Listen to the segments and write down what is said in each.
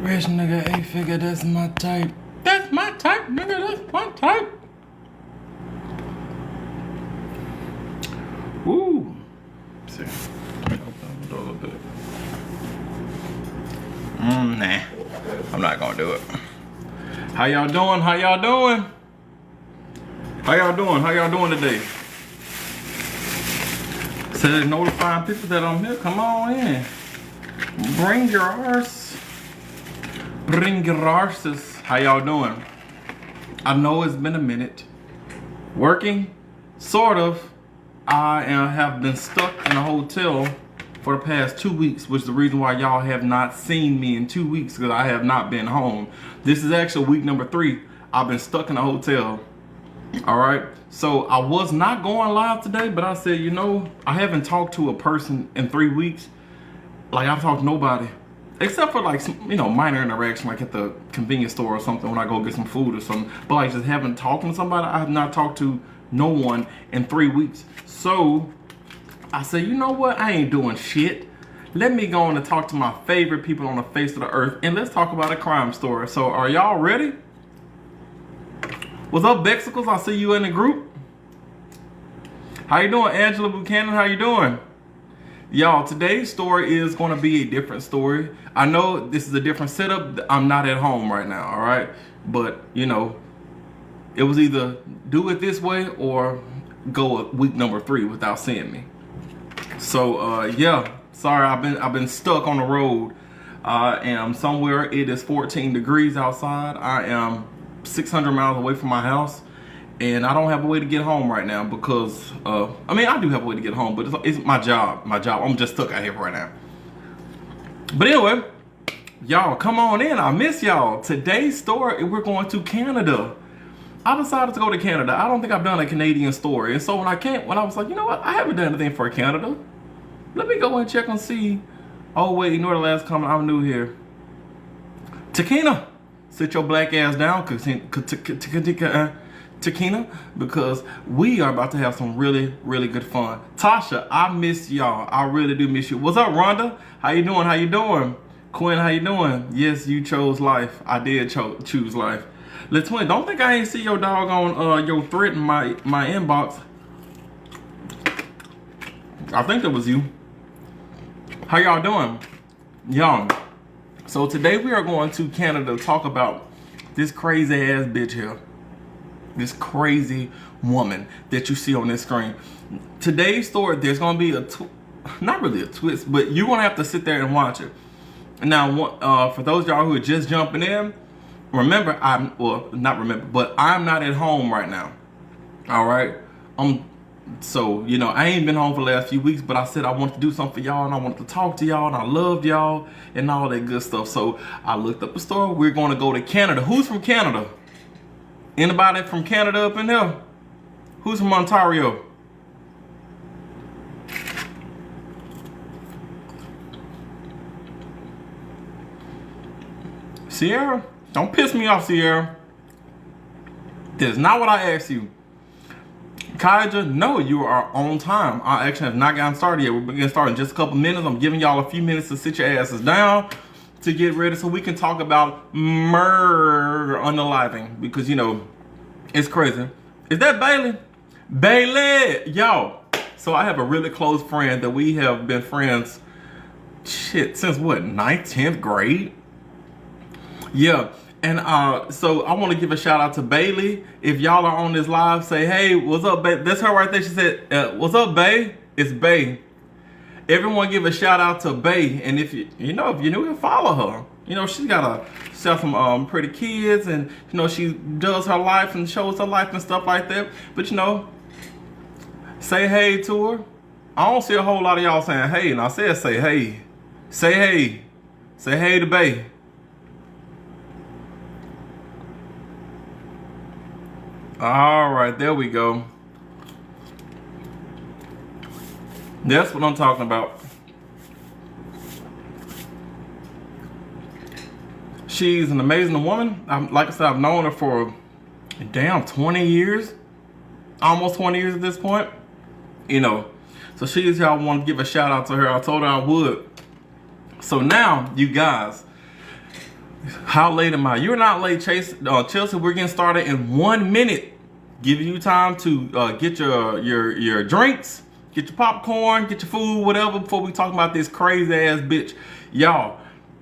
Rich nigga, 8-figure, that's my type. That's my type, nigga, that's my type. Woo. Let's see. Open the door a little bit. Nah. I'm not gonna do it. How y'all doing? How y'all doing? How y'all doing? How y'all doing today? Says notifying people that I'm here. Come on in. Bring your arse. Bring your arses. How y'all doing? I know it's been a minute. Working? Sort of. I have been stuck in a hotel for the past 2 weeks, which is the reason why y'all have not seen me in 2 weeks, because I have not been home. This is actually week number 3. I've been stuck in a hotel. All right, so I was not going live today, but I said, you know, I haven't talked to a person in 3 weeks. Like, I've talked to nobody, except for like some, you know, minor interaction, like at the convenience store or something when I go get some food or something. But like just haven't talked to somebody. I have not talked to no one in 3 weeks. So I said, you know what? I ain't doing shit. Let me go on and talk to my favorite people on the face of the earth, and let's talk about a crime story. So are y'all ready? What's up, Bexicles? I see you in the group. How you doing, Angela Buchanan? How you doing? Y'all, today's story is going to be a different story. I know this is a different setup. I'm not at home right now, all right? But, you know, it was either do it this way or go week number 3 without seeing me. So, yeah, sorry, I've been stuck on the road. I am somewhere. It is 14 degrees outside. I am 600 miles away from my house, and I don't have a way to get home right now because I mean, I do have a way to get home, but it's my job. I'm just stuck out here right now. But anyway, y'all, come on in. I miss y'all. Today's story, we're going to Canada. I decided to go to Canada. I don't think I've done a Canadian story, and so when I was like, you know what, I haven't done anything for Canada. Let me go and check and see. Oh wait, ignore the last comment. I'm new here. Takina. Sit your black ass down, Takina, because we are about to have some really, really good fun. Tasha, I miss y'all. I really do miss you. What's up, Rhonda? How you doing? How you doing? Quinn, how you doing? Yes, you chose life. I did choose life. Twin, don't think I ain't see your dog on your thread in my inbox. I think that was you. How y'all doing? Young. So today we are going to Canada to talk about this crazy ass bitch here. This crazy woman that you see on this screen. Today's story, there's going to be not really a twist, but you're going to have to sit there and watch it. Now, for those of y'all who are just jumping in, remember, I'm not at home right now. All right? So, you know, I ain't been home for the last few weeks, but I said I wanted to do something for y'all, and I wanted to talk to y'all, and I loved y'all, and all that good stuff. So I looked up a store. We're going to go to Canada. Who's from Canada? Anybody from Canada up in there? Who's from Ontario? Sierra? Don't piss me off, Sierra. That's not what I asked you. Kaija, no, you are on time. I actually have not gotten started yet. We're going to start in just a couple minutes. I'm giving y'all a few minutes to sit your asses down to get ready so we can talk about murder unaliving, because, you know, it's crazy. Is that Bailey? Bailey! Yo! So I have a really close friend that we have been friends, since what, 9th, 10th grade? Yeah. And so I want to give a shout out to Bailey. If y'all are on this live, say, hey, what's up, babe? That's her right there. She said, what's up, babe? It's Bae. Everyone give a shout out to Bae. And if you new, follow her. You know, she's got some pretty kids, and, you know, she does her life and shows her life and stuff like that. But, you know, say hey to her. I don't see a whole lot of y'all saying hey, and I said say hey. Say hey. Say hey to Bae. All right, there we go. That's what I'm talking about. She's an amazing woman. Like I said, I've known her for damn 20 years. Almost 20 years at this point. You know, so she's here. I want to give a shout out to her. I told her I would. So now, you guys, How late am I? You're not late, Chelsea. We're getting started in 1 minute. Giving you time to get your drinks, get your popcorn, get your food, whatever, before we talk about this crazy ass bitch. Y'all,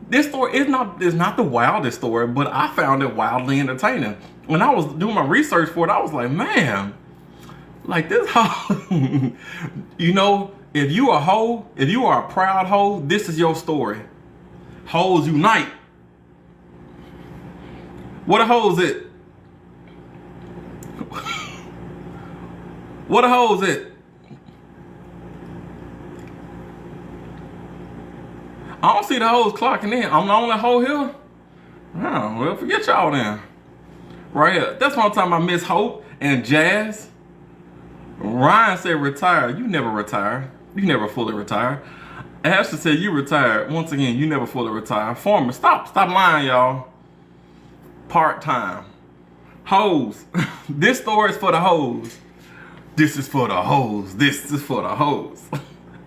this story is not the wildest story, but I found it wildly entertaining. When I was doing my research for it, I was like, man, like this hoe. You know, if you a hoe, if you are a proud hoe, this is your story. Hoes unite. What a hoe is it? What a hoe is it? I don't see the hoes clocking in. I'm the only hoe here? Oh, well, forget y'all then. Right here. That's what I'm talking about, Miss Hope and Jazz. Ryan said retire. You never retire. You never fully retire. Ashley said you retired. Once again, you never fully retire. Farmer, stop lying, y'all. Part-time. Hoes. This story is for the hoes. This is for the hoes. This is for the hoes.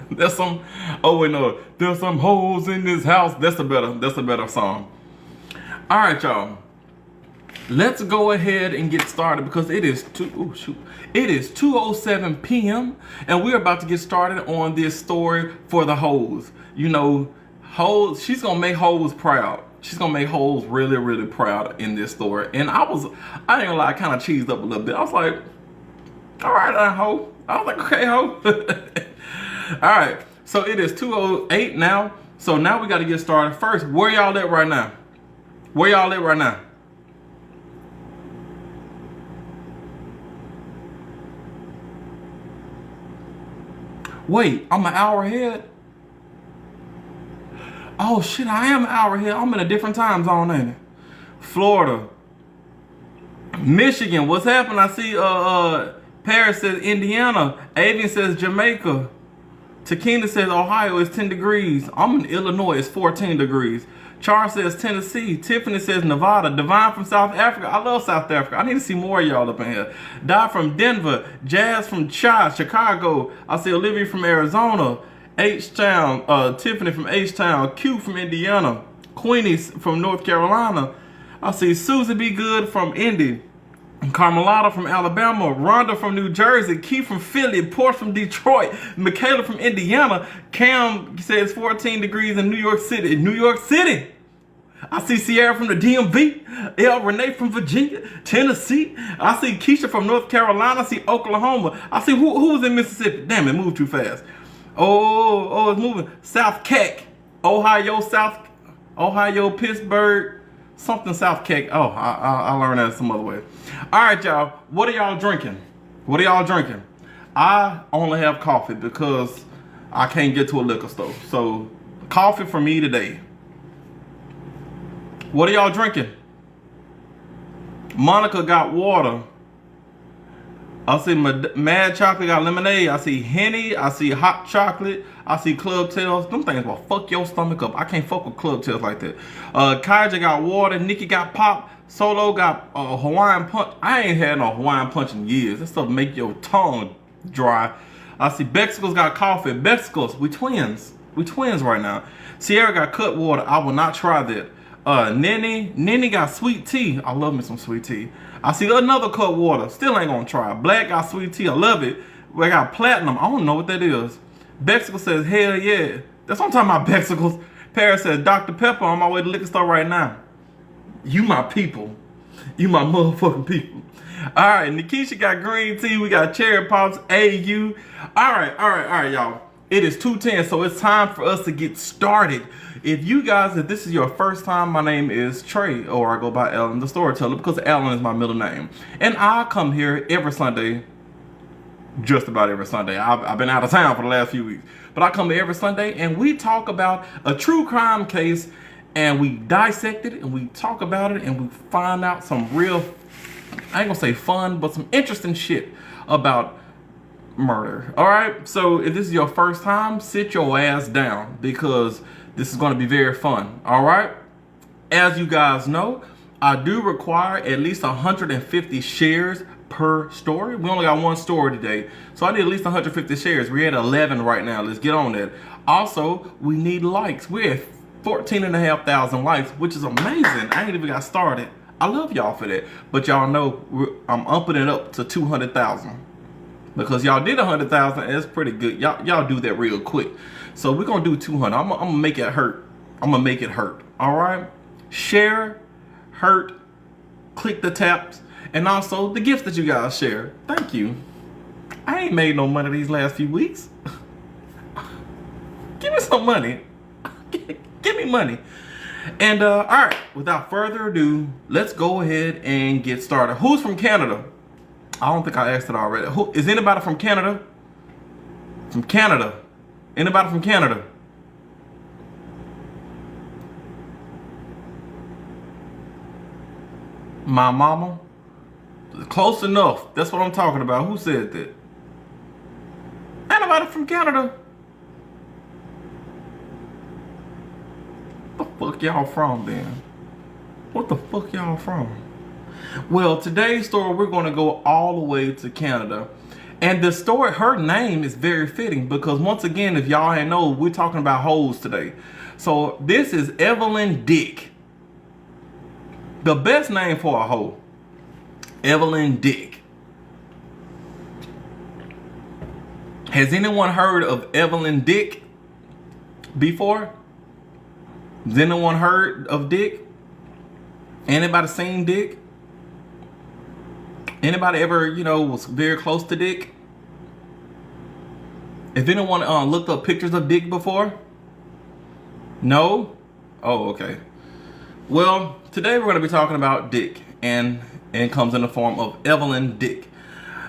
There's some, oh wait, no, there's some hoes in this house. That's a better song. All right, y'all. Let's go ahead and get started because it is it is 2:07 p.m. and we're about to get started on this story for the hoes. You know, hoes, she's gonna make hoes proud. She's gonna make hoes really, really proud in this story. And I ain't gonna lie, I kind of cheesed up a little bit. I was like, all right, hoe. I was like, okay, hoe. All right, so it is 2:08 now. So now we got to get started. First, where y'all at right now? Where y'all at right now? Wait, I'm an hour ahead? Oh shit, I am an hour ahead. I'm in a different time zone, ain't it? Florida. Michigan, what's happening? I see Paris says Indiana. Avian says Jamaica. Takina says Ohio is 10 degrees. I'm in Illinois, it's 14 degrees. Charles says Tennessee. Tiffany says Nevada. Divine from South Africa. I love South Africa. I need to see more of y'all up in here. Di from Denver. Jazz from Chicago. I see Olivia from Arizona. H-Town. Tiffany from H-Town. Q from Indiana. Queenie from North Carolina. I see Susie B. Good from Indy. Carmelata from Alabama, Rhonda from New Jersey, Keith from Philly, Porsche from Detroit, Michaela from Indiana, Cam says 14 degrees in New York City. New York City! I see Sierra from the DMV, El Renee from Virginia, Tennessee. I see Keisha from North Carolina. I see Oklahoma. I see who's in Mississippi. Damn, it moved too fast. Oh, it's moving. South Keck, Ohio, Pittsburgh. Something South Cake. Oh, I learned that some other way. All right, y'all. What are y'all drinking? What are y'all drinking? I only have coffee because I can't get to a liquor store. So, coffee for me today. What are y'all drinking? Monica got water. I see Mad Chocolate got lemonade. I see Henny. I see hot chocolate. I see Club Tails. Them things will fuck your stomach up. I can't fuck with Club Tails like that. Kaija got water. Nikki got pop. Solo got Hawaiian Punch. I ain't had no Hawaiian Punch in years. That stuff make your tongue dry. I see Bexicles got coffee. Bexicles, we twins. We twins right now. Sierra got cut water. I will not try that. Nene got sweet tea. I love me some sweet tea. I see another cut water. Still ain't gonna try. Black got sweet tea. I love it. We got platinum. I don't know what that is. Bexicle says, hell yeah. That's what I'm talking about, Bexicles. Paris says, Dr. Pepper on my way to the liquor store right now. You my people. You my motherfucking people. All right, Nikisha got green tea. We got cherry pops. AU. All right, y'all. It is 2:10, so it's time for us to get started. If this is your first time, my name is Trey, or I go by Ellen the Storyteller, because Ellen is my middle name. And I come here every Sunday, just about every Sunday. I've been out of town for the last few weeks. But I come here every Sunday, and we talk about a true crime case, and we dissect it, and we talk about it, and we find out some real, I ain't gonna say fun, but some interesting shit about murder. All right, so if this is your first time, sit your ass down because this is going to be very fun. All right, as you guys know, I do require at least 150 shares per story. We only got one story today, so I need at least 150 shares. We're at 11 right now. Let's get on that. Also, we need likes. We're at 14,500 likes, which is amazing. I ain't even got started. I love y'all for that. But y'all know I'm upping it up to 200,000. Because y'all did 100,000, that's pretty good. Y'all do that real quick. So we're gonna do 200. I'm gonna make it hurt. I'm gonna make it hurt. All right. Share, hurt, click the taps, and also the gifts that you guys share. Thank you. I ain't made no money these last few weeks. Give me some money. Give me money. And all right, without further ado, let's go ahead and get started. Who's from Canada? I don't think I asked it already. Who is anybody from Canada? From Canada? Anybody from Canada? My mama? Close enough. That's what I'm talking about. Who said that? Anybody from Canada? What the fuck y'all from then? What the fuck y'all from? Well, today's story, we're going to go all the way to Canada. And the story, her name is very fitting because once again, if y'all ain't know, we're talking about hoes today. So this is Evelyn Dick. The best name for a hoe. Evelyn Dick. Has anyone heard of Evelyn Dick before? Has anyone heard of Dick? Anybody seen Dick? Anybody ever, was very close to Dick? If anyone looked up pictures of Dick before? No? Oh, okay. Well, today we're going to be talking about Dick, and it comes in the form of Evelyn Dick.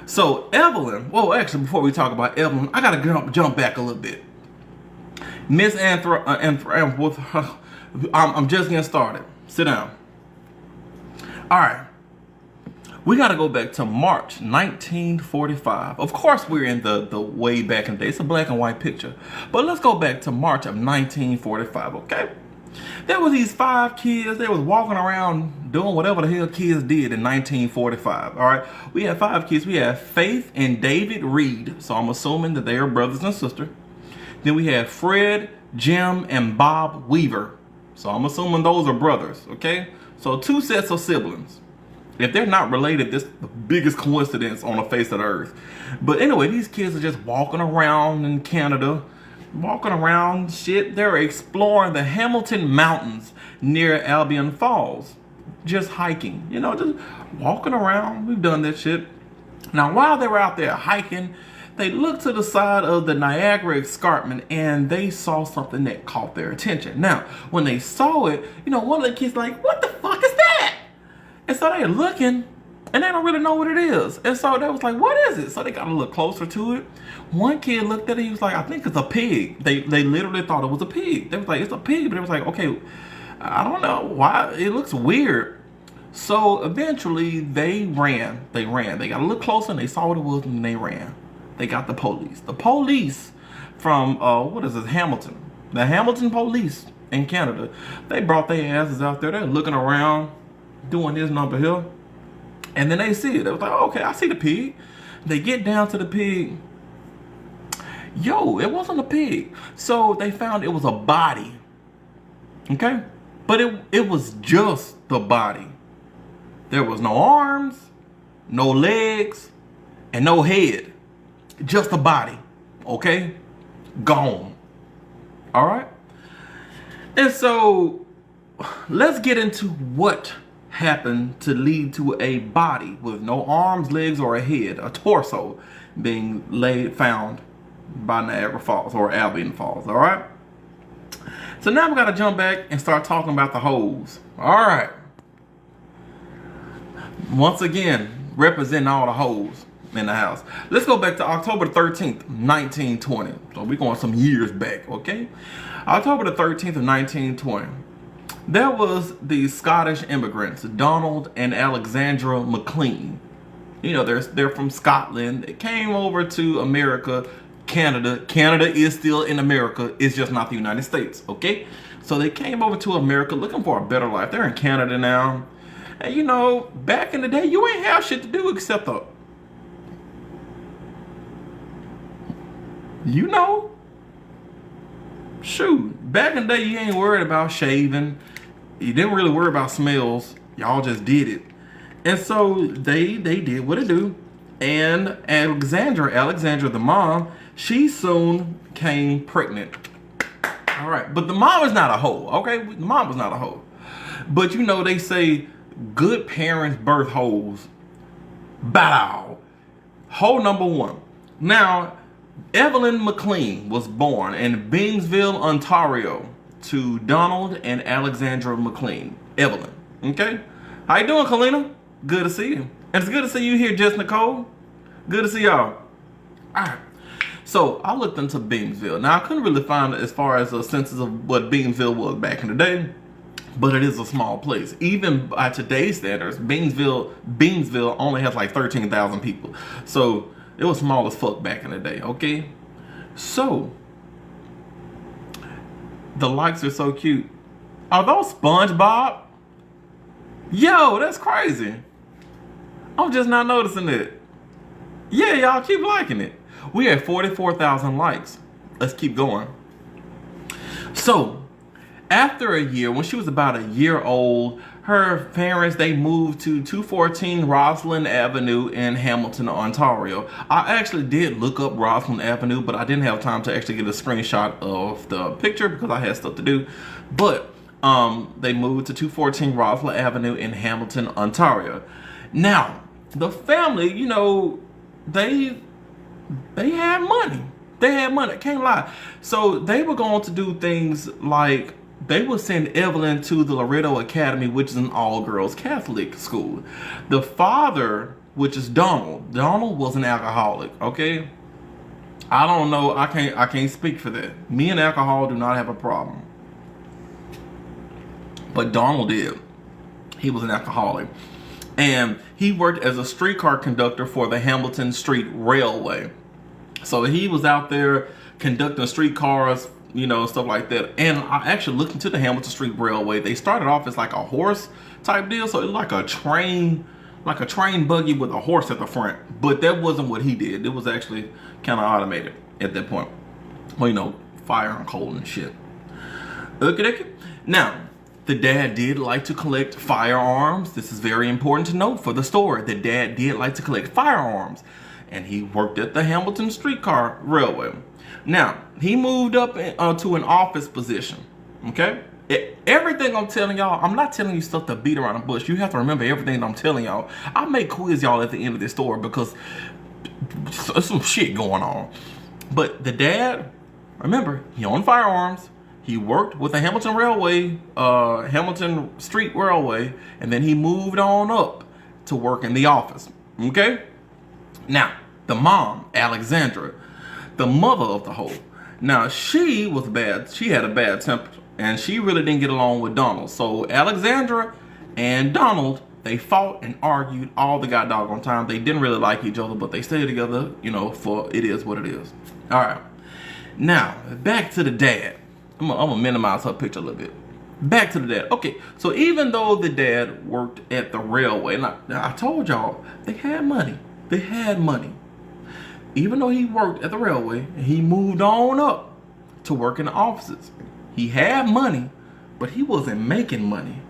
So Evelyn, well, actually, before we talk about Evelyn, I got to jump back a little bit. Miss I'm just getting started. Sit down. All right. We got to go back to March 1945. Of course, we're in the way back in the day. It's a black and white picture. But let's go back to March of 1945, okay? There was these 5 kids. They was walking around doing whatever the hell kids did in 1945, all right? We had 5 kids. We had Faith and David Reed. So I'm assuming that they are brothers and sisters. Then we had Fred, Jim, and Bob Weaver. So I'm assuming those are brothers, okay? So 2 sets of siblings. If they're not related, this is the biggest coincidence on the face of the earth. But anyway, these kids are just walking around in Canada, walking around shit. They're exploring the Hamilton Mountains near Albion Falls. Just hiking, just walking around. We've done that shit. Now, while they were out there hiking, they looked to the side of the Niagara Escarpment and they saw something that caught their attention. Now, when they saw it, one of the kids like, what the fuck is that? And so they're looking, and they don't really know what it is. And so they was like, what is it? So they got a little closer to it. One kid looked at it, he was like, I think it's a pig. They literally thought it was a pig. They was like, it's a pig. But it was like, okay, I don't know why. It looks weird. So eventually they ran. They got a little closer, and they saw what it was, and they ran. They got the police. The police from, Hamilton. The Hamilton police in Canada. They brought their asses out there. They're looking around, doing this number here, and then they see it. They was like, oh, okay, I see the pig. They get down to the pig. Yo, it wasn't a pig. So they found it was a body. Okay? But it was just the body. There was no arms, no legs, and no head. Just a body. Okay? Gone. All right? And so let's get into what happened to lead to a body with no arms, legs, or a head, a torso being found by Niagara Falls or Albion Falls, all right? So now we got to jump back and start talking about the hoes. All right. Once again, representing all the hoes in the house. Let's go back to October 13th, 1920. So we're going some years back, okay? October the 13th of 1920. There was these Scottish immigrants, Donald and Alexandra McLean. They're from Scotland. They came over to America, Canada. Canada is still in America. It's just not the United States, okay? So they came over to America looking for a better life. They're in Canada now. And back in the day, you ain't have shit to do except shoot, back in the day, you ain't worried about shaving. You didn't really worry about smells. Y'all just did it. And so they did what it do. And Alexandra, the mom, she soon came pregnant. All right, but the mom is not a hoe, okay? The mom was not a hoe. But you know, they say good parents birth hoes. Bow. Hoe number one. Now, Evelyn McLean was born in Bingsville, Ontario, to Donald and Alexandra McLean. Evelyn, okay? How you doing, Kalina? Good to see you. And it's good to see you here, Jess Nicole. Good to see y'all. All right. So I looked into Bingsville. Now I couldn't really find as far as a census of what Bingsville was back in the day, but it is a small place. Even by today's standards, Bingsville only has like 13,000 people. So it was small as fuck back in the day, okay? So the likes are so cute. Are those SpongeBob? Yo, that's crazy. I'm just not noticing it. Yeah, y'all keep liking it. We had 44,000 likes. Let's keep going. So, after a year, when she was about a year old, her parents, they moved to 214 Roslyn Avenue in Hamilton, Ontario. I actually did look up Roslyn Avenue, but I didn't have time to actually get a screenshot of the picture because I had stuff to do. But they moved to 214 Roslyn Avenue in Hamilton, Ontario. Now, the family, you know, they had money. They had money, can't lie. So they were going to do things like they would send Evelyn to the Loretto Academy, which is an all-girls Catholic school. The father, which is Donald was an alcoholic, okay? I don't know, I can't speak for that. Me and alcohol do not have a problem. But Donald did. He was an alcoholic. And he worked as a streetcar conductor for the Hamilton Street Railway. So he was out there conducting streetcars, you know, stuff like that. And I actually looked into the Hamilton Street Railway. They started off as like a horse type deal. So it was like a train buggy with a horse at the front. But that wasn't what he did. It was actually kind of automated at that point. Well, you know, fire and coal and shit. Okay. Now, the dad did like to collect firearms. This is very important to note for the story. The dad did like to collect firearms. And he worked at the Hamilton Streetcar Railway. Now, he moved up to an office position. Okay? Everything I'm telling y'all, I'm not telling you stuff to beat around the bush. You have to remember everything I'm telling y'all. I may quiz y'all at the end of this story because there's some shit going on. But the dad, remember, he owned firearms. He worked with the Hamilton Railway, Hamilton Street Railway, and then he moved on up to work in the office. Okay? Now, the mom, Alexandra, the mother of the whole. Now, she was bad. She had a bad temper, and she really didn't get along with Donald. So, Alexandra and Donald, they fought and argued all the goddamn time. They didn't really like each other, but they stayed together, you know, for it is what it is. All right. Now, back to the dad. I'm gonna minimize her picture a little bit. Back to the dad. Okay, so even though the dad worked at the railway, and I told y'all, they had money. They had money. Even though he worked at the railway, he moved on up to work in the offices. He had money, but he wasn't making money.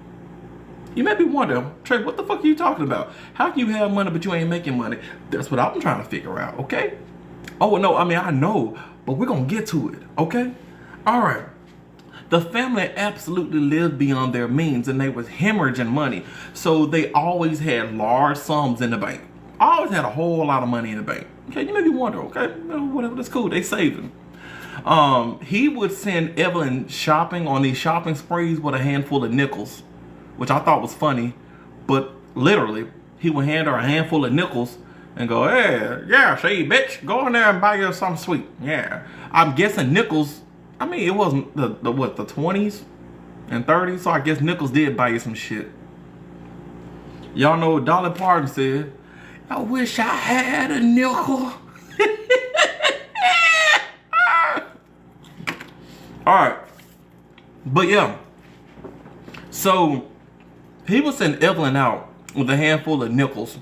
You may be wondering, Trey, what the fuck are you talking about? How can you have money but you ain't making money? That's what I'm trying to figure out, okay? Oh, no, I mean, I know, but we're gonna get to it, okay? All right. The family absolutely lived beyond their means and they was hemorrhaging money. So they always had large sums in the bank. Always had a whole lot of money in the bank. Okay, you may be wondering, okay, whatever, that's cool, they saving. He would send Evelyn shopping on these shopping sprees with a handful of nickels, which I thought was funny, but literally, he would hand her a handful of nickels and go, hey, yeah, see, bitch, go in there and buy you something sweet. Yeah. I'm guessing nickels, I mean, it wasn't the 20s and 30s, so I guess nickels did buy you some shit. Y'all know what Dolly Parton said? I wish I had a nickel. Alright. But yeah. So, he would send Evelyn out with a handful of nickels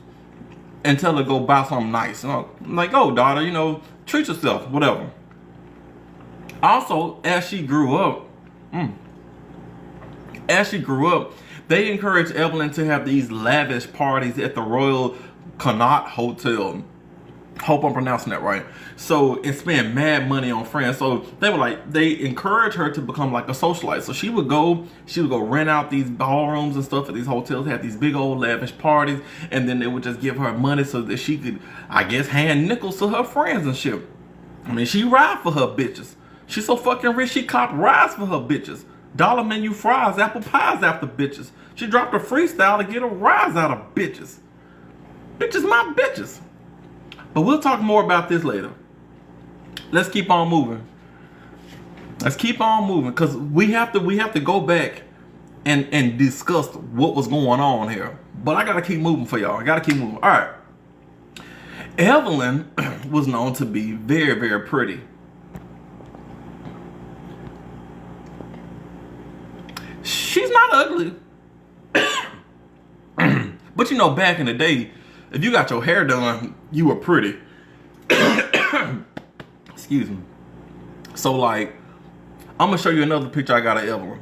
and tell her to go buy something nice. I'm like, oh, daughter, you know, treat yourself, whatever. Also, as she grew up, As she grew up, they encouraged Evelyn to have these lavish parties at the Royal Connaught Hotel. Hope I'm pronouncing that right. So, and spend mad money on friends. So they encouraged her to become like a socialite. So she would go rent out these ballrooms and stuff at these hotels, have these big old lavish parties, and then they would just give her money so that she could, I guess, hand nickels to her friends and shit. I mean, she ride for her bitches. She's so fucking rich, she cop rides for her bitches. Dollar menu fries, apple pies after bitches. She dropped a freestyle to get a rise out of bitches. Bitches my bitches. But we'll talk more about this later. Let's keep on moving. Let's keep on moving, because we have to go back and discuss what was going on here. But I gotta keep moving for y'all. I gotta keep moving. All right. Evelyn was known to be very, very pretty. She's not ugly. But you know, back in the day, if you got your hair done, you were pretty. Excuse me. So, like, I'm gonna show you another picture I got of Evelyn,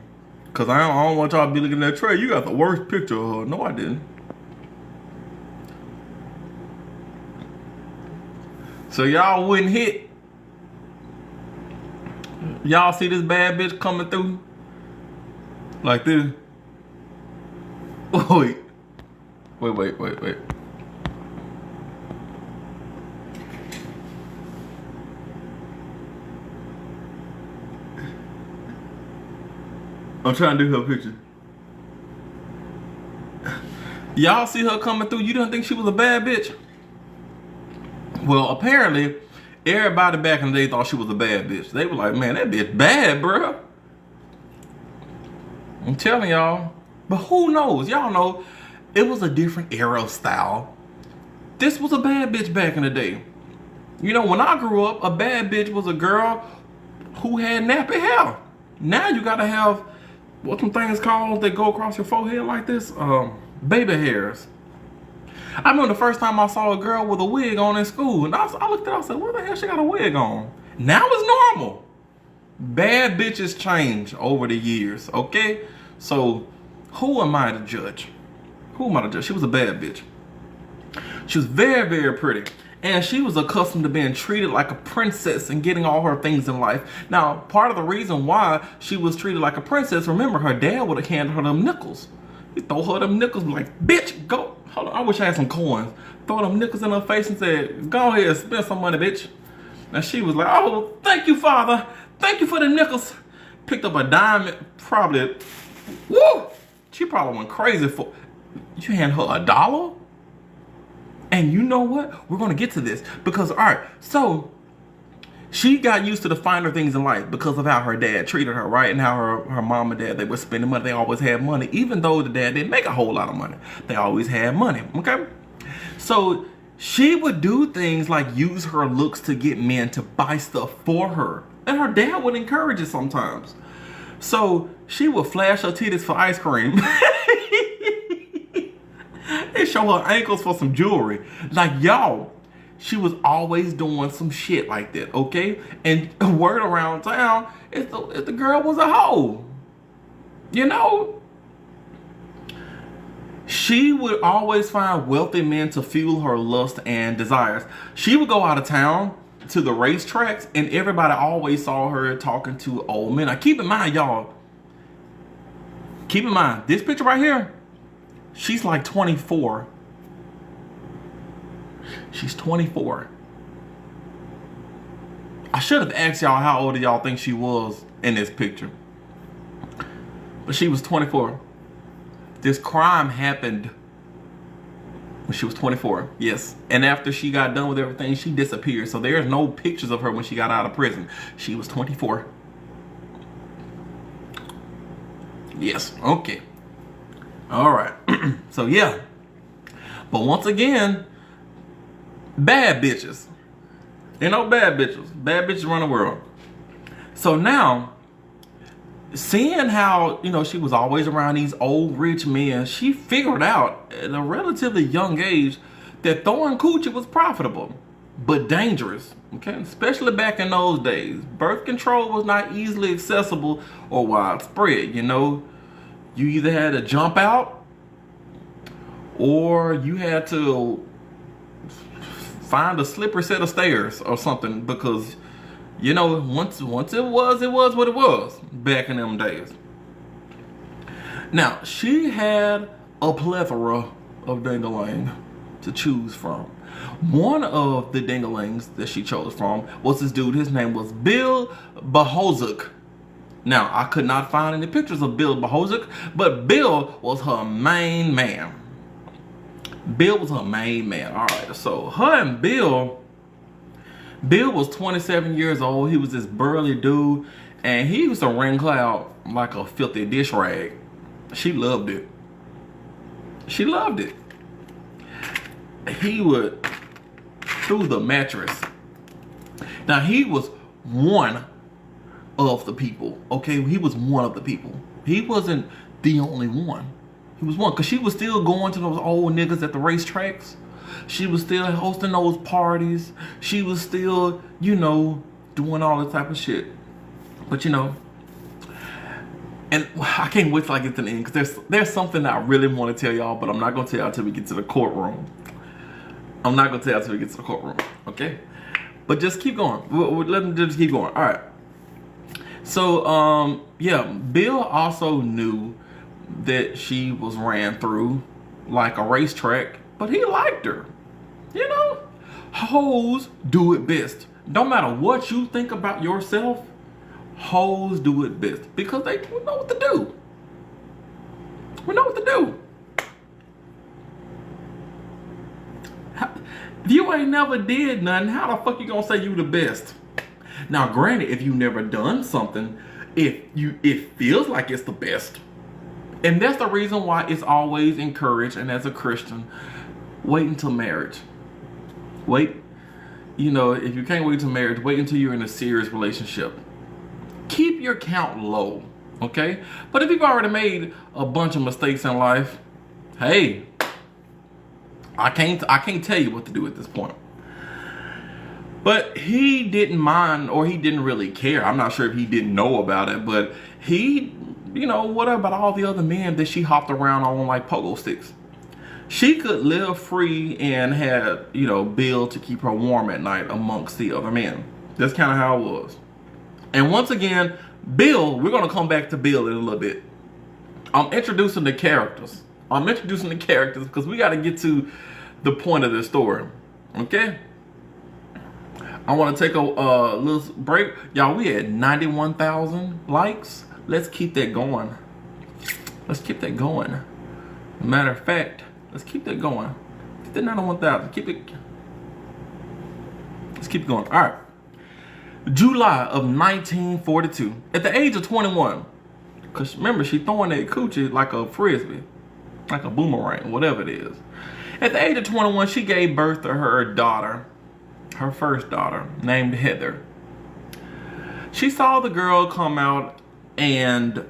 cause I don't want y'all to be looking at that tray. You got the worst picture of her. No, I didn't. So y'all wouldn't hit. Y'all see this bad bitch coming through like this. Wait. I'm trying to do her picture. Y'all see her coming through? You didn't think she was a bad bitch? Well, apparently, everybody back in the day thought she was a bad bitch. They were like, man, that bitch bad, bruh. I'm telling y'all. But who knows? Y'all know it was a different era of style. This was a bad bitch back in the day. You know, when I grew up, a bad bitch was a girl who had nappy hair. Now you gotta have, what some things called that go across your forehead like this? Baby hairs. I remember the first time I saw a girl with a wig on in school, and I looked at her, I said, where the hell she got a wig on? Now it's normal. Bad bitches change over the years, okay? So, who am I to judge? Who am I to judge? She was a bad bitch. She was very, very pretty. And she was accustomed to being treated like a princess and getting all her things in life. Now, part of the reason why she was treated like a princess, remember, her dad would have handed her them nickels. He throw her them nickels, like, bitch, go. Hold on, I wish I had some coins. Throw them nickels in her face and said, go ahead, spend some money, bitch. And she was like, oh, thank you, father. Thank you for the nickels. Picked up a dime, probably, woo! She probably went crazy for, you hand her $1? And you know what? We're going to get to this. Because, all right, so she got used to the finer things in life because of how her dad treated her, right? And how her mom and dad, they were spending money. They always had money. Even though the dad didn't make a whole lot of money, they always had money, okay? So she would do things like use her looks to get men to buy stuff for her. And her dad would encourage it sometimes. So she would flash her titties for ice cream. And show her ankles for some jewelry. Like, y'all, she was always doing some shit like that, okay? And word around town is the girl was a hoe. You know? She would always find wealthy men to fuel her lust and desires. She would go out of town to the racetracks, and everybody always saw her talking to old men. Now, keep in mind, y'all. Keep in mind, this picture right here, she's like 24. She's 24. I should have asked y'all how old y'all think she was in this picture. But she was 24. This crime happened when she was 24. Yes. And after she got done with everything, she disappeared. So there's no pictures of her when she got out of prison. She was 24. Yes. Okay. All right. So yeah. But once again, bad bitches. You know, bad bitches. Bad bitches run the world. So now, seeing how, you know, she was always around these old rich men, she figured out at a relatively young age that throwing coochie was profitable. but dangerous. Okay, especially back in those days. Birth control was not easily accessible or widespread. You know, you either had to jump out or you had to find a slippery set of stairs or something, because you know, once it was what it was back in them days. Now, she had a plethora of ding-a-ling to choose from. One of the ding-a-lings that she chose from was this dude. His name was Bill Bahozuk. Now, I could not find any pictures of Bill Bahozuk, but Bill was her main man. Bill was her main man. All right, so her and Bill was 27 years old. He was this burly dude, and he used to wring cloud like a filthy dish rag. She loved it. She loved it. He would through the mattress. Now, he was one of the people, okay? He was one of the people. He wasn't the only one. He was one, because she was still going to those old niggas at the racetracks. She was still hosting those parties. She was still, you know, doing all this type of shit. But, you know, and I can't wait till I get to the end, because there's something that I really want to tell y'all, but I'm not going to tell y'all until we get to the courtroom. I'm not going to tell y'all until we get to the courtroom, okay? But just keep going. Let me just keep going. All right. So, yeah, Bill also knew that she was ran through like a racetrack, but he liked her. You know, hoes do it best. No matter what you think about yourself, hoes do it best, because they know what to do. We know what to do. If you ain't never did nothing, how the fuck you gonna say you the best? Now, granted, if you never done something, it feels like it's the best. And that's the reason why it's always encouraged, and as a Christian, wait until marriage. Wait, you know, if you can't wait until marriage, wait until you're in a serious relationship. Keep your count low, okay? But if you've already made a bunch of mistakes in life, hey, I can't tell you what to do at this point. But he didn't mind, or he didn't really care. I'm not sure if he didn't know about it, but he, you know, what about all the other men that she hopped around on like pogo sticks? She could live free and had, you know, Bill to keep her warm at night amongst the other men. That's kind of how it was. And once again, Bill, we're going to come back to Bill in a little bit. I'm introducing the characters. Because we got to get to the point of the story. Okay? I want to take a little break. Y'all, we had 91,000 likes. Let's keep that going. Let's keep that going. Matter of fact, let's keep that going. Get that 91,000. Let's keep it going. All right. July of 1942. At the age of 21. Because remember, she throwing that coochie like a frisbee. Like a boomerang, whatever it is. At the age of 21, she gave birth to her daughter. Her first daughter, named Heather. She saw the girl come out, and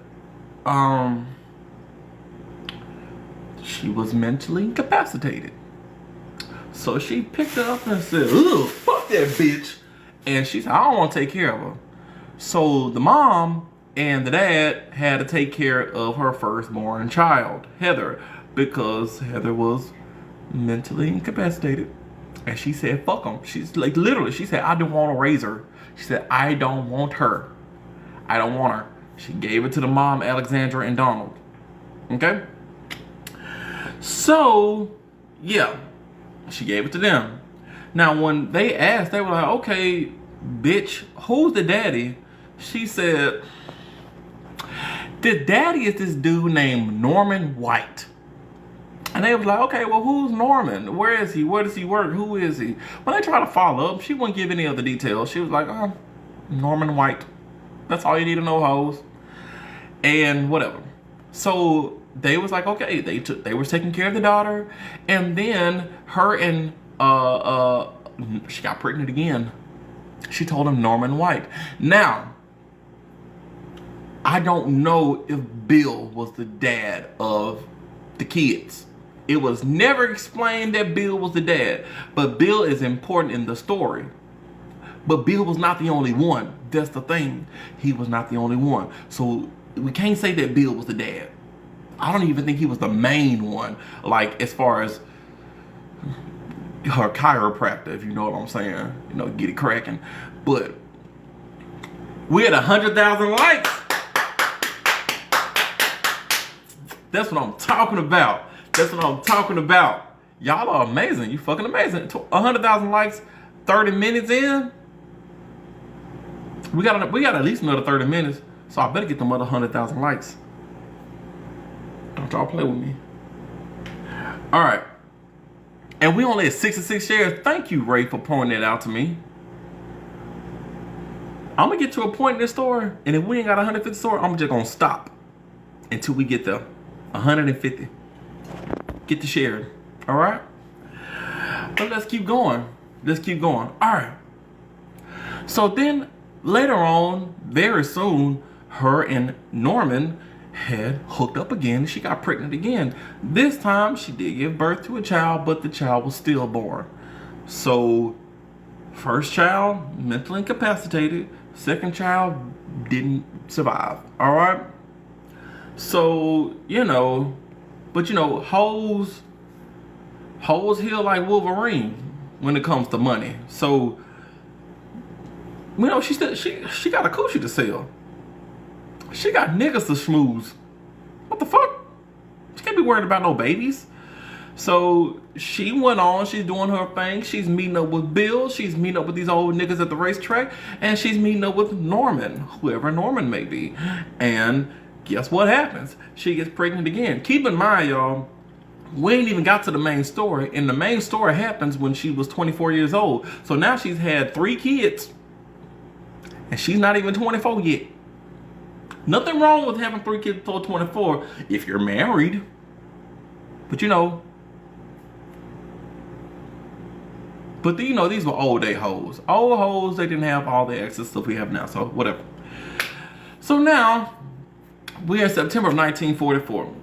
she was mentally incapacitated. So she picked her up and said, "Ugh, fuck that bitch." And she said, "I don't want to take care of her." So the mom and the dad had to take care of her firstborn child, Heather, because Heather was mentally incapacitated. And she said, fuck them. She's like, literally, she said, I don't want to raise her. She said, I don't want her. I don't want her. She gave it to the mom, Alexandra and Donald. Okay? So, yeah, she gave it to them. Now, when they asked, they were like, okay, bitch, who's the daddy? She said, the daddy is this dude named Norman White. And they was like, okay, well, who's Norman? Where is he? Where does he work? Who is he? When they tried to follow up, she wouldn't give any other details. She was like, oh, Norman White. That's all you need to know, hoes. And whatever. So they was like, okay, they was taking care of the daughter. And then her and, she got pregnant again. She told him Norman White. Now, I don't know if Bill was the dad of the kids. It was never explained that Bill was the dad, but Bill is important in the story. But Bill was not the only one. That's the thing. He was not the only one. So we can't say that Bill was the dad. I don't even think he was the main one. Like, as far as her chiropractor, if you know what I'm saying. You know, get it cracking. But we had 100,000 likes. That's what I'm talking about. That's what I'm talking about. Y'all are amazing. You fucking amazing. 100,000 likes, 30 minutes in. We got at least another 30 minutes. So I better get them other 100,000 likes. Don't y'all play with me. All right. And we only had 66 shares. Thank you, Ray, for pointing that out to me. I'm going to get to a point in this story. And if we ain't got 150 story, I'm just going to stop until we get there. 150. Get the share. All right. But let's keep going. Let's keep going. All right. So then later on, very soon, her and Norman had hooked up again. She got pregnant again. This time she did give birth to a child, but the child was stillborn. So first child, mentally incapacitated. Second child didn't survive. All right. So, you know, but you know, hoes heal like Wolverine when it comes to money. So, you know, she got a coochie to sell. She got niggas to schmooze. What the fuck? She can't be worried about no babies. So she went on, she's doing her thing. She's meeting up with Bill. She's meeting up with these old niggas at the racetrack. And she's meeting up with Norman, whoever Norman may be. And guess what happens? She gets pregnant again. Keep in mind, y'all, we ain't even got to the main story. And the main story happens when she was 24 years old. So now she's had 3 kids. And she's not even 24 yet. Nothing wrong with having 3 kids before 24 if you're married. But you know, you know, these were old day hoes. Old hoes, they didn't have all the access stuff we have now, so whatever. So now, we're in September of 1944.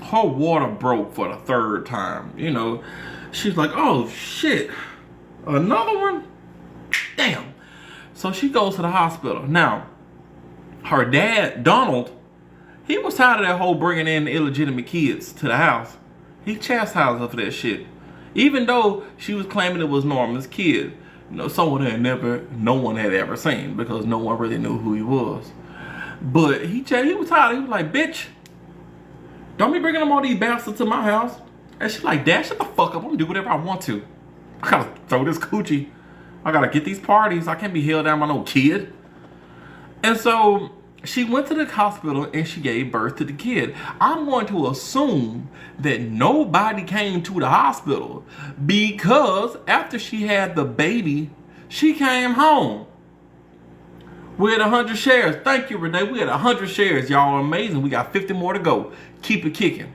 Her water broke for the 3rd time. You know, she's like, oh shit, another one? Damn. So she goes to the hospital. Now, her dad, Donald, he was tired of that whole bringing in illegitimate kids to the house. He chastised her for that shit. Even though she was claiming it was Norman's kid. You know, no one had ever seen, because no one really knew who he was. But he was tired. He was like, bitch, don't be bringing them all these bastards to my house. And she's like, Dad, shut the fuck up. I'm gonna do whatever I want to. I gotta throw this coochie. I gotta get these parties. I can't be held down by no kid. And so she went to the hospital and she gave birth to the kid. I'm going to assume that nobody came to the hospital because after she had the baby, she came home. We had 100 shares. Thank you, Renee. We had 100 shares. Y'all are amazing. We got 50 more to go. Keep it kicking.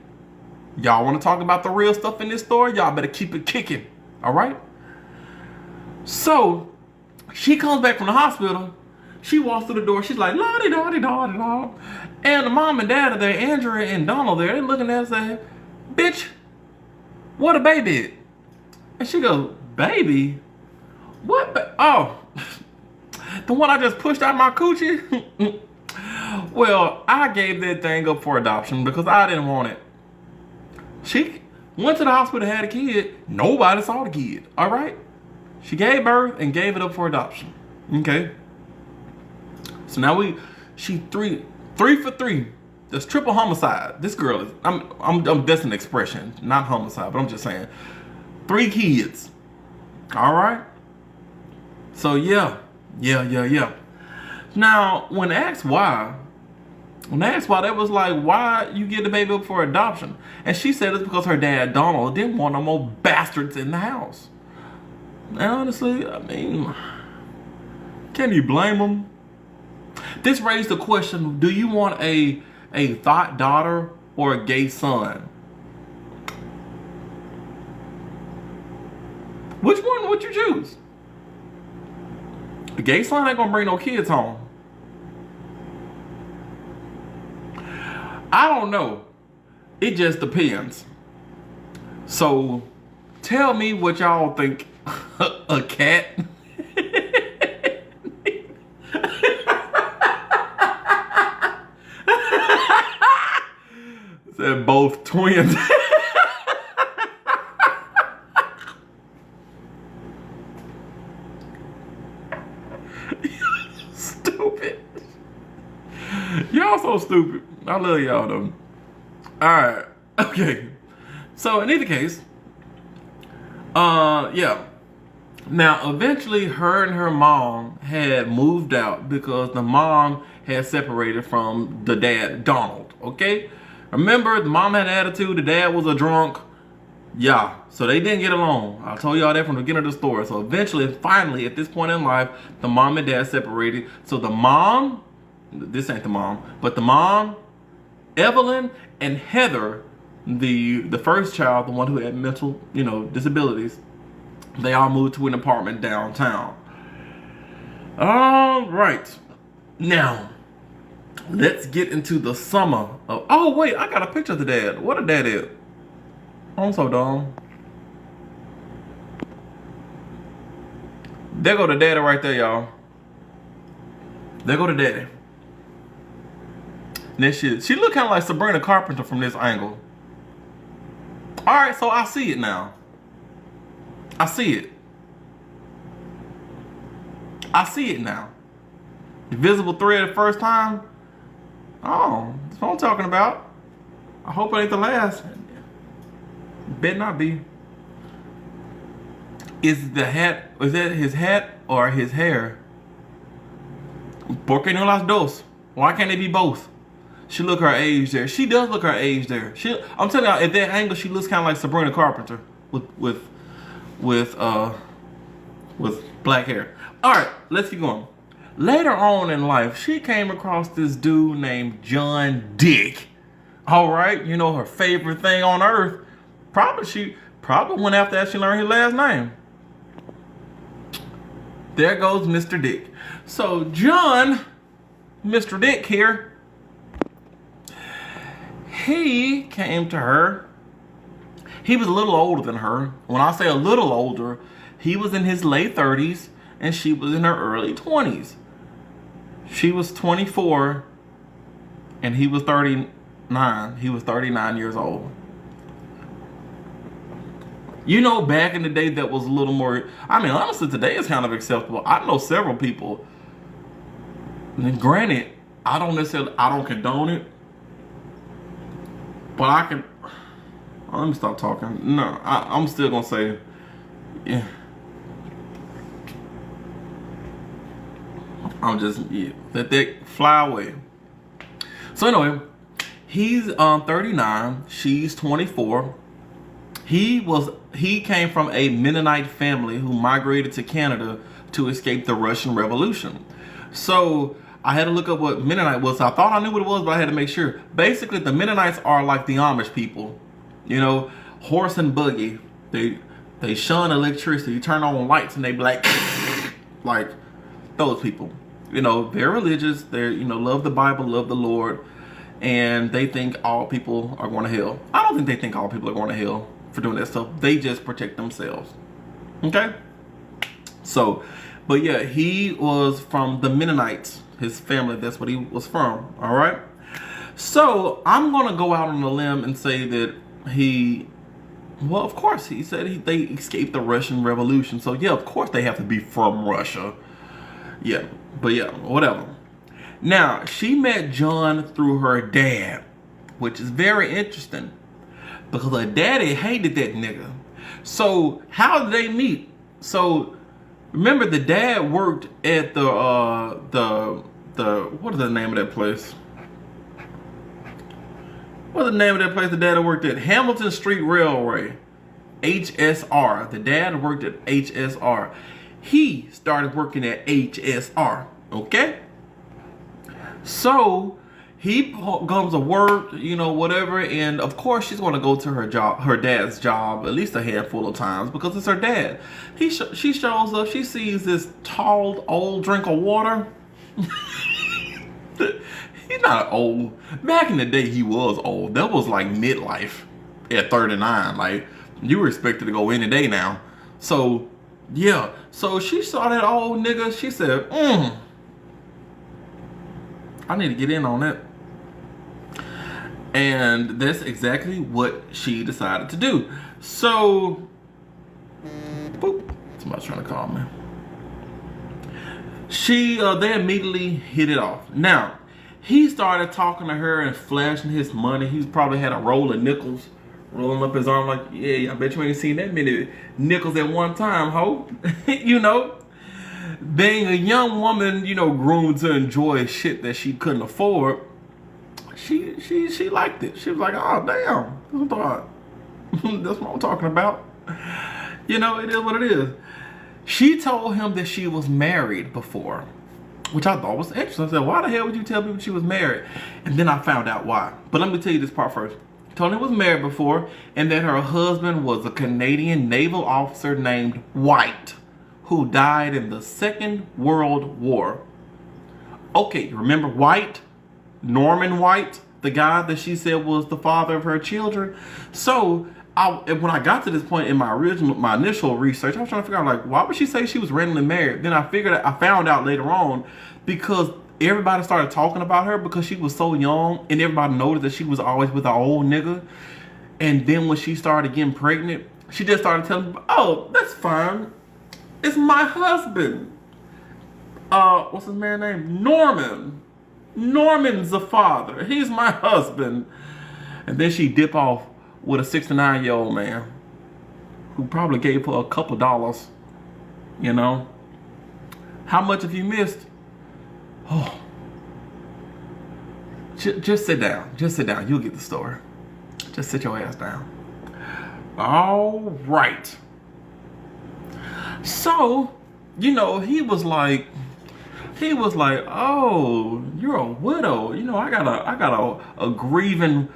Y'all want to talk about the real stuff in this story? Y'all better keep it kicking. All right? So she comes back from the hospital. She walks through the door. She's like, la-di-da-di-da-di-da. And the mom and dad are there, Andrea and Donald there. They're looking at her and saying, bitch, what a baby at? And she goes, baby? What? Oh, the one I just pushed out my coochie? Well, I gave that thing up for adoption because I didn't want it. She went to the hospital, had a kid. Nobody saw the kid. All right? She gave birth and gave it up for adoption. Okay? So now she 3 for 3. That's triple homicide. This girl is, that's an expression, not homicide, but I'm just saying. 3 kids. All right? So yeah. Now, when asked why, that was like, why you get the baby up for adoption? And she said it's because her dad, Donald, didn't want no more bastards in the house. And honestly, I mean, can you blame him? This raised the question, do you want a thought daughter or a gay son? Which one would you choose? A gay son ain't gonna bring no kids home. I don't know. It just depends. So tell me what y'all think a cat. Said both twins. Stupid. Y'all so stupid. I love y'all though. Alright. Okay. So in either case, yeah. Now eventually her and her mom had moved out because the mom had separated from the dad, Donald. Okay? Remember, the mom had an attitude, the dad was a drunk. Yeah, so they didn't get along. I told y'all that from the beginning of the story. So eventually, finally, at this point in life, the mom and dad separated. So the mom, this ain't the mom, but the mom, Evelyn, and Heather, the first child, the one who had mental, disabilities, they all moved to an apartment downtown. All right. Now, let's get into the summer of... Oh, wait, I got a picture of the dad. What a dad is. I'm so dumb. There go the daddy right there, y'all. There go the daddy. And that shit. She look kind of like Sabrina Carpenter from this angle. Alright, so I see it now. I see it. I see it now. Invisible thread the first time. Oh, that's what I'm talking about. I hope it ain't the last. Bet not be. Is the hat, is that his hat or his hair? ¿Por qué no las dos? Why can't they be both? She look her age there. She does look her age there. I'm telling y'all, at that angle, she looks kind of like Sabrina Carpenter with black hair. All right, let's keep going. Later on in life, she came across this dude named John Dick. All right, her favorite thing on earth. She probably went after that she learned his last name. There goes Mr. Dick. So John, Mr. Dick here, he came to her. He was a little older than her. When I say a little older, he was in his late 30s and she was in her early 20s. She was 24 and he was 39. He was 39 years old. Back in the day, that was a little more... I mean, honestly, today is kind of acceptable. I know several people. And granted, I don't condone it. But I can... Oh, let me stop talking. No, I'm still going to say... Yeah. Let that fly away. So anyway, he's 39. She's 24. He came from a Mennonite family who migrated to Canada to escape the Russian Revolution. So I had to look up what Mennonite was. I thought I knew what it was, but I had to make sure. Basically, the Mennonites are like the Amish people. Horse and buggy. They shun electricity. You turn on lights and they be like those people. They're religious. They're, love the Bible, love the Lord. And they think all people are going to hell. I don't think they think all people are going to hell for doing that stuff. They just protect themselves. Okay? So, but yeah, he was from the Mennonites. His family, that's what he was from. All right? So, I'm going to go out on a limb and say that well, of course, he said they escaped the Russian Revolution. So, yeah, of course they have to be from Russia. Yeah, but yeah, whatever. Now, she met John through her dad, which is very interesting because her daddy hated that nigga. So, how did they meet? So, remember the dad worked at the what is the name of that place? What's the name of that place the dad worked at? Hamilton Street Railway. HSR. The dad worked at HSR. He started working at HSR. Okay? So, he comes to work, whatever, and of course she's going to go to her dad's job at least a handful of times because it's her dad. She shows up, she sees this tall, old drink of water. He's not old. Back in the day, he was old. That was like midlife at 39. Like, You were expected to go any day now. So, yeah. So she saw that old nigga. She said, I need to get in on that. And that's exactly what she decided to do. So, boop. Somebody's trying to call me. They immediately hit it off. Now, he started talking to her and flashing his money. He probably had a roll of nickels rolling up his arm like, yeah, I bet you ain't seen that many nickels at one time, ho. You know? Being a young woman, you know, groomed to enjoy shit that she couldn't afford, she liked it. She was like, oh, damn. That's what I'm talking about. You know, it is what it is. She told him that she was married before, which I thought was interesting. I said, why the hell would you tell people she was married? And then I found out why. But let me tell you this part first. Tony was married before, and that her husband was a Canadian naval officer named White, who died in the Second World War. Okay, remember White? Norman White? The guy that she said was the father of her children? So, when I got to this point in my initial research, I was trying to figure out, like, why would she say she was randomly married? Then I found out later on, because everybody started talking about her because she was so young, and everybody noticed that she was always with an old nigga. And then when she started getting pregnant, she just started telling people, oh, that's fine. It's my husband. What's his man's name? Norman. Norman's the father. He's my husband. And then she dip off with a 69-year-old man who probably gave her a couple dollars, you know. How much have you missed? Oh. Just sit down. Just sit down. You'll get the story. Just sit your ass down. All right. So, you know, he was like, oh, you're a widow. You know, I got a grieving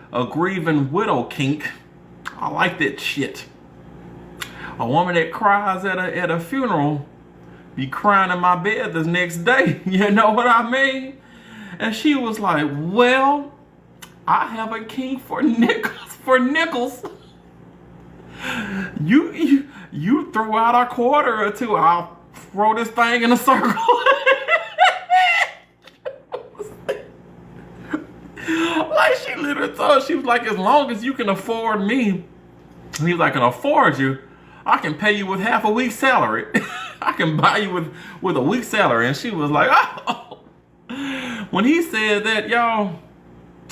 widow kink. I like that shit. A woman that cries at a funeral be crying in my bed the next day. You know what I mean? And she was like, well, I have a kink for nickels. You throw out a quarter or two, I'll throw this thing in a circle. Like, she literally thought, she was like, as long as you can afford me, he was like, I can afford you, I can pay you with half a week's salary. I can buy you with a week's salary. And she was like, oh. When he said that, y'all,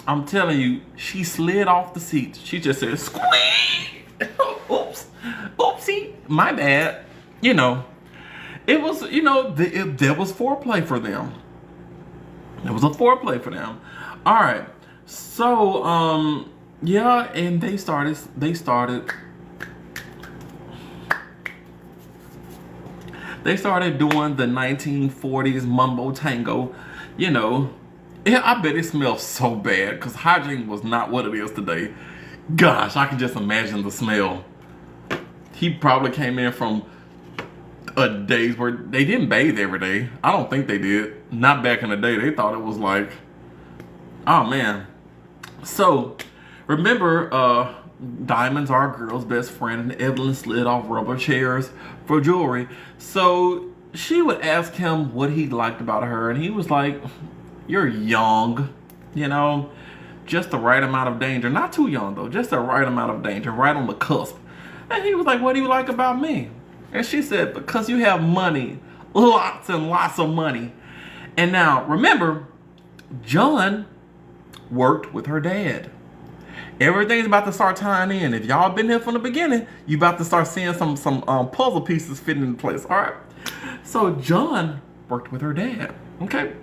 I'm telling you, she slid off the seat. She just said, squeeze. Oops. Oopsie. My bad. You know, it was, you know, there was foreplay for them. There was a foreplay for them. All right. So, yeah, and they started doing the 1940s mumbo tango, you know. Yeah, I bet it smells so bad because hygiene was not what it is today. Gosh, I can just imagine the smell. He probably came in from a days where they didn't bathe every day. I don't think they did. Not back in the day. They thought it was like, oh man. So, remember, diamonds are a girl's best friend, and Evelyn slid off rubber chairs for jewelry. So she would ask him what he liked about her, and he was like, you're young, you know, just the right amount of danger. Not too young though, just the right amount of danger, right on the cusp. And he was like, what do you like about me? And she said, because you have money, lots and lots of money. And now remember, John worked with her dad. Everything's about to start tying in. If y'all been here from the beginning, you about to start seeing some puzzle pieces fitting in place. All right. So John worked with her dad. Okay.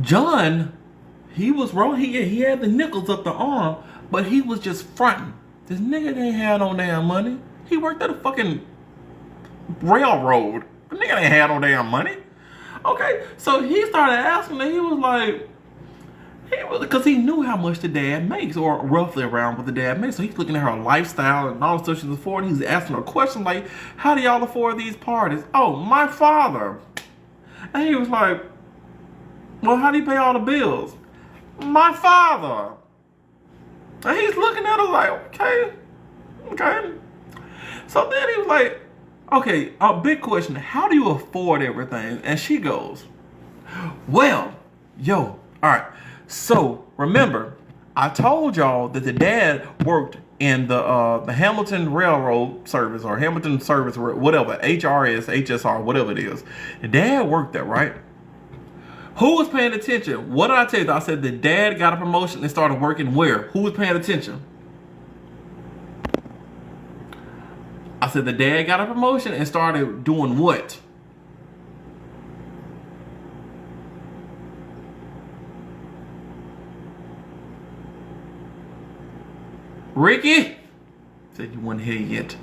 John, he was wrong. He had the nickels up the arm, but he was just fronting. This nigga didn't have no damn money. He worked at a fucking railroad. The nigga didn't have no damn money. Okay. So he started asking her. He was like, because he knew how much the dad makes, or roughly around what the dad makes. So he's looking at her lifestyle and all the stuff she's affording. He's asking her questions like, how do y'all afford these parties? Oh, my father. And he was like, well, how do you pay all the bills? My father. And he's looking at her like, okay, Okay. So then he was like, okay, a big question. How do you afford everything? And she goes, well, yo, all right. So remember, I told y'all that the dad worked in the Hamilton Railroad Service or Hamilton Service, whatever, HRS, HSR, whatever it is. The dad worked there, right? Who was paying attention? What did I tell you? I said the dad got a promotion and started working where? Who was paying attention? I said the dad got a promotion and started doing what? Ricky? Said you weren't here yet.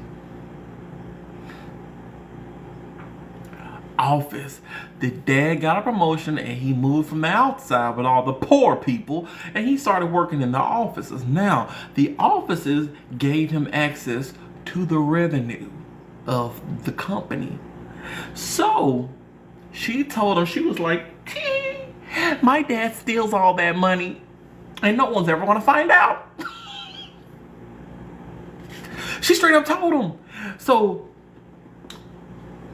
Office. The dad got a promotion and he moved from the outside with all the poor people and he started working in the offices. Now, the offices gave him access to the revenue of the company. So, she told him, she was like, my dad steals all that money and no one's ever gonna find out. She straight up told him. So,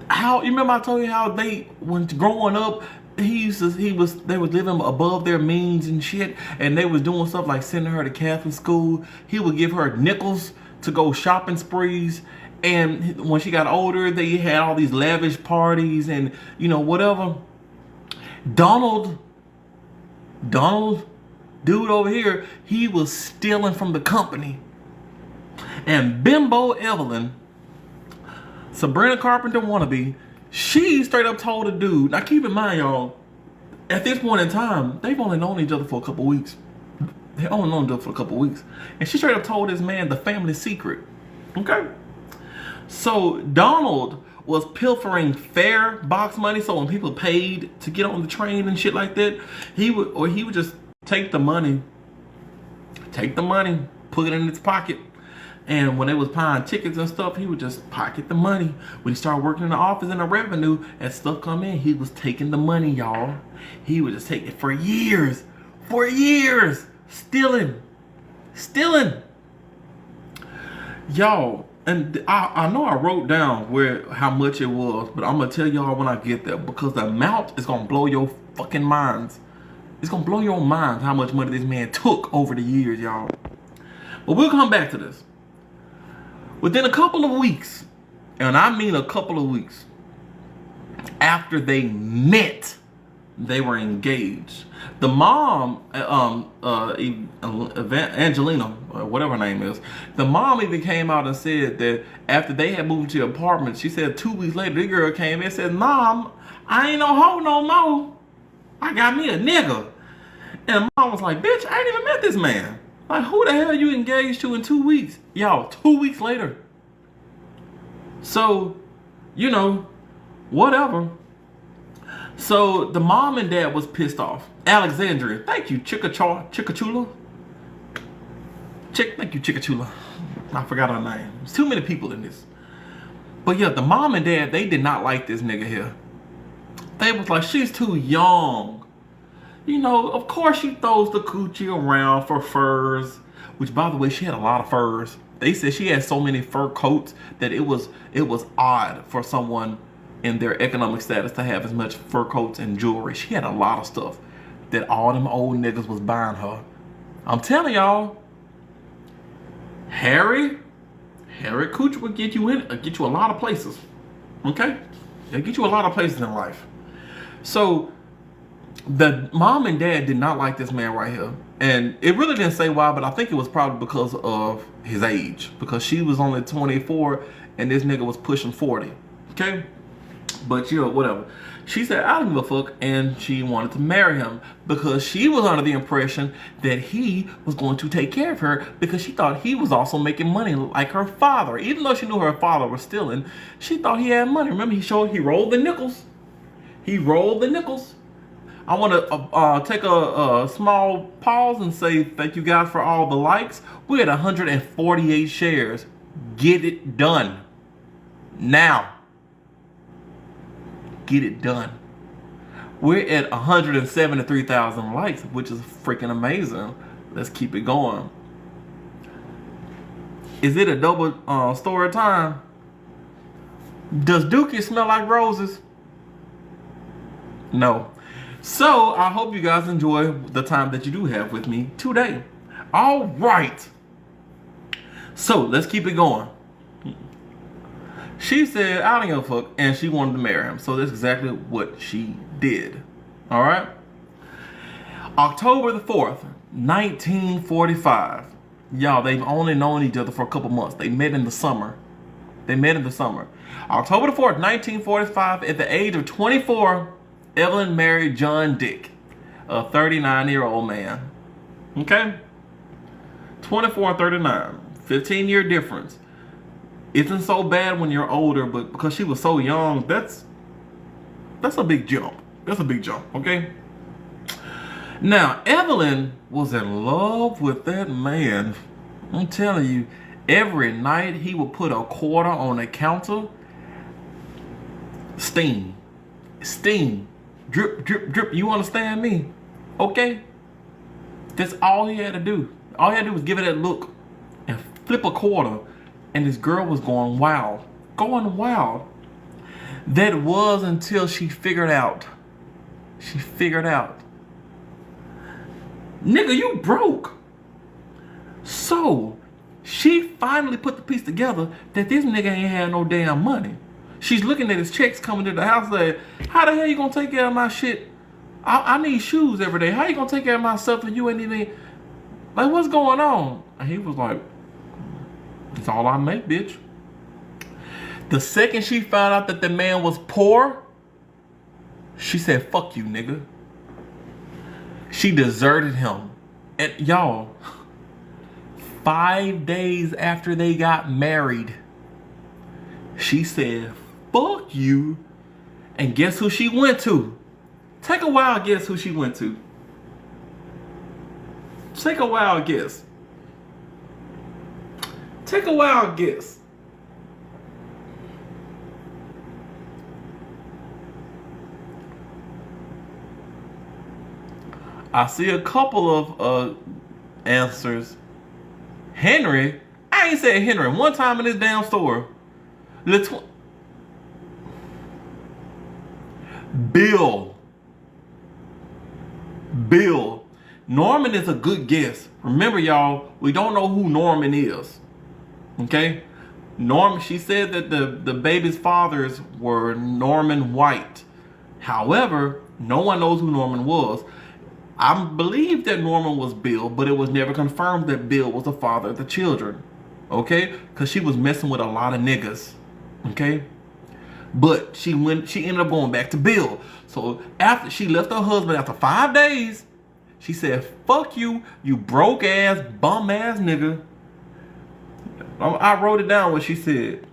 how you remember I told you how they when growing up they was living above their means and shit, and they was doing stuff like sending her to Catholic school. He would give her nickels to go shopping sprees, and when she got older they had all these lavish parties and whatever. Donald dude over here, he was stealing from the company. And Bimbo Evelyn, Sabrina Carpenter wannabe, she straight up told the dude, now keep in mind y'all, at this point in time, they've only known each other for a couple weeks. They only known each other for a couple weeks. And she straight up told this man the family secret. Okay? So Donald was pilfering fare box money, so when people paid to get on the train and shit like that, he would just take the money, put it in his pocket. And when they was buying tickets and stuff, he would just pocket the money. When he started working in the office and the revenue, as stuff come in, he was taking the money, y'all. He would just take it for years. Stealing. Y'all, and I know I wrote down how much it was, but I'm going to tell y'all when I get there, because the amount is going to blow your fucking minds. It's going to blow your minds how much money this man took over the years, y'all. But we'll come back to this. Within a couple of weeks, and I mean a couple of weeks, after they met, they were engaged. The mom, Angelina, or whatever her name is, the mom even came out and said that after they had moved to the apartment, she said 2 weeks later, the girl came in and said, Mom, I ain't no hoe no more. I got me a nigga. And mom was like, bitch, I ain't even met this man. Like, who the hell you engaged to in 2 weeks? Y'all, 2 weeks later. So, whatever. So, the mom and dad was pissed off. Alexandria, thank you, Chickachula. Thank you, Chickachula. I forgot her name. There's too many people in this. But yeah, the mom and dad, they did not like this nigga here. They was like, she's too young. Of course she throws the coochie around for furs, which, by the way, she had a lot of furs. They said she had so many fur coats that it was odd for someone in their economic status to have as much fur coats and jewelry. She had a lot of stuff that all them old niggas was buying her. I'm telling y'all, Harry Cooch will get you a lot of places. Okay? It'll get you a lot of places in life. So the mom and dad did not like this man right here. And it really didn't say why, but I think it was probably because of his age. Because she was only 24 and this nigga was pushing 40. Okay? But whatever. She said, I don't give a fuck, and she wanted to marry him because she was under the impression that he was going to take care of her because she thought he was also making money like her father. Even though she knew her father was stealing, she thought he had money. Remember, he rolled the nickels. I want to take a small pause and say thank you guys for all the likes. We're at 148 shares. Get it done. Now. Get it done. We're at 173,000 likes, which is freaking amazing. Let's keep it going. Is it a double story time? Does Dookie smell like roses? No. So I hope you guys enjoy the time that you do have with me today. All right. So let's keep it going. She said, I don't give a fuck, and she wanted to marry him. So that's exactly what she did. All right. October the 4th, 1945. Y'all, they've only known each other for a couple months. They met in the summer. October the 4th, 1945, at the age of 24, Evelyn married John Dick, a 39-year-old man. Okay? 24 and 39. 15-year difference. Isn't so bad when you're older, but because she was so young, that's a big jump. That's a big jump, okay? Now, Evelyn was in love with that man. I'm telling you, every night he would put a quarter on the counter. Steam. Drip, drip, drip. You understand me? Okay? That's all he had to do. All he had to do was give it that look and flip a quarter. And this girl was going wild. Going wild. That was until she figured out. Nigga, you broke. So, she finally put the piece together that this nigga ain't had no damn money. She's looking at his checks coming to the house like, how the hell you gonna take care of my shit? I need shoes every day. How you gonna take care of my stuff and you ain't even... Like, what's going on? And he was like, it's all I make, bitch. The second she found out that the man was poor, she said, fuck you, nigga. She deserted him. And y'all, 5 days after they got married, she said, fuck you. And guess who she went to? Take a wild guess who she went to. Take a wild guess. Take a wild guess. I see a couple of answers. Henry? I ain't said Henry one time in this damn store. Bill. Norman is a good guess. Remember, y'all, we don't know who Norman is. Okay? Norman, she said that the baby's fathers were Norman White. However, no one knows who Norman was. I believe that Norman was Bill, but it was never confirmed that Bill was the father of the children. Okay? Because she was messing with a lot of niggas. Okay? But she ended up going back to Bill. So after she left her husband after 5 days, she said, fuck you, you broke ass, bum ass nigga. I wrote it down what she said.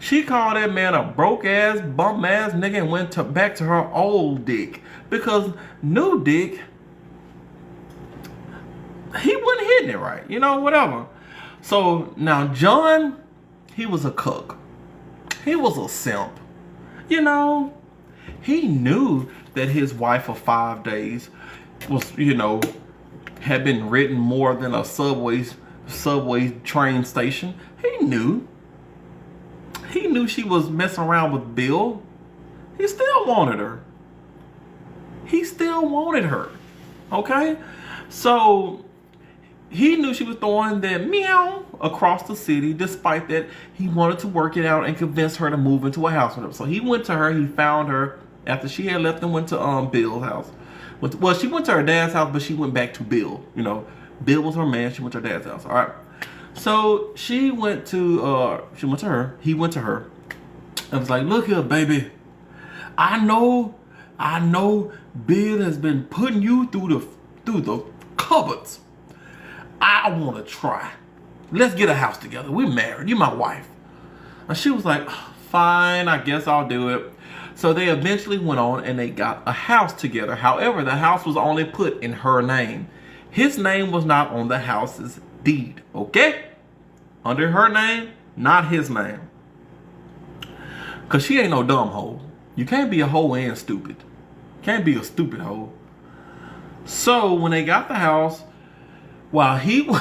She called that man a broke ass, bum ass nigga and went back to her old dick. Because new dick, he wasn't hitting it right. You know, whatever. So now John, he was a cuck. He was a simp. You know, he knew that his wife of 5 days was, you know, had been ridden more than a subway train station. He knew she was messing around with Bill. He still wanted her. Okay? So he knew she was throwing that meow across the city. Despite that, he wanted to work it out and convince her to move into a house with him. So he went to her. He found her after she had left and went to Bill's house. Well, she went to her dad's house, but she went back to Bill. You know, Bill was her man. She went to her dad's house. All right. So he went to her. And was like, look here, baby. I know Bill has been putting you through the cupboards. I want to try. Let's get a house together. We're married. You're my wife. And she was like, fine, I guess I'll do it. So they eventually went on and they got a house together. However, the house was only put in her name. His name was not on the house's deed. Okay? Under her name, not his name. Because she ain't no dumb hoe. You can't be a hoe and stupid. Can't be a stupid hoe. So when they got the house, while he was...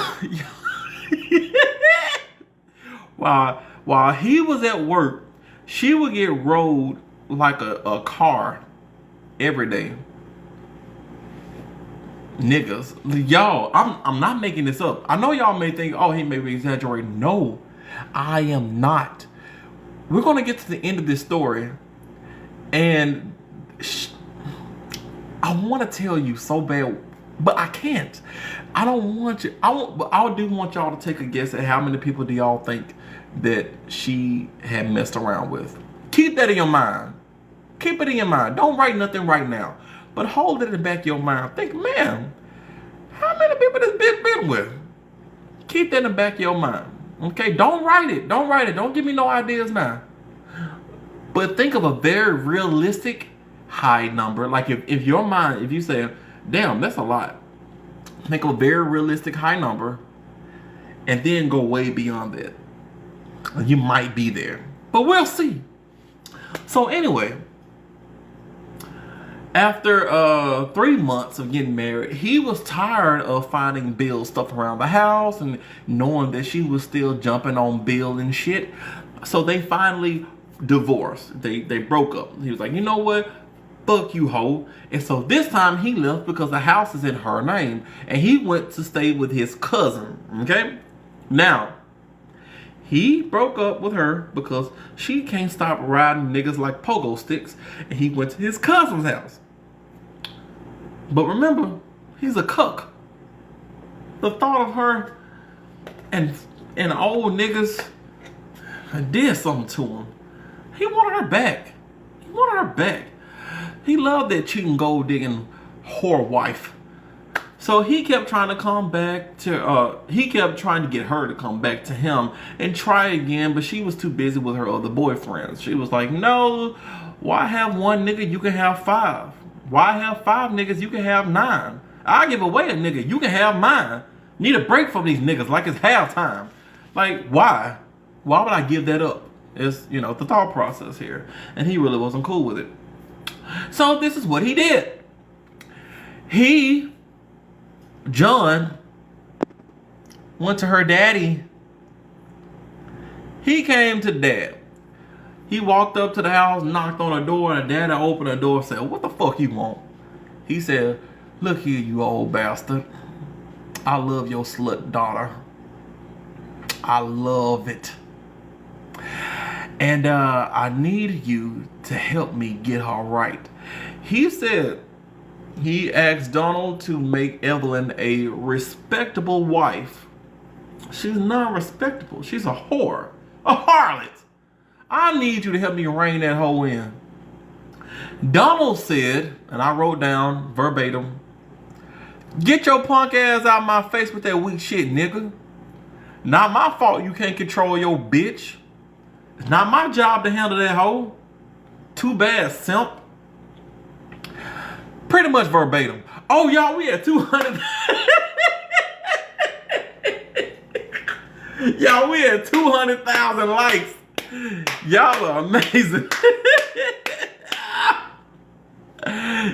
While he was at work, she would get rode like a car every day. Niggas, y'all, I'm not making this up. I know y'all may think, oh, he may be exaggerating. No, I am not. We're gonna get to the end of this story, and I want to tell you so bad, but I can't. I don't want you. But I do want y'all to take a guess at how many people do y'all think that she had messed around with. Keep that in your mind. Keep it in your mind. Don't write nothing right now, but hold it in the back of your mind. Think, man, how many people this bitch been with? Keep that in the back of your mind. Okay, don't write it. Don't write it. Don't give me no ideas now. But think of a very realistic high number. Like if your mind, if you say, damn, that's a lot. Think of a very realistic high number, and then go way beyond that. You might be there, but we'll see. So anyway, after 3 months of getting married, he was tired of finding Bill stuff around the house and knowing that she was still jumping on Bill and shit. So they finally divorced. They broke up. He was like, you know what? Fuck you, hoe. And so this time he left because the house is in her name, and he went to stay with his cousin. Okay? Now, he broke up with her because she can't stop riding niggas like pogo sticks, and he went to his cousin's house. But remember, he's a cuck. The thought of her and old niggas did something to him. He wanted her back. He wanted her back. He loved that cheating, gold digging whore wife. So he kept trying to come back to, he kept trying to get her to come back to him and try again, but she was too busy with her other boyfriends. She was like, no, why have one nigga? You can have 5. Why have 5 niggas? You can have 9. I'll give away a nigga. You can have mine. Need a break from these niggas like it's halftime. Like, why? Why would I give that up? It's, you know, the thought process here. And he really wasn't cool with it. So this is what he did. John, went to her daddy. He came to dad. He walked up to the house, knocked on the door, and dad opened the door and said, what the fuck you want? He said, look here, you old bastard. I love your slut daughter. I love it. And I need you to help me get her right. He said he asked Donald to make Evelyn a respectable wife. She's not respectable. She's a whore. A harlot. I need you to help me rein that hoe in. Donald said, and I wrote down verbatim, get your punk ass out of my face with that weak shit, nigga. Not my fault you can't control your bitch. It's not my job to handle that hoe. Too bad, simp. Pretty much verbatim. Oh, y'all, we had 200. Y'all, we had 200,000 likes. Y'all are amazing.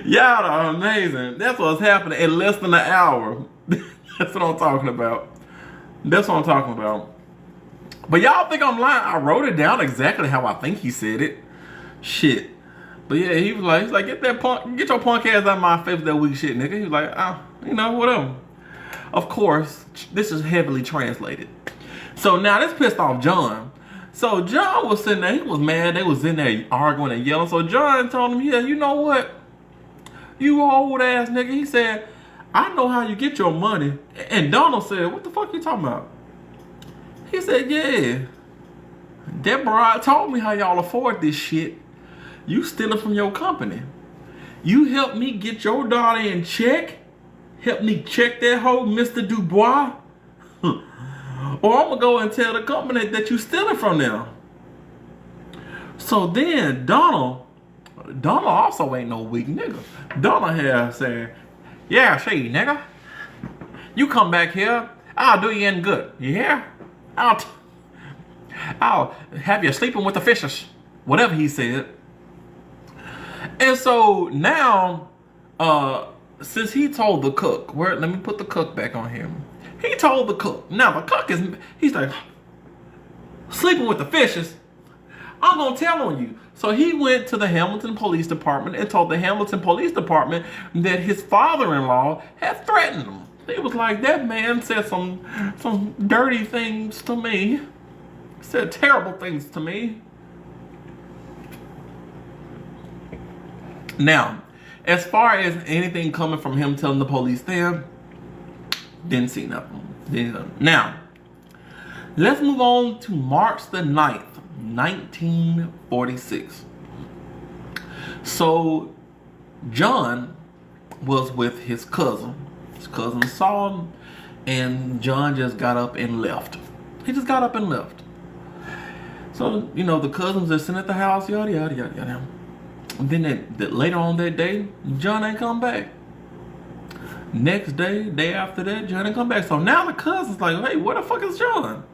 Y'all are amazing. That's what's happening in less than an hour. That's what I'm talking about. That's what I'm talking about. But y'all think I'm lying. I wrote it down exactly how I think he said it. Shit. But yeah, he's like, get your punk ass out of my face with that weak shit, nigga. He was like, you know, whatever. Of course, this is heavily translated. So now this pissed off John. So John was sitting there, he was mad. They was in there arguing and yelling. So John told him, yeah, you know what? You old ass nigga. He said, I know how you get your money. And Donald said, what the fuck you talking about? He said, yeah. That broad told me how y'all afford this shit. You stealing from your company. You help me get your daughter in check. Help me check that hoe, Mr. Dubois. Or I'm going to go and tell the company that you stealing from them. So then Donald also ain't no weak nigga. Donald here saying, yeah, see, nigga. You come back here, I'll do you in good. You hear? I'll have you sleeping with the fishes. Whatever he said. And so now, since he told the cook, let me put the cook back on him. He told the cook. Now the cook he's like, sleeping with the fishes. I'm gonna tell on you. So he went to the Hamilton Police Department and told the Hamilton Police Department that his father-in-law had threatened him. He was like, that man said some dirty things to me. Said terrible things to me. Now, as far as anything coming from him telling the police there, didn't see nothing. Now, let's move on to March the 9th, 1946. So, John was with his cousin. His cousin saw him, and John just got up and left. He just got up and left. So, you know, the cousins are sitting at the house, yada, yada, yada, yada. And then later on that day, John ain't come back. Next day, day after that, John ain't come back. So now the cousin's like, hey, where the fuck is John?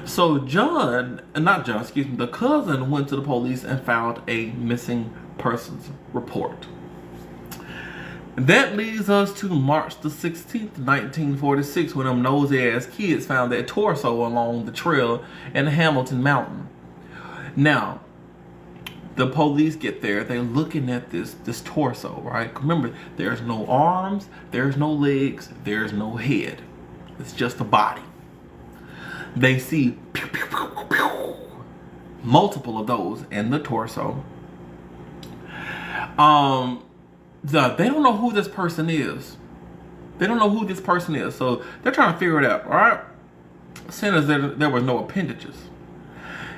So the cousin went to the police and filed a missing persons report. That leads us to March the 16th, 1946, when them nosy-ass kids found that torso along the trail in the Hamilton Mountain. Now, the police get there, they're looking at this torso, right? Remember, there's no arms, there's no legs, there's no head. It's just a body. They see multiple of those in the torso. They don't know who this person is. So they're trying to figure it out, all right? Seeing as there were no appendages.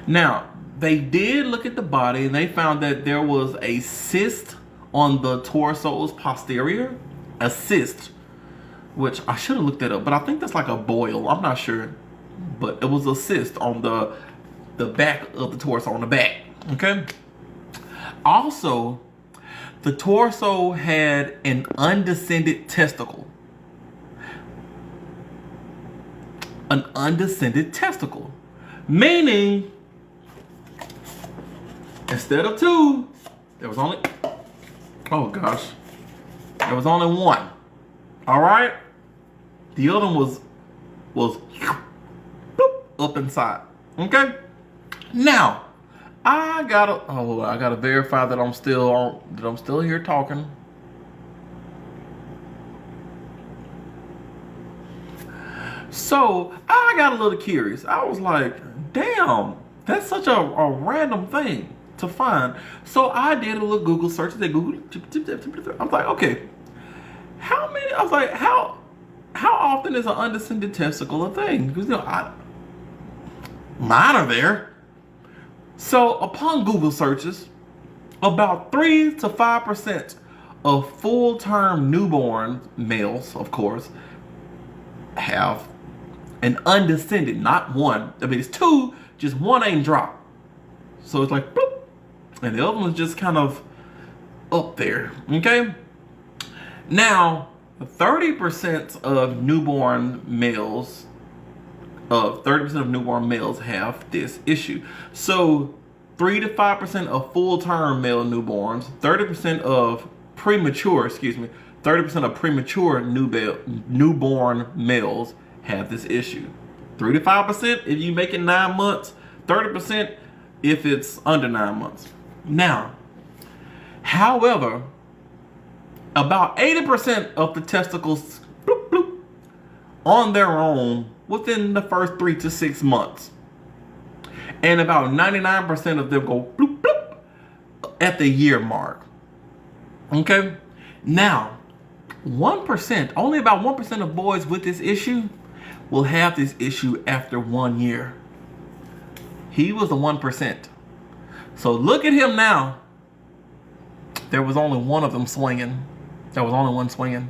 Now, they did look at the body and they found that there was a cyst on the torso's posterior. A cyst, which I should have looked that up, but I think that's like a boil. I'm not sure. But it was a cyst on the back of the torso, on the back, okay? Also, the torso had an undescended testicle. An undescended testicle. Meaning, instead of two, there was only, oh gosh, there was only one. All right? The other one was boop, up inside. Okay? Now, I gotta verify that I'm still here talking. So I got a little curious. I was like, damn, that's such a random thing to find. So I did a little Google search. I was like, okay, how often is an undescended testicle a thing? Because mine are there. So upon Google searches, about 3 to 5% of full-term newborn males, of course, have an undescended, not one. I mean, it's two, just one ain't dropped. So it's like, boop, and the other one's just kind of up there, okay? Now, 30% of newborn males have this issue. So 3 to 5% of full-term male newborns, 30% of premature newborn males have this issue. 3 to 5% if you make it 9 months, 30% if it's under 9 months. Now, however, about 80% of the testicles bloop, bloop, on their own within the first 3 to 6 months. And about 99% of them go bloop, bloop at the year mark. Okay? Now, 1%, only about 1% of boys with this issue will have this issue after 1 year. He was the 1%. So look at him now. There was only one of them swinging. There was only one swinging.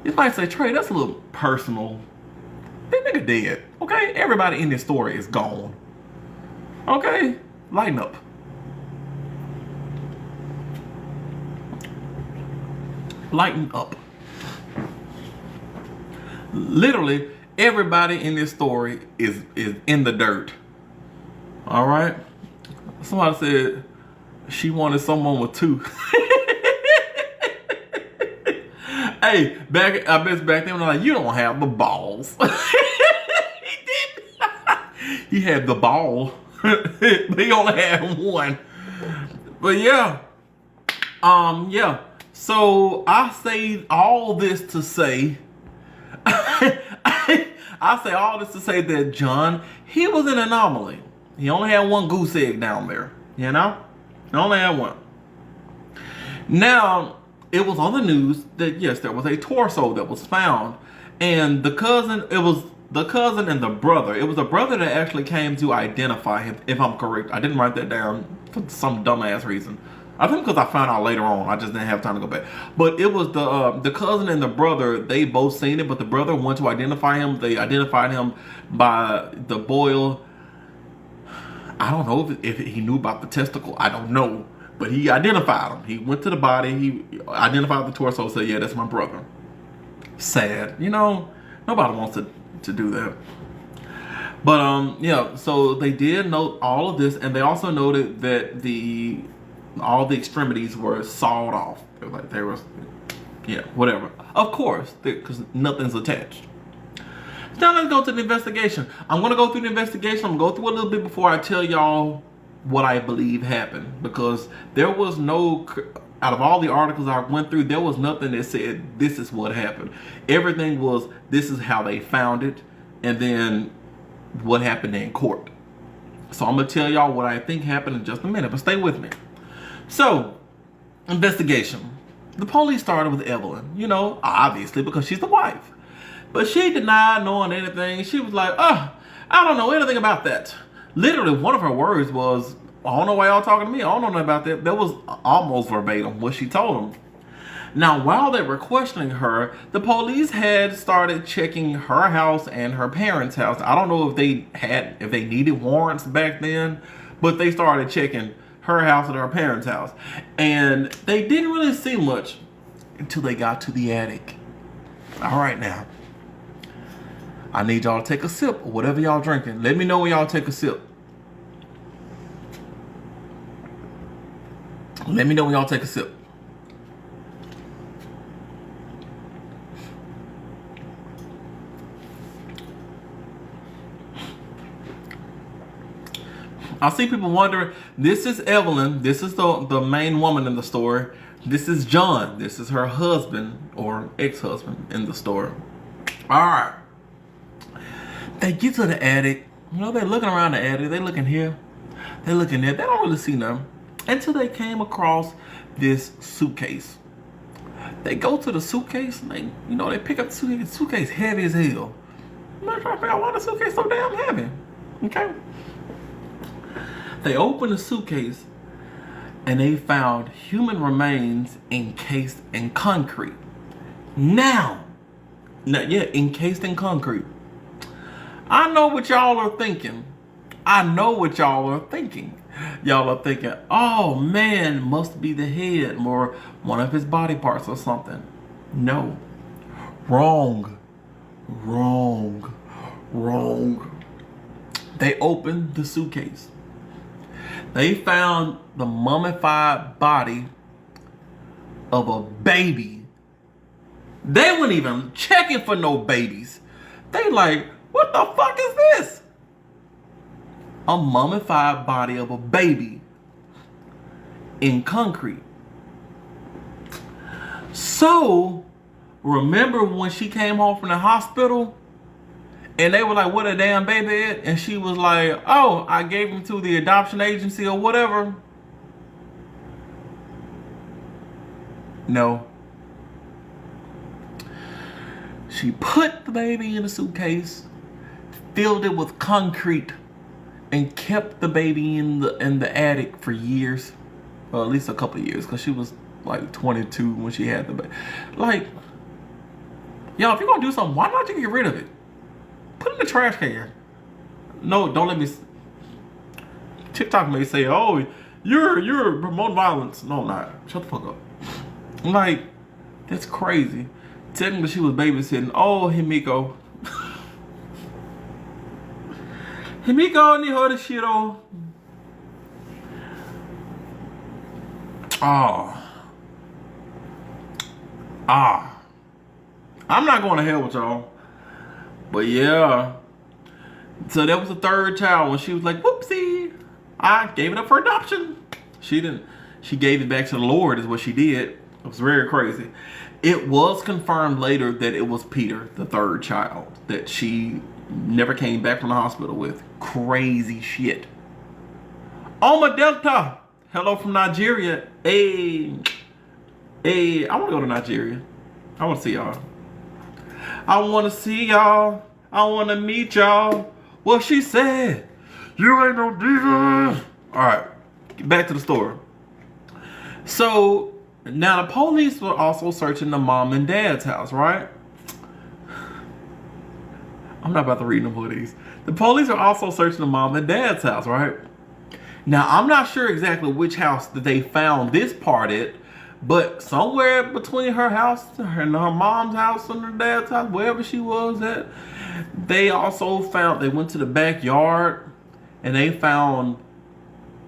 You might say, Trey, that's a little personal. That nigga dead. Okay? Everybody in this story is gone. Okay? Lighten up. Lighten up. Literally, everybody in this story is in the dirt. All right? Somebody said she wanted someone with two. Hey, I bet back then when I'm like, you don't have the balls. He didn't. he had the ball. But he only had one. But yeah. Yeah. So I say all this to say I say all this to say that John, he was an anomaly. He only had one goose egg down there. You know? He only had one. Now, it was on the news that yes, there was a torso that was found. And the cousin, it was the cousin and the brother. It was the brother that actually came to identify him, if I'm correct. I didn't write that down for some dumbass reason. I think because I found out later on. I just didn't have time to go back. But it was the cousin and the brother. They both seen it, but the brother went to identify him. They identified him by the boil. I don't know if he knew about the testicle. I don't know. But he identified him. He went to the body. He identified the torso. Said, yeah, that's my brother. Sad. You know, nobody wants to do that. But, yeah, so they did note all of this. And they also noted that all the extremities were sawed off. They were, yeah, whatever. Of course, because nothing's attached. Now let's go to the investigation. I'm going to go through the investigation. I'm going to go through a little bit before I tell y'all what I believe happened. Because there was no, out of all the articles I went through, there was nothing that said this is what happened. Everything was, this is how they found it. And then what happened in court. So I'm going to tell y'all what I think happened in just a minute. But stay with me. So, investigation. The police started with Evelyn, you know, obviously because she's the wife. But she denied knowing anything. She was like, oh, I don't know anything about that. Literally, one of her words was, I don't know why y'all talking to me. I don't know nothing about that. That was almost verbatim what she told them. Now, while they were questioning her, the police had started checking her house and her parents' house. I don't know if they needed warrants back then, but they started checking her house and her parents' house. And they didn't really see much until they got to the attic. All right, now. I need y'all to take a sip of whatever y'all drinking. Let me know when y'all take a sip. Let me know when y'all take a sip. I see people wondering, this is Evelyn. This is the main woman in the story. This is John. This is her husband or ex-husband in the story. All right. They get to the attic. You know, they're looking around the attic. They're looking here. They're looking there. They don't really see nothing until they came across this suitcase. They go to the suitcase and they pick up the suitcase. The suitcase heavy as hell. I'm not trying to figure out why the suitcase so damn heavy. Okay. They opened the suitcase and they found human remains encased in concrete. Now, yeah, encased in concrete. I know what y'all are thinking. I know what y'all are thinking. Y'all are thinking, oh man, must be the head or one of his body parts or something. No. Wrong. Wrong. Wrong. They opened the suitcase. They found the mummified body of a baby. They weren't even checking for no babies. They like, what the fuck is this? A mummified body of a baby in concrete. So, remember when she came home from the hospital and they were like, what a damn baby at? And she was like, oh, I gave him to the adoption agency or whatever. No. She put the baby in a suitcase, filled it with concrete, and kept the baby in the attic for years. Well, at least a couple of years, because she was like 22 when she had the baby. Like, y'all, if you're going to do something, why not you get rid of it? Put it in the trash can. No, don't let me. TikTok may say, oh, you're promoting violence. No, I'm not. Shut the fuck up. I'm like, that's crazy. Technically, she was babysitting. Oh, Himiko. Himiko ni hori shiro. I'm not going to hell with y'all. But yeah, So that was the third child when she was like, whoopsie, I gave it up for adoption. She didn't. She gave it back to the Lord is what she did. It was very crazy. It was confirmed later that it was Peter, the third child, that she never came back from the hospital with. Crazy shit. Oma Delta. Hello from Nigeria. Hey, I want to go to Nigeria. I want to see y'all. I want to see y'all. I want to meet y'all. What she said. You ain't no diva. All right, back to the story. So now the police were also searching the mom and dad's house, right? I'm not about to read no of these. The police are also searching the mom and dad's house, right? Now, I'm not sure exactly which house that they found this part at, but somewhere between her house and her mom's house and her dad's house, wherever she was at, they also found, they went to the backyard and they found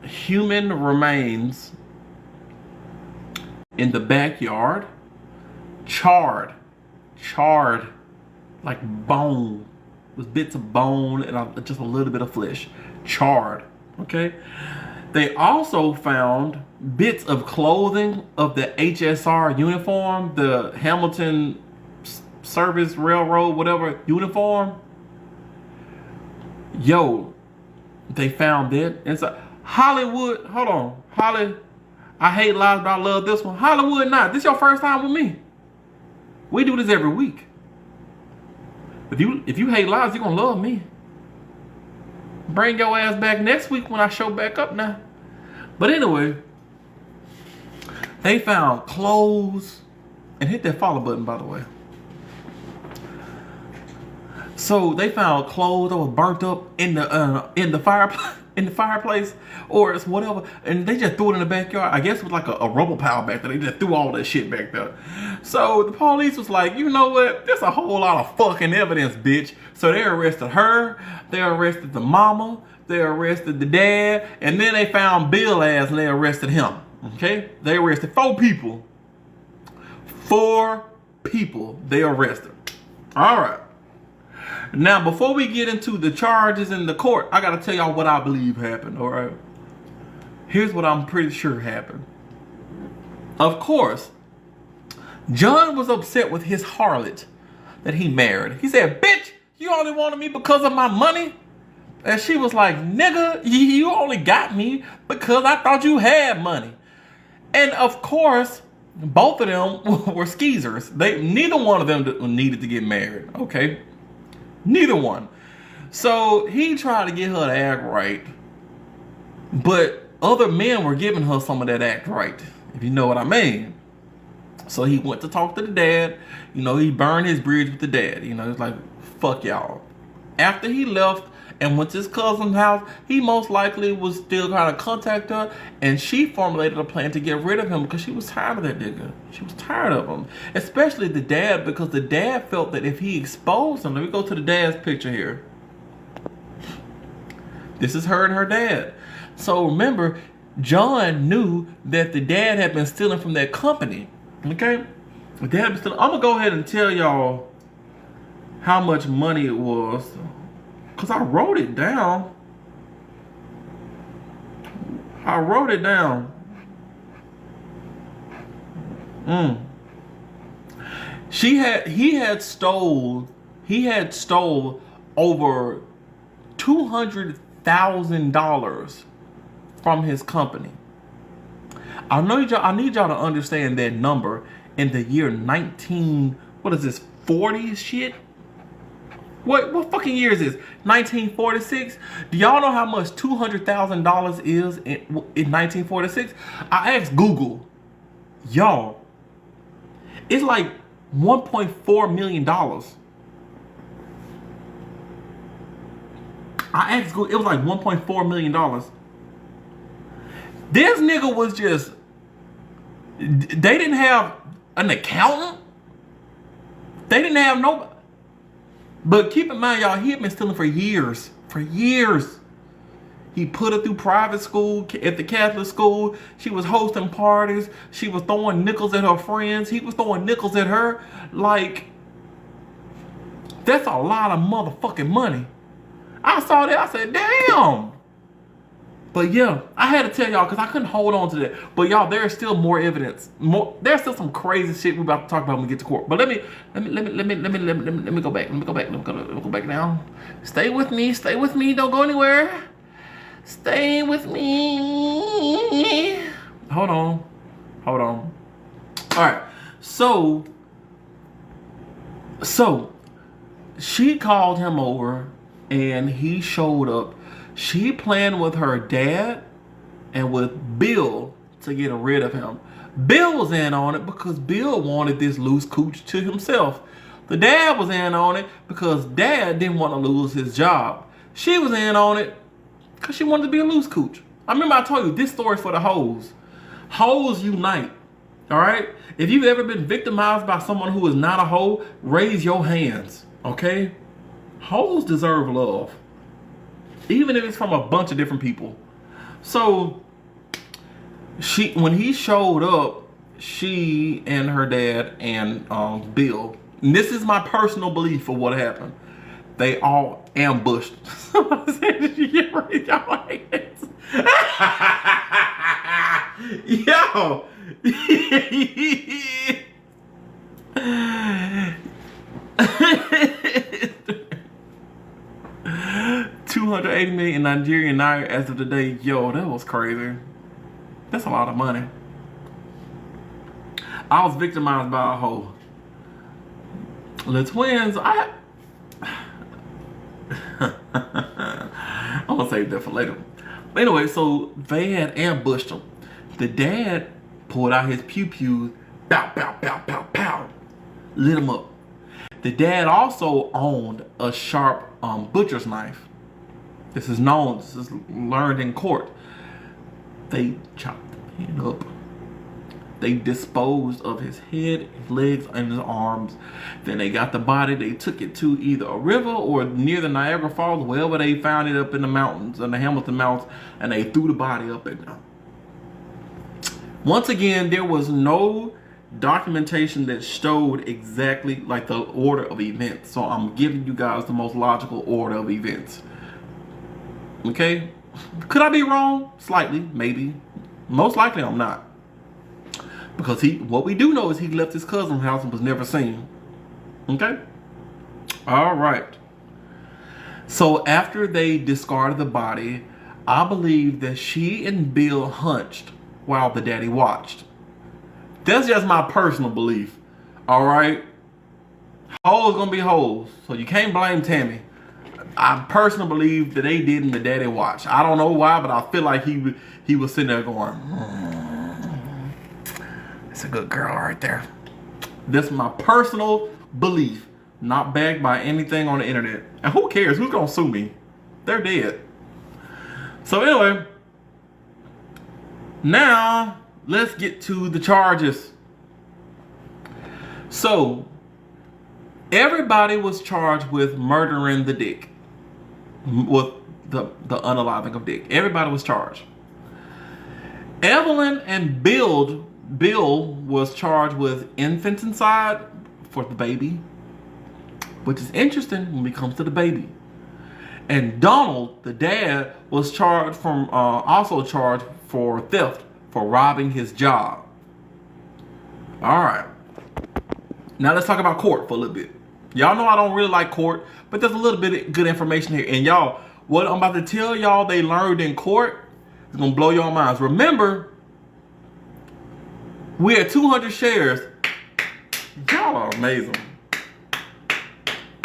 human remains in the backyard, charred, like bone. It was bits of bone and just a little bit of flesh, charred. Okay. They also found bits of clothing of the HSR uniform, the Hamilton Service Railroad, whatever uniform. Yo, they found it inside Hollywood. Hold on, I hate lies, but I love this one. Hollywood, not. This your first time with me. We do this every week. If you hate lies, you're gonna love me. Bring your ass back next week when I show back up now. But anyway, they found clothes and hit that follow button, by the way. So they found clothes that were burnt up in the fireplace or it's whatever, and they just threw it in the backyard. I guess it was like a rubble pile back there. They just threw all that shit back there. So the police was like, you know what? There's a whole lot of fucking evidence, bitch. So they arrested her. They arrested the mama. They arrested the dad, and then they found Bill ass and they arrested him. Okay, they arrested 4 people. 4 people they arrested. All right. Now, before we get into the charges in the court, I gotta tell y'all what I believe happened, all right? Here's what I'm pretty sure happened. Of course, John was upset with his harlot that he married. He said, bitch, you only wanted me because of my money? And she was like, nigga, you only got me because I thought you had money. And of course, both of them were skeezers. Neither one of them needed to get married, okay? Neither one. So he tried to get her to act right, but other men were giving her some of that act right, if you know what I mean. So he went to talk to the dad. You know, he burned his bridge with the dad. You know, it's like, fuck y'all. After he left and went to his cousin's house, he most likely was still trying to contact her, and she formulated a plan to get rid of him because she was tired of that nigga. She was tired of him, especially the dad, because the dad felt that if he exposed him, let me go to the dad's picture here. This is her and her dad. So remember, John knew that the dad had been stealing from that company. Okay, the dad had been stealing. I'm gonna go ahead and tell y'all how much money it was, because I wrote it down. He had stole over $200,000 from his company. I need y'all to understand that number in the year 40 shit? What fucking year is this? 1946? Do y'all know how much $200,000 is in 1946? I asked Google. Y'all, it's like $1.4 million. I asked Google, it was like $1.4 million. This nigga was just, they didn't have an accountant. They didn't have nobody. But keep in mind, y'all, he had been stealing for years. For years. He put her through private school, at the Catholic school. She was hosting parties. She was throwing nickels at her friends. He was throwing nickels at her. Like, that's a lot of motherfucking money. I saw that. I said, damn. But yeah, I had to tell y'all because I couldn't hold on to that. But y'all, there's still more evidence. There's still some crazy shit we're about to talk about when we get to court. But let me go back. Let me go back now. Stay with me. Stay with me. Don't go anywhere. Stay with me. Hold on. All right. So she called him over and he showed up. She planned with her dad and with Bill to get rid of him. Bill was in on it because Bill wanted this loose cooch to himself. The dad was in on it because dad didn't want to lose his job. She was in on it because she wanted to be a loose cooch. I remember I told you this story's for the hoes. Hoes unite. All right? If you've ever been victimized by someone who is not a hoe, raise your hands. Okay? Hoes deserve love. Even if it's from a bunch of different people. So, when he showed up, she and her dad and Bill, and this is my personal belief of what happened, they all ambushed. Somebody said, did you get ready to your hands? Yo! 280 million Nigerian naira as of today. Yo, that was crazy. That's a lot of money. I was victimized by a hoe. The twins, I'm gonna save that for later. But anyway, so they had ambushed him. The dad pulled out his pew-pews, pow, pow, pow, pow, pow, lit him up. The dad also owned a sharp butcher's knife. This is known, this is learned in court. They chopped the man up. They disposed of his head, his legs, and his arms. Then they got the body, they took it to either a river or near the Niagara Falls, wherever they found it up in the mountains, in the Hamilton Mountains, and they threw the body up in them. Once again, there was no documentation that showed exactly like the order of events. So I'm giving you guys the most logical order of events. Okay? Could I be wrong? Slightly, maybe. Most likely I'm not. Because what we do know is he left his cousin's house and was never seen. Okay? All right. So after they discarded the body, I believe that she and Bill hunched while the daddy watched. That's just my personal belief. All right? Hoes gonna be hoes. So you can't blame Tammy. I personally believe that they did and the daddy watched. I don't know why, but I feel like he was sitting there going, That's a good girl right there. This is my personal belief, not backed by anything on the internet. And who cares? Who's gonna sue me? They're dead. So anyway, now let's get to the charges. So everybody was charged with murdering the Dick, with the unaliving of Dick. Everybody was charged. Evelyn and Bill was charged with infanticide for the baby, which is interesting when it comes to the baby. And Donald, the dad, was charged also charged for theft for robbing his job. All right. Now let's talk about court for a little bit. Y'all know I don't really like court, but there's a little bit of good information here. And y'all, what I'm about to tell y'all they learned in court is gonna blow your minds. Remember, we had 200 shares. Y'all are amazing.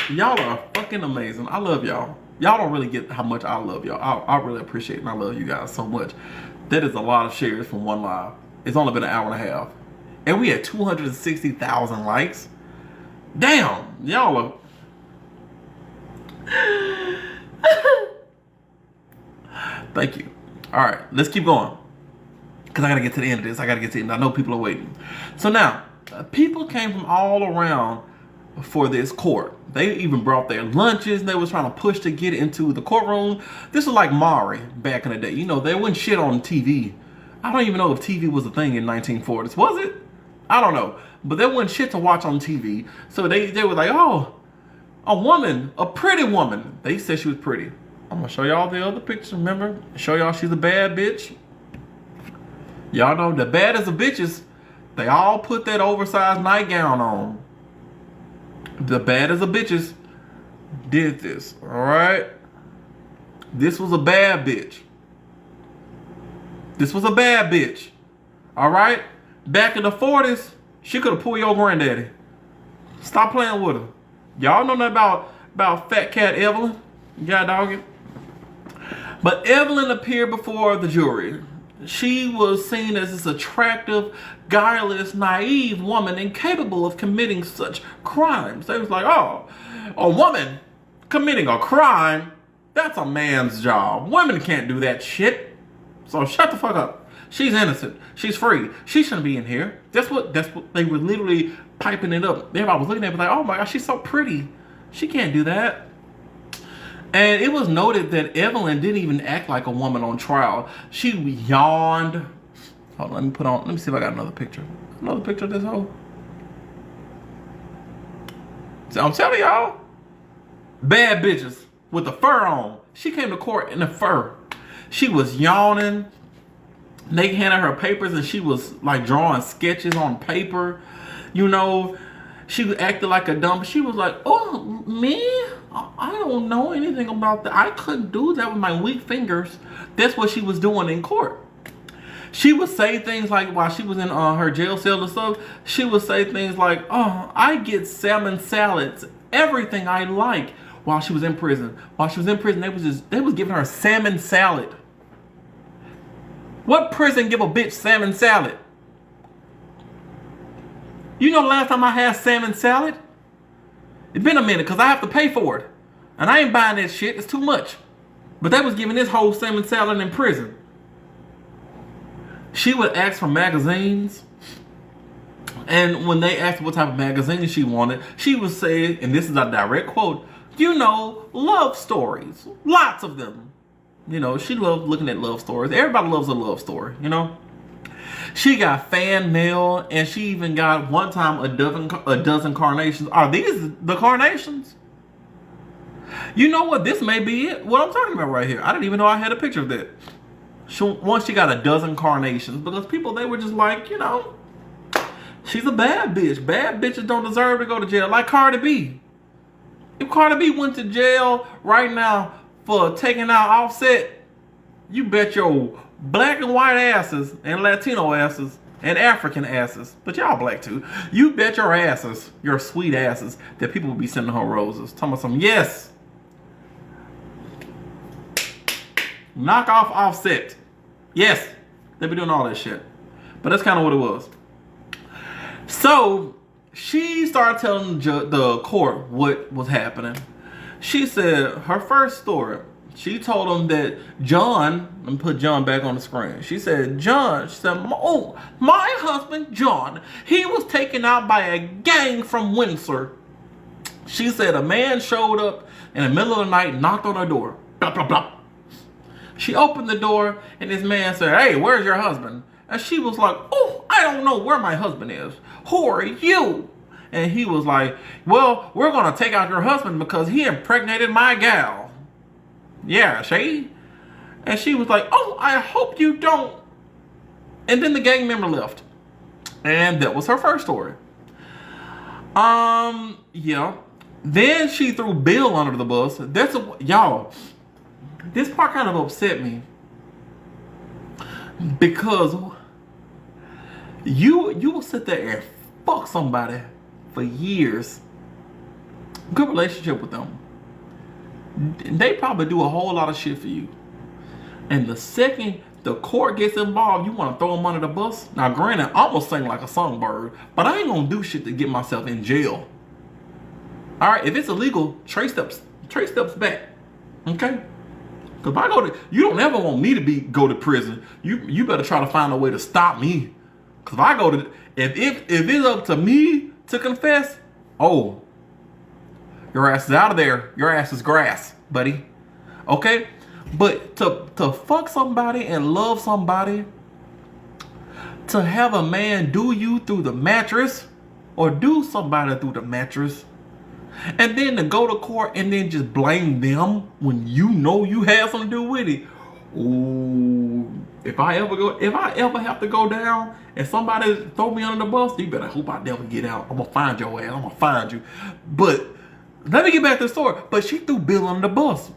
Y'all are fucking amazing. I love y'all. Y'all don't really get how much I love y'all. I really appreciate and I love you guys so much. That is a lot of shares from one live. It's only been an hour and a half. And we had 260,000 likes. Damn, y'all are... Thank you. All right, let's keep going. Because I got to get to the end of this. I know people are waiting. So now, people came from all around for this court. They even brought their lunches. They was trying to push to get into the courtroom. This was like Maury back in the day. You know, they wouldn't shit on TV. I don't even know if TV was a thing in 1940s. Was it? I don't know. But there wasn't shit to watch on TV. So they were like, oh, a woman, a pretty woman. They said she was pretty. I'm gonna show y'all the other picture. Remember, show y'all she's a bad bitch. Y'all know the baddest of bitches, they all put that oversized nightgown on. The baddest of bitches did this. All right. This was a bad bitch. This was a bad bitch. All right. Back in the 40s, she could have pulled your granddaddy. Stop playing with her. Y'all know nothing about fat cat Evelyn. You got dog it. But Evelyn appeared before the jury. She was seen as this attractive, guileless, naive woman incapable of committing such crimes. They was like, oh, a woman committing a crime, that's a man's job. Women can't do that shit. So shut the fuck up. She's innocent. She's free. She shouldn't be in here. That's what they were literally piping it up. Everybody was looking at it like, oh my gosh, she's so pretty. She can't do that. And it was noted that Evelyn didn't even act like a woman on trial. She yawned. Hold on, let me see if I got another picture. Another picture of this hoe. So I'm telling y'all, bad bitches with the fur on. She came to court in the fur. She was yawning. They handed her papers and she was like drawing sketches on paper. You know, she acted like a dumb. She was like, oh, me? I don't know anything about that. I couldn't do that with my weak fingers. That's what she was doing in court. She would say things like, while she was in her jail cell and stuff, she would say things like, oh, I get salmon salads, everything I like, while she was in prison. While she was in prison, they was giving her salmon salad. What prison give a bitch salmon salad? You know the last time I had salmon salad? It's been a minute because I have to pay for it. And I ain't buying that shit. It's too much. But they was giving this whole salmon salad in prison. She would ask for magazines. And when they asked what type of magazine she wanted, she would say, and this is a direct quote, you know, love stories. Lots of them. You know, she loved looking at love stories. Everybody loves a love story, you know. She got fan mail, and she even got one time a dozen carnations. Are these the carnations? You know what? This may be it. What I'm talking about right here. I didn't even know I had a picture of that. Once she got a dozen carnations, because people, they were just like, you know, she's a bad bitch. Bad bitches don't deserve to go to jail. Like Cardi B. If Cardi B went to jail right now for taking out Offset, you bet your black and white asses and Latino asses and African asses, but y'all black too, you bet your asses, your sweet asses, that people will be sending her roses. Talking about some, yes, knock off Offset. Yes, they be doing all that shit. But that's kind of what it was. So she started telling the court what was happening. She said her first story, she told them that John, let me put John back on the screen. She said, John, she said, oh, my husband, John, he was taken out by a gang from Windsor. She said a man showed up in the middle of the night, knocked on her door. Blah, blah, blah. She opened the door and this man said, hey, where's your husband? And she was like, oh, I don't know where my husband is. Who are you? And he was like, well, we're going to take out your husband because he impregnated my gal. Yeah, she? And she was like, oh, I hope you don't. And then the gang member left. And that was her first story. Yeah. Then she threw Bill under the bus. Y'all, this part kind of upset me. Because you will sit there and fuck somebody for years. Good relationship with them. They probably do a whole lot of shit for you. And the second the court gets involved, you want to throw them under the bus? Now, granted, I'm going to sing like a songbird, but I ain't going to do shit to get myself in jail. All right, if it's illegal, trace steps back. Okay? Because if I go to, you don't ever want me to go to prison. You better try to find a way to stop me. Because if I go to, if it's up to me to confess, oh, your ass is out of there. Your ass is grass, buddy. Okay? But to fuck somebody and love somebody, to have a man do you through the mattress or do somebody through the mattress, And then to go to court and then just blame them when you know you had something to do with it. Ooh, if I ever have to go down and somebody throw me under the bus, you better hope I never get out. I'm gonna find your ass. I'm gonna find you. But let me get back to the story. But she threw Bill under the bus.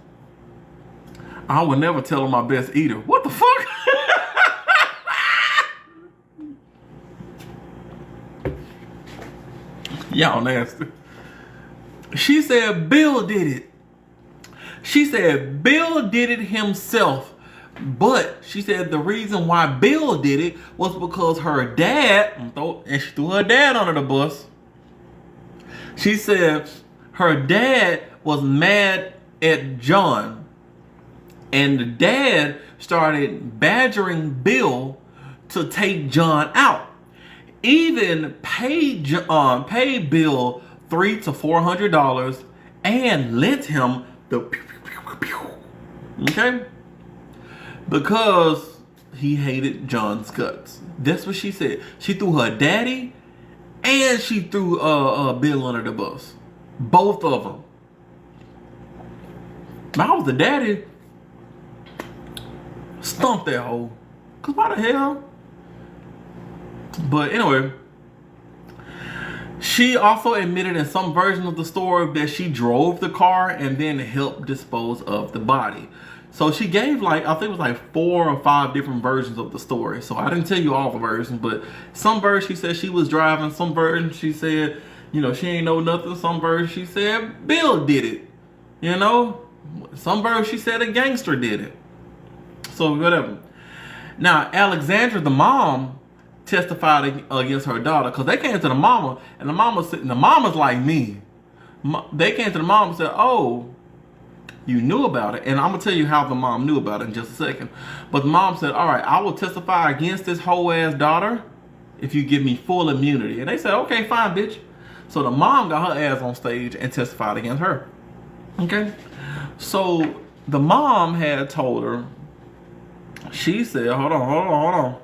I would never tell her my best eater. What the fuck? Y'all nasty. She said Bill did it. She said Bill did it himself. But she said the reason why Bill did it was because her dad, and she threw her dad under the bus. She said her dad was mad at John. And the dad started badgering Bill to take John out. Even paid Bill $300 to $400 and lent him the pew, pew, pew, pew, okay? Because he hated John's guts. That's what she said. She threw her daddy and she threw Bill under the bus. Both of them. If I was the daddy, stump that hoe. Cause why the hell? But anyway, she also admitted in some version of the story that she drove the car and then helped dispose of the body. So she gave I think it was like 4 or 5 different versions of the story. So I didn't tell you all the versions, but some version she said she was driving. Some version she said, she ain't know nothing. Some version she said Bill did it. Some version she said a gangster did it. So whatever. Now Alexandra, the mom, testified against her daughter because they came to the mama and the mama's like me. They came to the mom and said, "Oh, you knew about it." And I'm gonna tell you how the mom knew about it in just a second. But the mom said, "All right, I will testify against this whole ass daughter if you give me full immunity." And they said, "Okay, fine, bitch." So the mom got her ass on stage and testified against her. Okay, so the mom had told her. She said, hold on.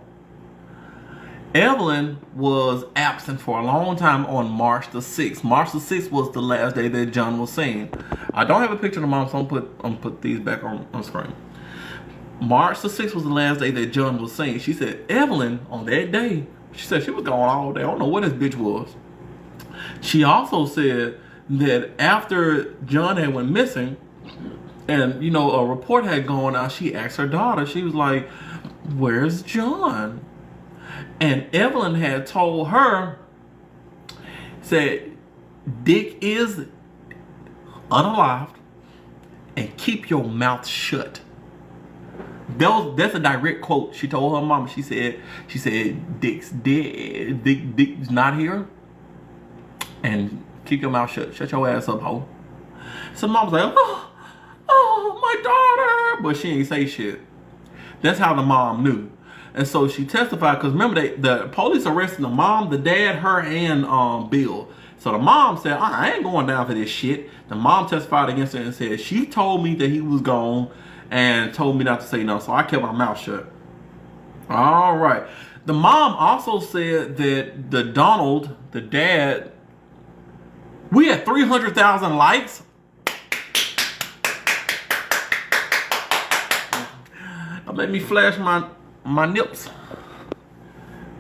Evelyn was absent for a long time on March the 6th. March the 6th was the last day that John was seen. I don't have a picture of the mom, so I'm gonna put these back on screen. March the 6th was the last day that John was seen. She said Evelyn, on that day, she said she was gone all day. I don't know what this bitch was. She also said that after John had went missing, and a report had gone out, she asked her daughter, she was like, "Where's John?" And Evelyn had told her, said, "Dick is unalived and keep your mouth shut." That's a direct quote. She told her mama, she said, "Dick's dead. Dick's not here. And keep your mouth shut. Shut your ass up, ho." So mom was like, oh, my daughter. But she ain't say shit. That's how the mom knew. And so she testified, because remember, the police arrested the mom, the dad, her, and Bill. So the mom said, I ain't going down for this shit. The mom testified against her and said, she told me that he was gone and told me not to say no. So I kept my mouth shut. All right. The mom also said that Donald, the dad, we had 300,000 likes. Let me flash my nips.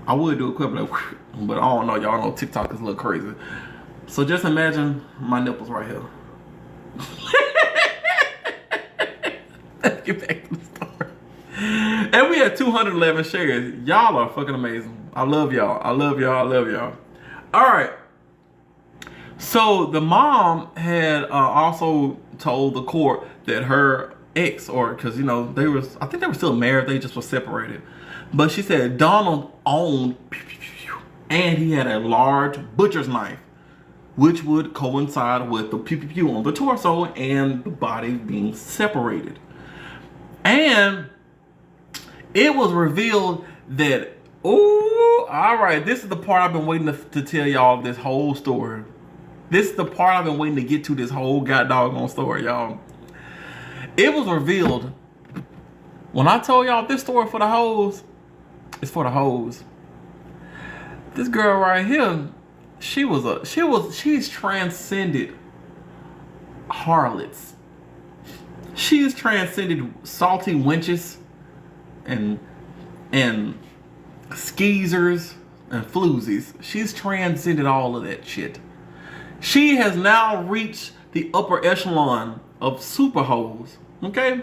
I would do a quick, but I don't know. Y'all know TikTok is a little crazy. So just imagine my nipples right here. Let's get back to the story. And we had 211 shares. Y'all are fucking amazing. I love y'all. I love y'all. I love y'all. All right. So the mom had also told the court that her ex, or because I think they were still married, they just were separated, but she said Donald owned and he had a large butcher's knife, which would coincide with the pew pew pew on the torso and the body being separated. And it was revealed that, oh, all right, this is the part I've been waiting to tell y'all this whole story. This is the part I've been waiting to get to this whole goddamn story, y'all. It was revealed when I told y'all this story for the hoes. It's for the hoes. This girl right here, she's transcended harlots. She's transcended salty wenches and skeezers and floozies. She's transcended all of that shit. She has now reached the upper echelon of super hoes. Okay?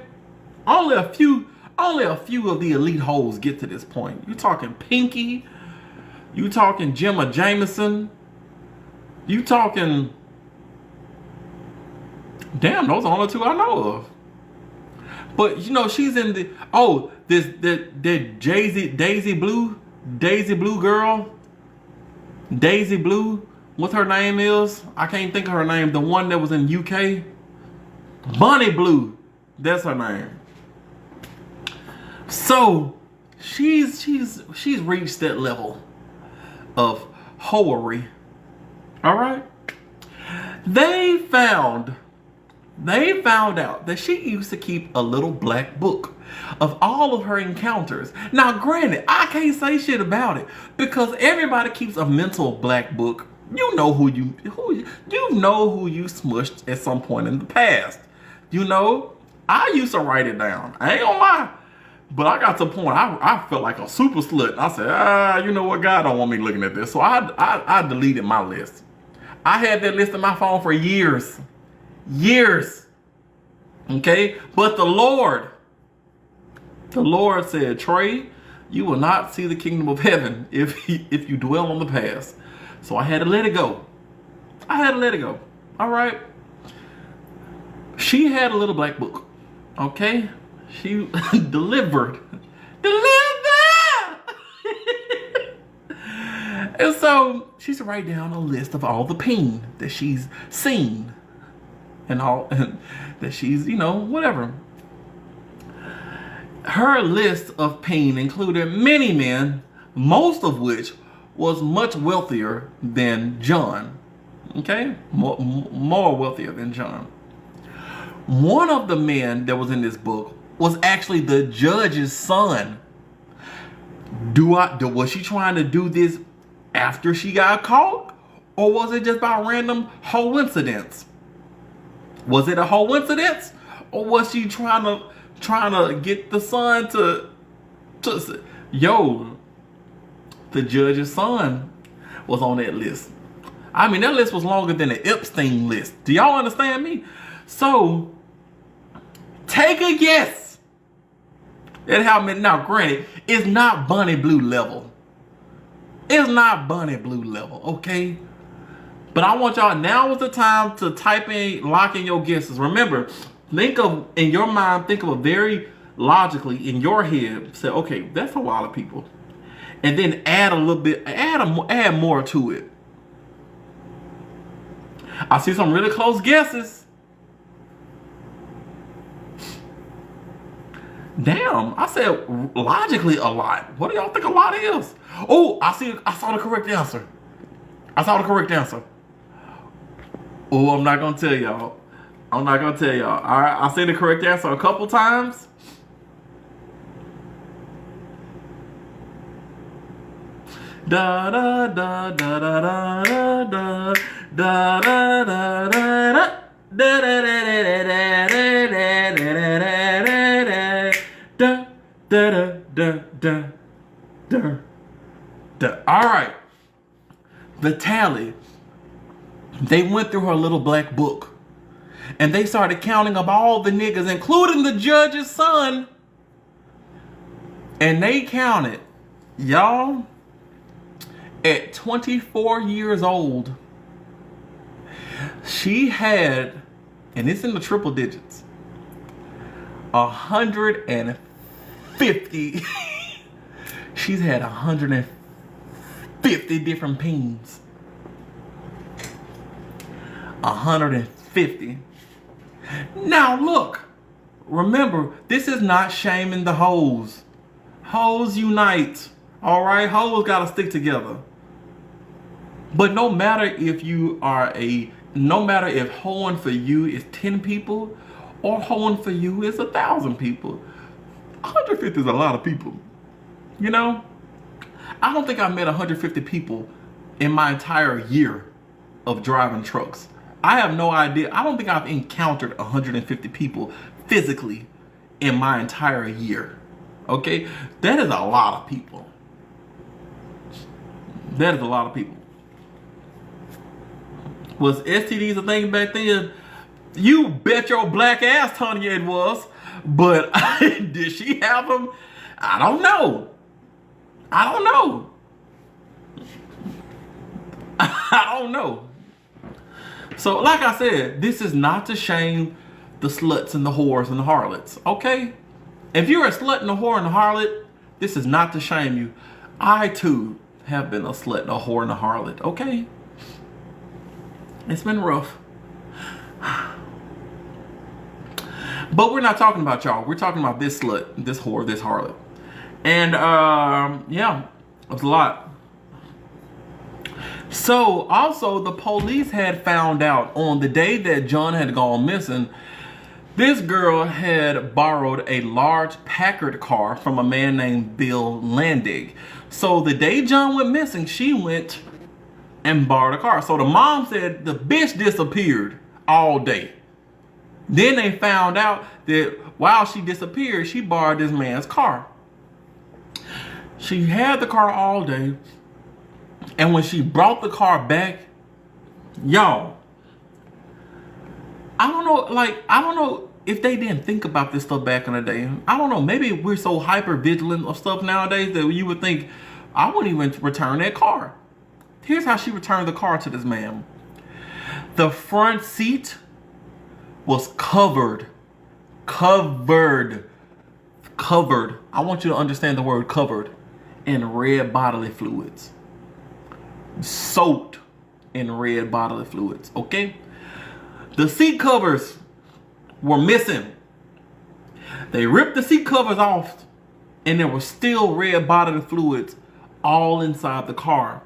Only a few of the elite hoes get to this point. You talking Pinky, you talking Gemma Jameson, you talking, damn, those are the only two I know of. But you know, she's in the, oh, this Daisy Blue girl, Daisy Blue, what her name is, I can't think of her name, the one that was in UK, Bonnie Blue, that's her name. So she's reached that level of hoery. All right. They found out that she used to keep a little black book of all of her encounters. Now, granted, I can't say shit about it because everybody keeps a mental black book. You know who you smushed at some point in the past. You know, I used to write it down. I ain't gonna lie. But I got to the point, I felt like a super slut. I said, you know what, God don't want me looking at this. So I deleted my list. I had that list in my phone for years. Years. Okay? But the Lord said, Trey, you will not see the kingdom of heaven if you dwell on the past. So I had to let it go. All right? She had a little black book. Okay? She delivered. And so she used to write down a list of all the peen that she's seen. And that she's, you know, whatever. Her list of peen included many men, most of which was much wealthier than John. Okay? More wealthier than John. One of the men that was in this book was actually the judge's son. Was she trying to do this after she got caught? Or was it just by random coincidence? Was it a coincidence? Or was she trying to get the son to the judge's son was on that list. I mean, that list was longer than the Epstein list. Do y'all understand me? So, take a guess at how many. Now, granted, it's not Bunny Blue level. It's not Bunny Blue level, okay? But I want y'all, now is the time to type in, lock in your guesses. Remember, think of, in your mind, think of a very logically, in your head, say, okay, that's a lot of people. And then add a little bit, add more to it. I see some really close guesses. Damn, I said logically a lot. What do y'all think a lot is? Oh, I saw the correct answer. Oh, I'm not gonna tell y'all. All right, I seen the correct answer a couple times. Da da da da da da da da da da da da. All right. The tally. They went through her little black book. And they started counting up all the niggas, including the judge's son. And they counted, y'all, at 24 years old, she had, and it's in the triple digits, 150. She's had 150 different peens. 150. Now look, remember, this is not shaming the hoes. Hoes unite. All right, hoes gotta stick together. But no matter if hoeing for you is 10 people or hoeing for you is 1,000 people, 150 is a lot of people. You know, I don't think I met 150 people in my entire year of driving trucks. I have no idea. I don't think I've encountered 150 people physically in my entire year. Okay? That is a lot of people. That is a lot of people. Was STDs a thing back then? You bet your black ass, Tanya, it was. But did she have them? I don't know. I don't know. I don't know. So, like I said, this is not to shame the sluts and the whores and the harlots, okay? If you're a slut and a whore and a harlot, this is not to shame you. I, too, have been a slut and a whore and a harlot, okay? It's been rough. But we're not talking about y'all. We're talking about this slut, this whore, this harlot. And, yeah, it was a lot. So, also, the police had found out on the day that John had gone missing, this girl had borrowed a large Packard car from a man named Bill Landig. So, the day John went missing, she went and borrowed a car. So, the mom said the bitch disappeared all day. Then they found out that while she disappeared, she borrowed this man's car. She had the car all day. And when she brought the car back, y'all, I don't know if they didn't think about this stuff back in the day. I don't know. Maybe we're so hyper vigilant of stuff nowadays that you would think, I wouldn't even return that car. Here's how she returned the car to this man. The front seat was covered. I want you to understand the word covered in red bodily fluids. Soaked in red bodily fluids, okay? The seat covers were missing. They ripped the seat covers off and there were still red bodily fluids all inside the car.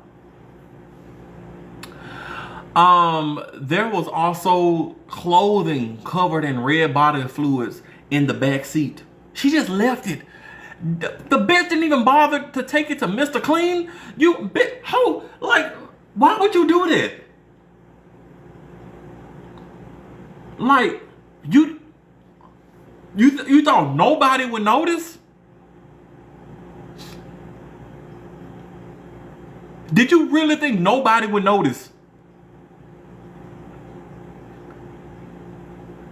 There was also clothing covered in red bodily fluids in the back seat. She just left it. The bitch didn't even bother to take it to Mr. Clean. Why would you do that? Like, you thought nobody would notice? Did you really think nobody would notice?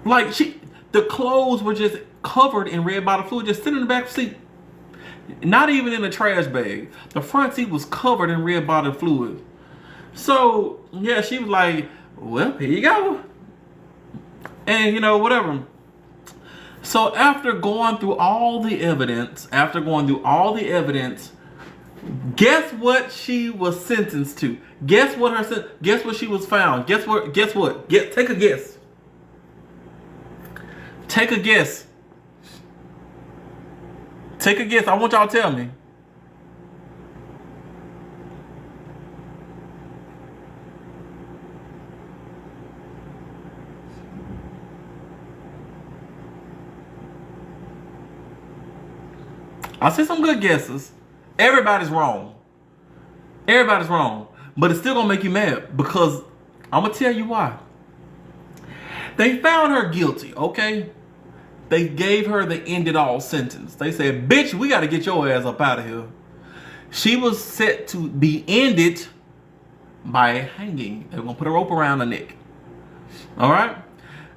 Like, the clothes were just covered in red bottle fluid, just sitting in the back seat. Not even in a trash bag. The front seat was covered in red bottle fluid. So, yeah, she was like, well, here you go. And, whatever. So, after going through all the evidence, guess what she was sentenced to? Guess what she was found? Guess what? Take a guess. Take a guess. Take a guess. I want y'all to tell me. I see some good guesses. Everybody's wrong. Everybody's wrong. But it's still gonna make you mad because I'm gonna tell you why. They found her guilty, okay? They gave her the end it all sentence. They said, bitch, we gotta get your ass up out of here. She was set to be ended by hanging. They were gonna put a rope around her neck. Alright?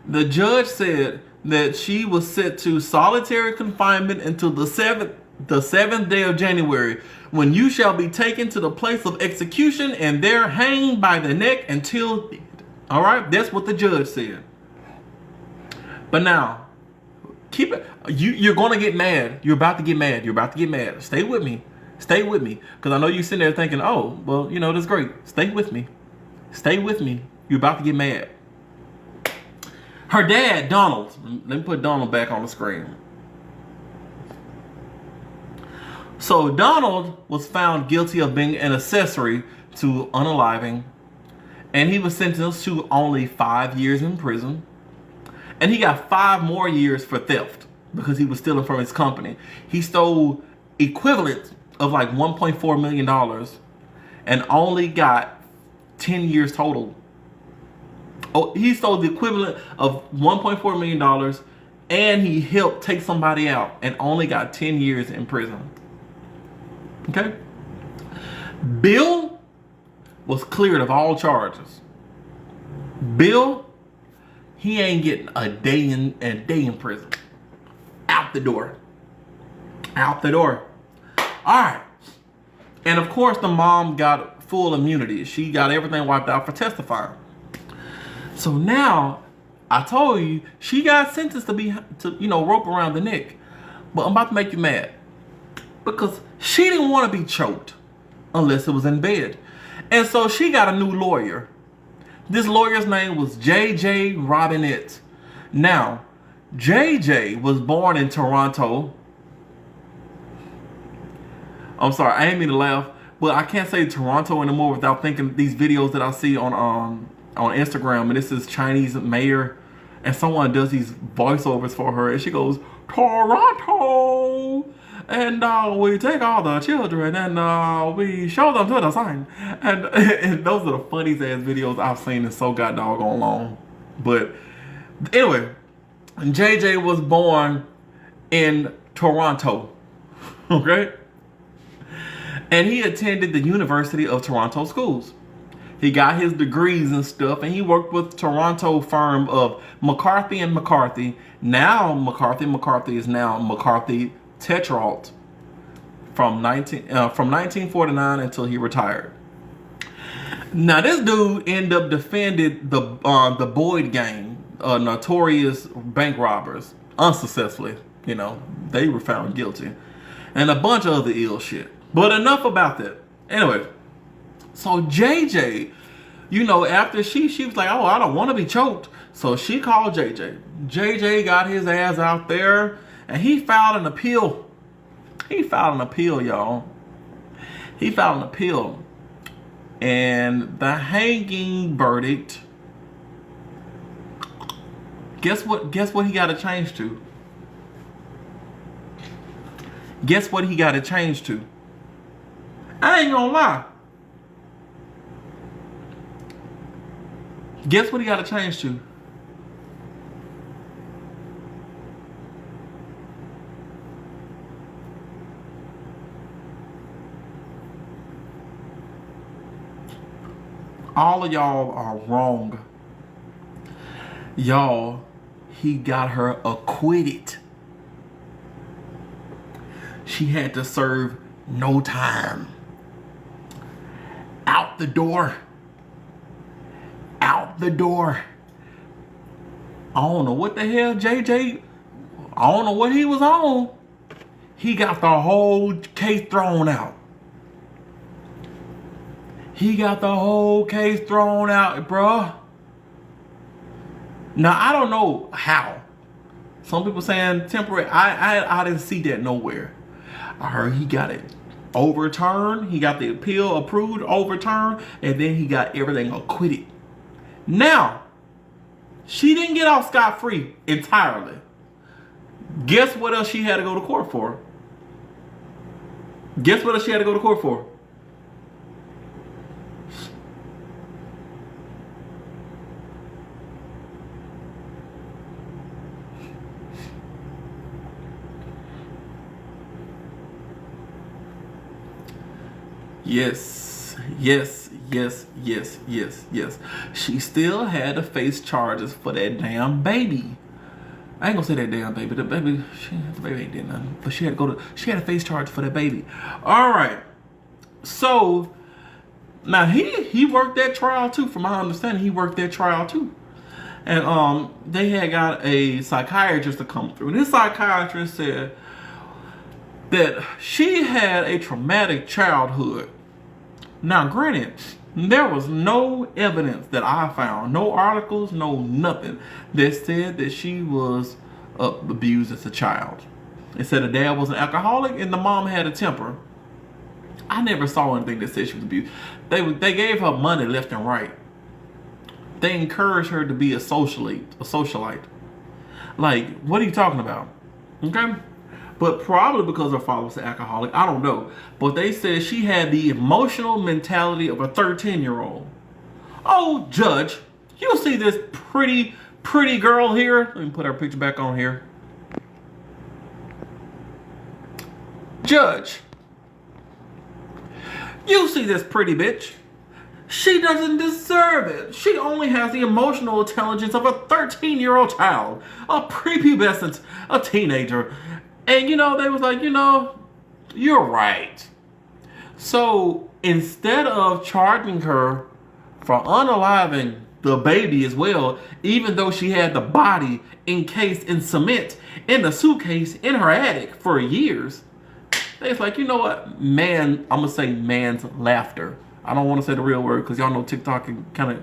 The judge said that she was set to solitary confinement until the seventh day of January, when you shall be taken to the place of execution and there hanged by the neck until dead. Alright? That's what the judge said. But now, keep it. You're gonna get mad. You're about to get mad. Stay with me. Because I know you're sitting there thinking, oh, well, that's great. Stay with me. You're about to get mad. Her dad, Donald. Let me put Donald back on the screen. So Donald was found guilty of being an accessory to unaliving. And he was sentenced to only 5 years in prison. And he got 5 more years for theft because he was stealing from his company. He stole equivalent of like $1.4 million and only got 10 years total Oh, he stole the equivalent of $1.4 million, and he helped take somebody out and only got 10 years in prison. Okay? Bill was cleared of all charges. Bill, he ain't getting a day in prison. Out the door. Out the door. All right. And of course, the mom got full immunity. She got everything wiped out for testifying. So now, I told you, she got sentenced to rope around the neck. But I'm about to make you mad. Because she didn't want to be choked unless it was in bed. And so she got a new lawyer. This lawyer's name was J.J. Robinette. Now, J.J. was born in Toronto. I'm sorry, I ain't mean to laugh, but I can't say Toronto anymore without thinking these videos that I see on Instagram, and this is Chinese mayor, and someone does these voiceovers for her, and she goes, Toronto, and we take all the children, and we show them to the sign, and those are the funniest ass videos I've seen in so god doggone long. But anyway, JJ was born in Toronto, okay? And he attended the University of Toronto schools. He got his degrees and stuff, and he worked with Toronto firm of McCarthy and McCarthy. Now McCarthy is now McCarthy Tetrault from 1949 until he retired. Now this dude ended up defended the Boyd gang, notorious bank robbers, unsuccessfully. You know, they were found guilty, and a bunch of other ill shit. But enough about that. Anyway, so JJ, after she was like, oh, I don't want to be choked. So she called JJ. JJ got his ass out there, and he filed an appeal. He filed an appeal, y'all. He filed an appeal. And the hanging verdict, guess what he got to change to? Guess what he got to change to? I ain't gonna lie. Guess what he got to change to? All of y'all are wrong. Y'all, he got her acquitted. She had to serve no time. Out the door. Out the door. I don't know what the hell JJ, I don't know what he was on. He got the whole case thrown out. He got the whole case thrown out, bruh. Now, I don't know how. Some people saying temporary. I didn't see that nowhere. I heard he got it overturned. He got the appeal approved, overturned, and then he got everything acquitted. Now, she didn't get off scot-free entirely. Guess what else she had to go to court for? Guess what else she had to go to court for? Yes, yes, yes, yes, yes, yes. She still had to face charges for that damn baby. I ain't gonna say that damn baby. The baby ain't did nothing. But she had to face charges for that baby. All right. So now he worked that trial too. From my understanding, he worked that trial too. And they had got a psychiatrist to come through. And this psychiatrist said that she had a traumatic childhood. Now, granted, there was no evidence that I found, no articles, no nothing that said that she was abused as a child. It said the dad was an alcoholic and the mom had a temper. I never saw anything that said she was abused. They gave her money left and right. They encouraged her to be a socialite. Like, what are you talking about? Okay? But probably because her father was an alcoholic. I don't know. But they said she had the emotional mentality of a 13-year-old. Oh, judge, You see this pretty girl here. Let me put her picture back on here. Judge, you see this pretty bitch. She doesn't deserve it. She only has the emotional intelligence of a 13-year-old child, a prepubescent, a teenager. And you know, they was like, you know, you're right. So instead of charging her for unaliving the baby as well, even though she had the body encased in cement in the suitcase in her attic for years, they was like, you know what, man, I'm gonna say man's laughter. I don't want to say the real word because y'all know TikTok can kind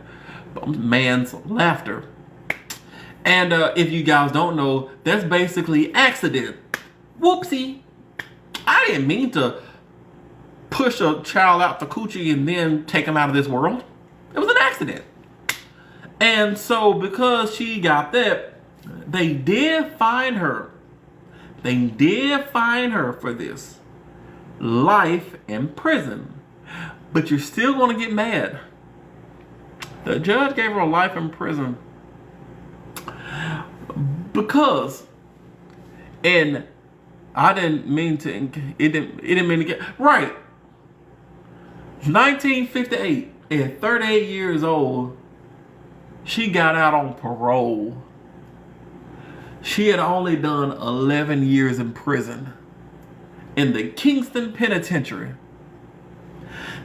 of man's laughter. And if you guys don't know, that's basically accident. Whoopsie. I didn't mean to push a child out the coochie and then take him out of this world. It was an accident. And so because she got that, they did fine her. They did fine her for this. Life in prison. But you're still going to get mad. The judge gave her a life in prison because, and I didn't mean to, it didn't mean to get, right. 1958, at 38 years old, she got out on parole. She had only done 11 years in prison in the Kingston Penitentiary.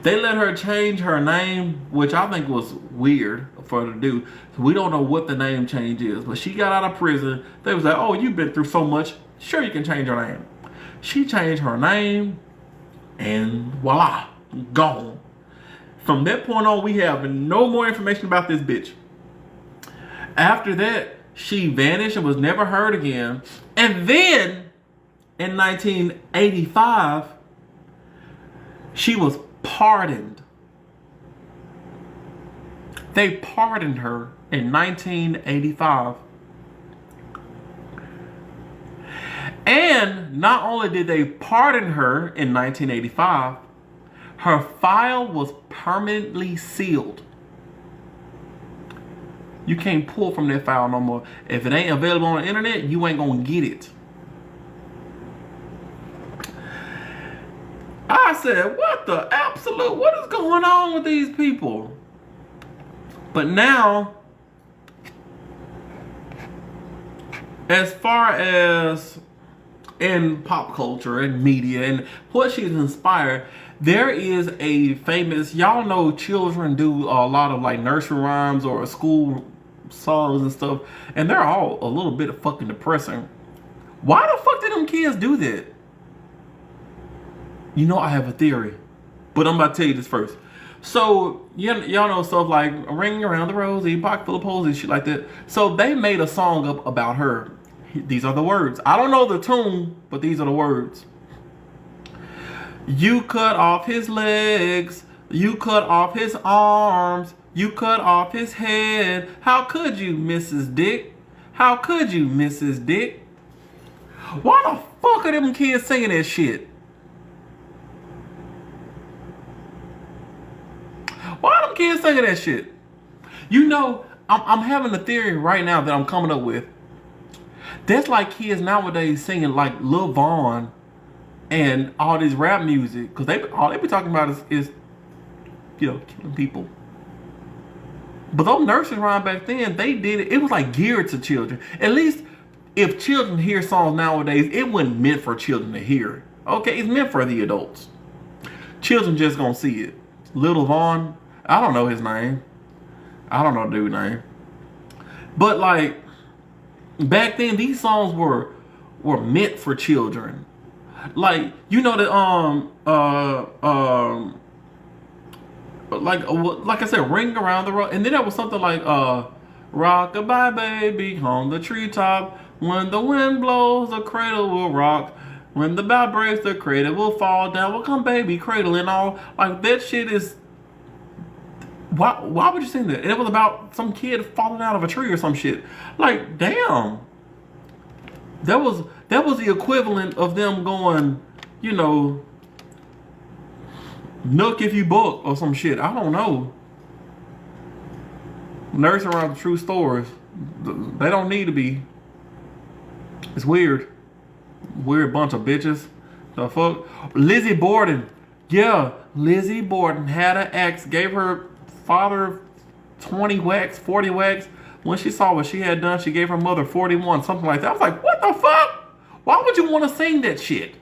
They let her change her name, which I think was weird for her to do. We don't know what the name change is, but she got out of prison. They was like, oh, you've been through so much. Sure, you can change your name. She changed her name, and voila, gone. From that point on, we have no more information about this bitch. After that, she vanished and was never heard again. And then, in 1985, she was pardoned. They pardoned her in 1985. And not only did they pardon her in 1985, her file was permanently sealed. You can't pull from that file no more. If it ain't available on the internet, you ain't gonna get it. I said, what the absolute, what is going on with these people? But now, as far as in pop culture and media and what she's inspired, there is a famous, y'all know children do a lot of like nursery rhymes or school songs and stuff, and they're all a little bit fucking depressing. Why the fuck did them kids do that? You know, I have a theory, but I'm about to tell you this first. So, y'all know stuff like Ring Around the Rosie, Pocket Full of Posies, shit like that. So they made a song up about her. These are the words. I don't know the tune, but these are the words. You cut off his legs. You cut off his arms. You cut off his head. How could you, Mrs. Dick? How could you, Mrs. Dick? Why the fuck are them kids singing that shit? Why are them kids singing that shit? You know, I'm having a theory right now that I'm coming up with. That's like kids nowadays singing like Lil Vaughn and all this rap music, because all they be talking about is you know, killing people. But those nursery rhymes back then, they did it. It was like geared to children. At least if children hear songs nowadays, it wasn't meant for children to hear. Okay, it's meant for the adults. Children just gonna see it. Lil Vaughn, I don't know his name. I don't know the dude's name. But like back then, these songs were meant for children. Like, you know that like I said, Ring Around the Road, and then there was something like rock-a-bye baby on the treetop. When the wind blows, the cradle will rock. When the bough breaks, the cradle will fall down. Well, come baby, cradle and all. Like, that shit is. Why would you sing that? And it was about some kid falling out of a tree or some shit. Like, damn. That was the equivalent of them going, you know, Nook if you book or some shit. I don't know. Nursing around true stories. They don't need to be. It's weird. Weird bunch of bitches. The fuck? Lizzie Borden. Yeah, Lizzie Borden had an ex, gave her father 20 whacks, 40 whacks. When she saw what she had done, she gave her mother 41, something like that. I was like, what the fuck? Why would you want to sing that shit?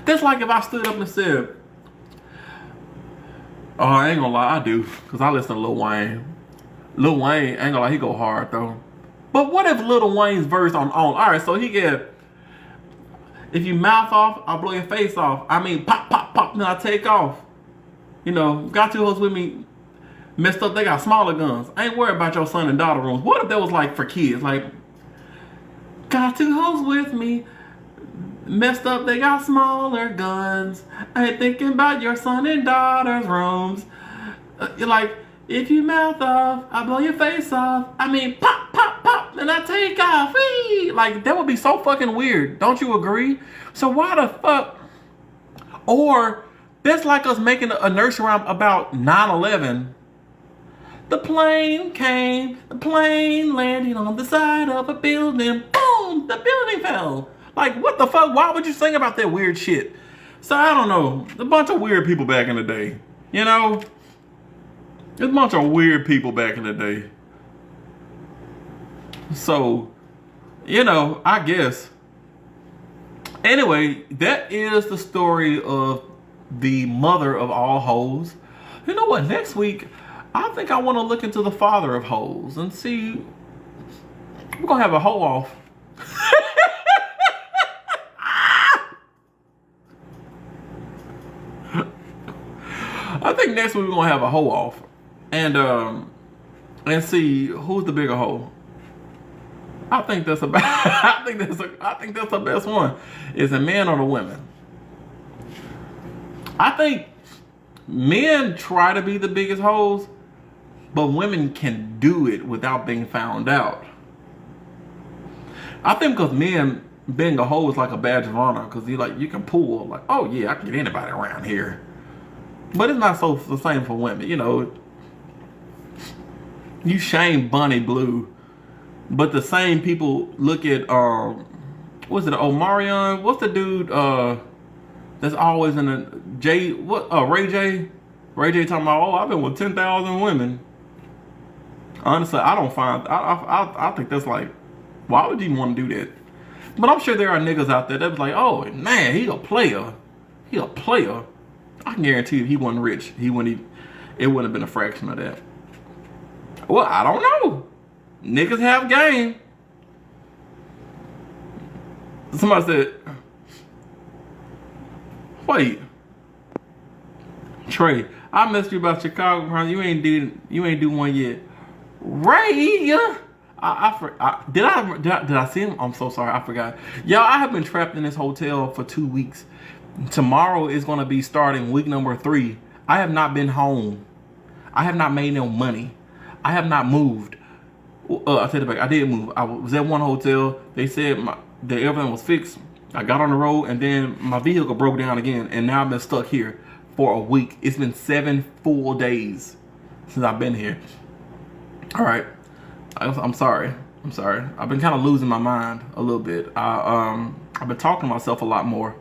That's like if I stood up and said, oh, I ain't gonna lie, I do. Because I listen to Lil Wayne. Lil Wayne, ain't gonna lie, he go hard though. But what if Lil Wayne's verse on alright, so he get, if you mouth off, I'll blow your face off. I mean, pop, pop, pop, then I take off. You know, got two hoes with me, messed up, they got smaller guns. I ain't worried about your son and daughter rooms. What if that was like for kids? Like, got two hoes with me, messed up, they got smaller guns. I ain't thinking about your son and daughter's rooms. You're like, if you mouth off, I blow your face off. I mean, pop, pop, pop, and I take off. Whee! Like, that would be so fucking weird. Don't you agree? So why the fuck? Or, that's like us making a nursery rhyme about 9/11. The plane came, the plane landed on the side of a building. Boom, the building fell. Like, what the fuck? Why would you sing about that weird shit? So, I don't know. A bunch of weird people back in the day. You know? There's a bunch of weird people back in the day. So, you know, I guess. Anyway, that is the story of the mother of all hoes. You know what? Next week, I think I want to look into the father of hoes and see. We're going to have a hoe off. I think next week we're going to have a hoe off. And see who's the bigger hoe. I think that's about. I think that's the best one. Is the men or the women? I think men try to be the biggest hoes, but women can do it without being found out. I think because men being a hoe is like a badge of honor, because you can pull like, oh yeah, I can get anybody around here. But it's not so the same for women, you know. You shame Bunny Blue, but the same people look at what's it, Omarion? What's the dude that's always in the Ray J? Ray J talking about, oh, I've been with 10,000 women. Honestly, I don't find I think that's like, why would you want to do that? But I'm sure there are niggas out there that was like, oh man, he a player. He a player. I can guarantee if he wasn't rich, it wouldn't have been a fraction of that. Well, I don't know. Niggas have game. Somebody said, wait, Trey, I messaged you about Chicago. You ain't do one yet. Ray, did I see him? I'm so sorry, I forgot. Y'all, I have been trapped in this hotel for 2 weeks. Tomorrow is gonna be starting week number 3. I have not been home. I have not made no money. I have not moved. I said it back. I did move. I was at one hotel. They said that everything was fixed. I got on the road and then my vehicle broke down again. And now I've been stuck here for a week. It's been 7 full days since I've been here. All right. I'm sorry. I'm sorry. I've been kind of losing my mind a little bit. I've been talking to myself a lot more.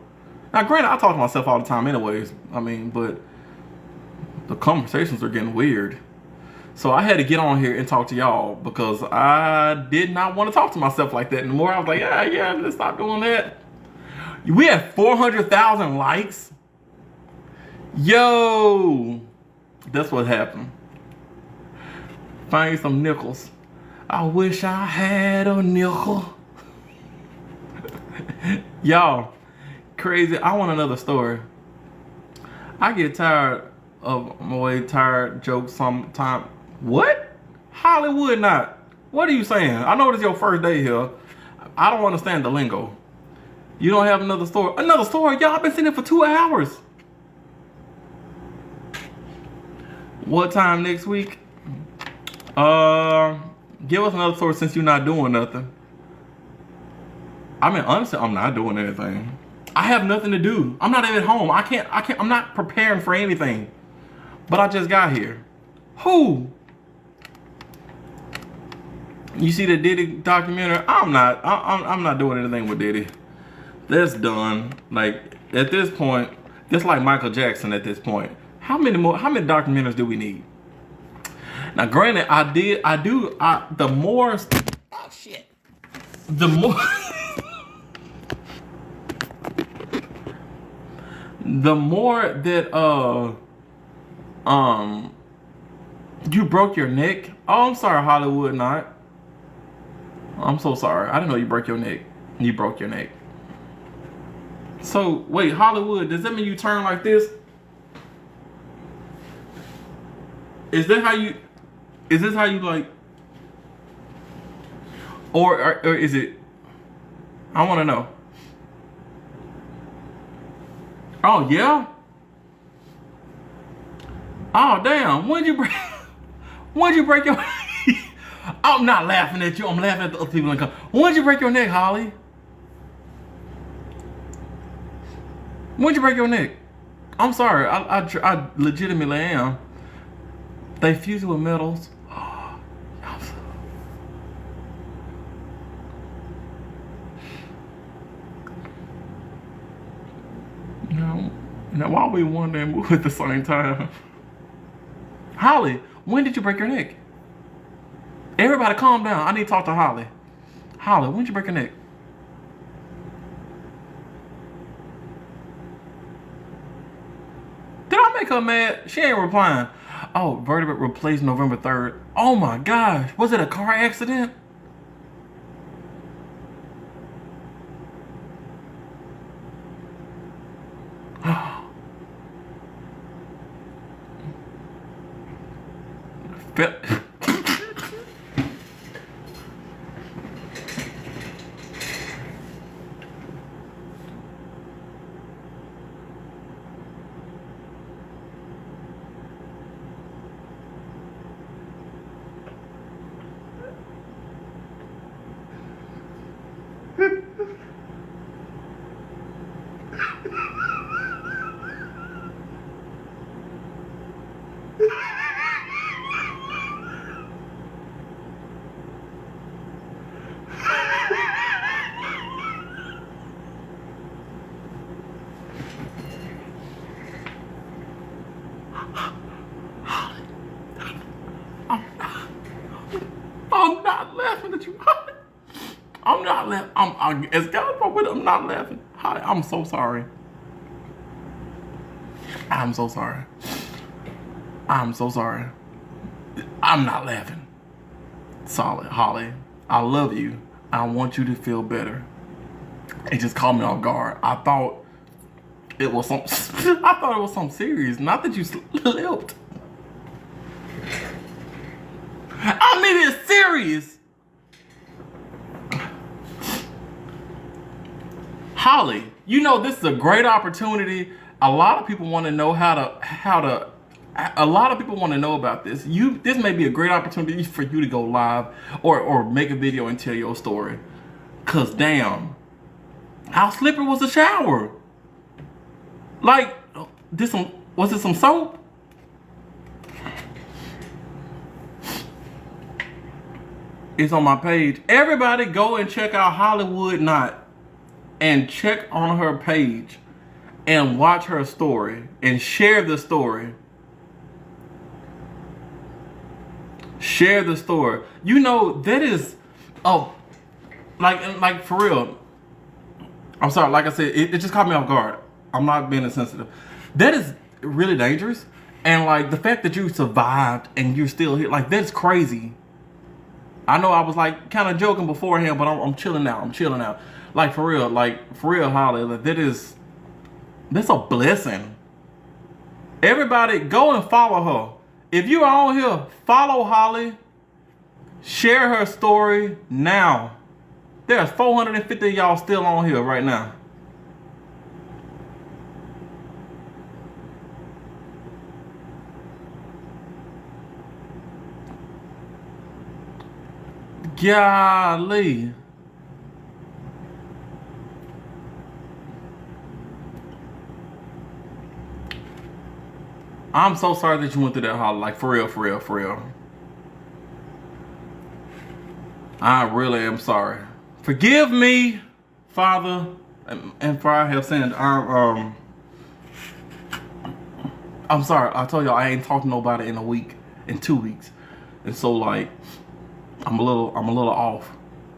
Now, granted, I talk to myself all the time anyways. I mean, but the conversations are getting weird. So I had to get on here and talk to y'all because I did not want to talk to myself like that anymore. I was like, yeah, let's stop doing that. We had 400,000 likes. Yo, that's what happened. Find some nickels. I wish I had a nickel. Y'all, crazy. I want another story. I get tired of my way tired jokes sometimes. What? Hollywood not. What are you saying? I know this is your first day here. I don't understand the lingo. You don't have another story? Another story? Y'all, I've been sitting for 2 hours. What time next week? Give us another story since you're not doing nothing. I mean, honestly, I'm not doing anything. I have nothing to do. I'm not even at home. I'm not preparing for anything. But I just got here. Who? You see the Diddy documentary? I'm not doing anything with Diddy. That's done. Like, at this point, just like Michael Jackson at this point. How many documentaries do we need? Now, granted, the more, oh shit. The more, the more that, you broke your neck. Oh, I'm sorry, Hollywood not. I'm so sorry. I didn't know you broke your neck. You broke your neck. So, wait, Hollywood, does that mean you turn like this? Is this how you like, or is it, I want to know. Oh, yeah? Oh, damn, when'd you break your I'm not laughing at you, I'm laughing at the other people in the car. When'd you break your neck, Holly? When'd you break your neck? I'm sorry, I legitimately am. They fuse it with metals. Now why are we one and move at the same time? Holly, when did you break your neck? Everybody calm down. I need to talk to Holly. Holly, when did you break your neck? Did I make her mad? She ain't replying. Oh, vertebrae replaced November 3rd. Oh my gosh. Was it a car accident? I'm not laughing at you. I'm not laughing. I'm not laughing. Hi, I'm so sorry. I'm so sorry. I'm so sorry. I'm not laughing. Solid, Holly. I love you. I want you to feel better. It just caught me off guard. I thought it was something serious. Not that you slipped. I mean, it's serious. Holly, you know this is a great opportunity. A lot of people want to know a lot of people want to know about this. This may be a great opportunity for you to go live or make a video and tell your story. Cause damn, how slippery was the shower? Like, was it some soap? It's on my page. Everybody go and check out Hollywood Not and check on her page and watch her story and share the story. Share the story. You know, that is, like for real. I'm sorry, like I said, it just caught me off guard. I'm not being insensitive. That is really dangerous. And like the fact that you survived and you're still here, like that's crazy. I know I was like kind of joking beforehand, but I'm chilling out. I'm chilling out. Like for real, Holly, like that's a blessing. Everybody go and follow her. If you are on here, follow Holly. Share her story now. There's 450 of y'all still on here right now. Golly. I'm so sorry that you went through that, Holly. Like, for real, for real, for real. I really am sorry. Forgive me, Father, and for I have sinned. I'm sorry. I told y'all I ain't talked to nobody in 2 weeks, and so like I'm a little off.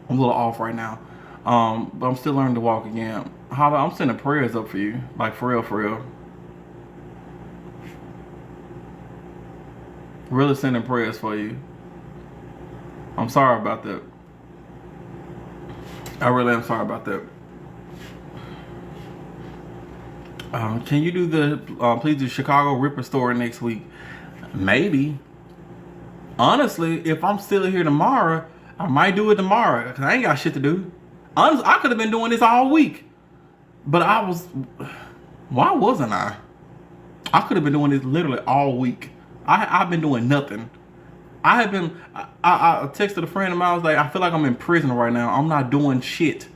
I'm a little off right now. But I'm still learning to walk again. I'm sending prayers up for you, like for real, for real. Really sending prayers for you. I'm sorry about that. I really am sorry about that. Can you do please do Chicago Ripper Story next week? Maybe. Honestly, if I'm still here tomorrow, I might do it tomorrow because I ain't got shit to do. Honestly, I could have been doing this all week, but why wasn't I? I could have been doing this literally all week. I've been doing nothing. I texted a friend of mine. I was like, I feel like I'm in prison right now. I'm not doing shit.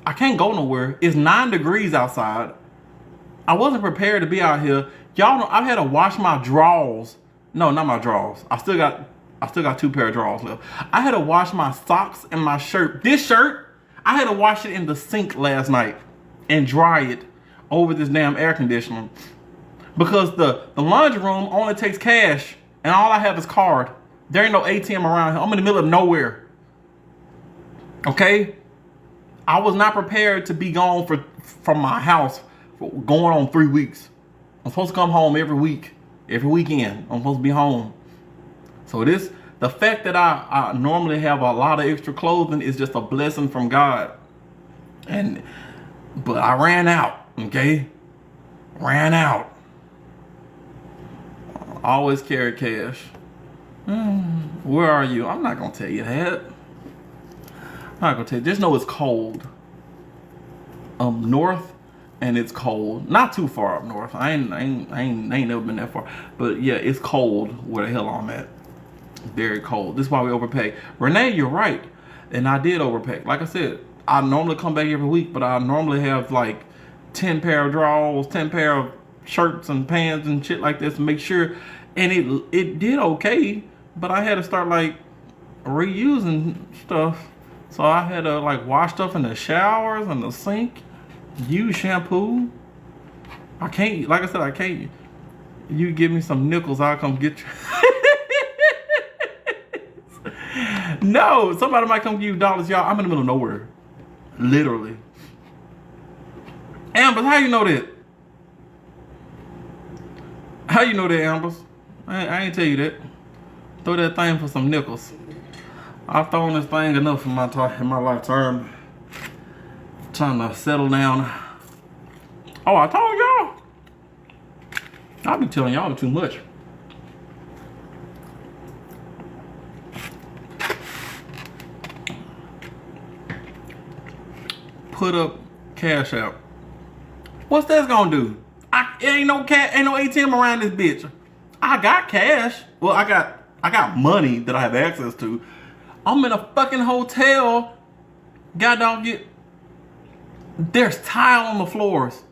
I can't go nowhere. It's 9 degrees outside. I wasn't prepared to be out here. Y'all know I've had to wash my drawers. No, not my drawers. I still got 2 pair of drawers left. I had to wash my socks and my shirt. This shirt, I had to wash it in the sink last night and dry it over this damn air conditioner. Because the laundry room only takes cash and all I have is card. There ain't no ATM around here. I'm in the middle of nowhere. Okay? I was not prepared to be gone from my house for going on 3 weeks. I'm supposed to come home every week, every weekend. I'm supposed to be home. So the fact that I normally have a lot of extra clothing is just a blessing from God. But I ran out, okay? Ran out. Always carry cash. Where are you? I'm not gonna tell you that. I'm not gonna tell you. Just know it's cold. North, and it's cold. Not too far up north. I ain't never been that far. But yeah, it's cold where the hell I'm at. Very cold. This is why we overpay. Renee, you're right. And I did overpay. Like I said, I normally come back every week, but I normally have like 10 pair of drawers, 10 pair of shirts and pants and shit like this to make sure. And it did okay, but I had to start like reusing stuff. So I had to like wash stuff in the showers and the sink, use shampoo. I can't, like I said, I can't. You give me some nickels, I'll come get you. No, somebody might come give you dollars, y'all. I'm in the middle of nowhere. Literally. Ambers, how you know that? How you know that, Ambers? I ain't tell you that. Throw that thing for some nickels. I've thrown this thing enough in my lifetime. Trying to settle down. Oh, I told y'all. I'll be telling y'all too much. Put up Cash App. What's that gonna do? Ain't no ATM around this bitch. I got cash. Well, I got money that I have access to. I'm in a fucking hotel. There's tile on the floors.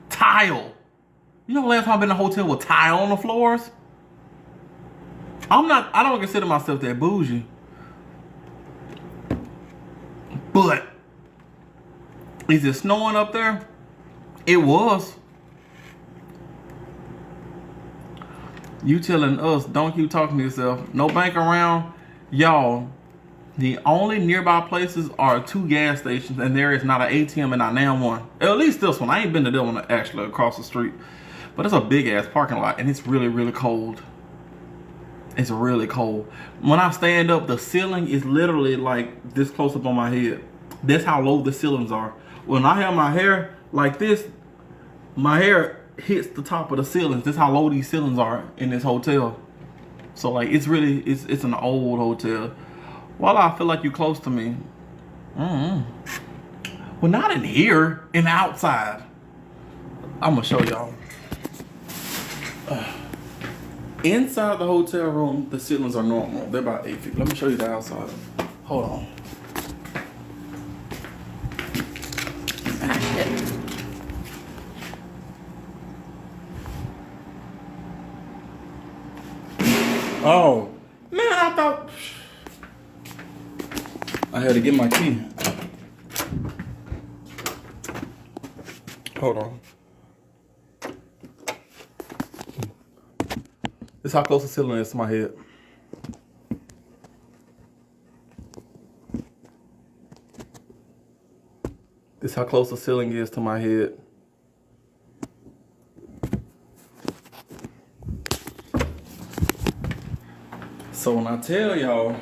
Tile. You know the last time I've been in a hotel with tile on the floors? I don't consider myself that bougie. But is it snowing up there? It was. You telling us, don't you talking to yourself. No bank around. Y'all, the only nearby places are 2 gas stations, and there is not an ATM and not now one. At least this one. I ain't been to that one actually across the street. But it's a big ass parking lot, and it's really, really cold. It's really cold. When I stand up, the ceiling is literally like this close up on my head. That's how low the ceilings are. When I have my hair like this, my hair hits the top of the ceilings. That's how low these ceilings are in this hotel. So like it's an old hotel. Well, I feel like you're close to me. Well, not in here, in the outside. I'm gonna show y'all. Inside the hotel room, the ceilings are normal. They're about 8 feet. Let me show you the outside. Hold on. Oh, man, I I had to get my key. Hold on. This is how close the ceiling is to my head. This is how close the ceiling is to my head. So when I tell y'all,